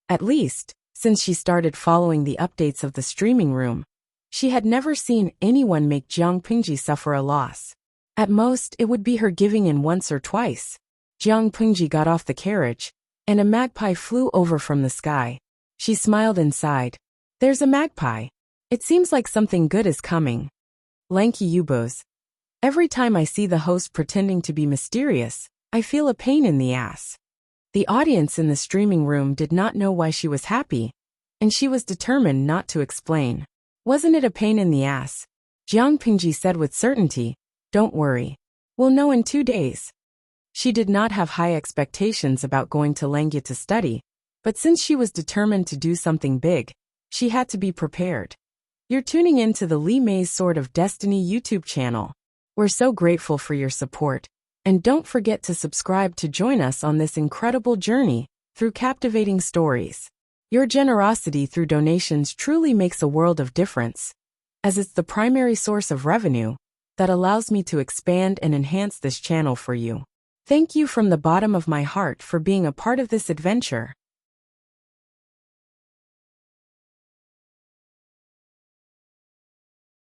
At least, since she started following the updates of the streaming room, she had never seen anyone make Jiang Pingji suffer a loss. At most, it would be her giving in once or twice. Jiang Pingji got off the carriage, and a magpie flew over from the sky. She smiled and sighed. There's a magpie. It seems like something good is coming. Lanky Yubos. Every time I see the host pretending to be mysterious, I feel a pain in the ass. The audience in the streaming room did not know why she was happy, and she was determined not to explain. Wasn't it a pain in the ass? Jiang Pingji said with certainty. Don't worry. We'll know in 2 days. She did not have high expectations about going to Langye to study, but since she was determined to do something big, she had to be prepared. You're tuning in to the Li Mei's Sword of Destiny YouTube channel. We're so grateful for your support, and don't forget to subscribe to join us on this incredible journey through captivating stories. Your generosity through donations truly makes a world of difference, as it's the primary source of revenue that allows me to expand and enhance this channel for you. Thank you from the bottom of my heart for being a part of this adventure.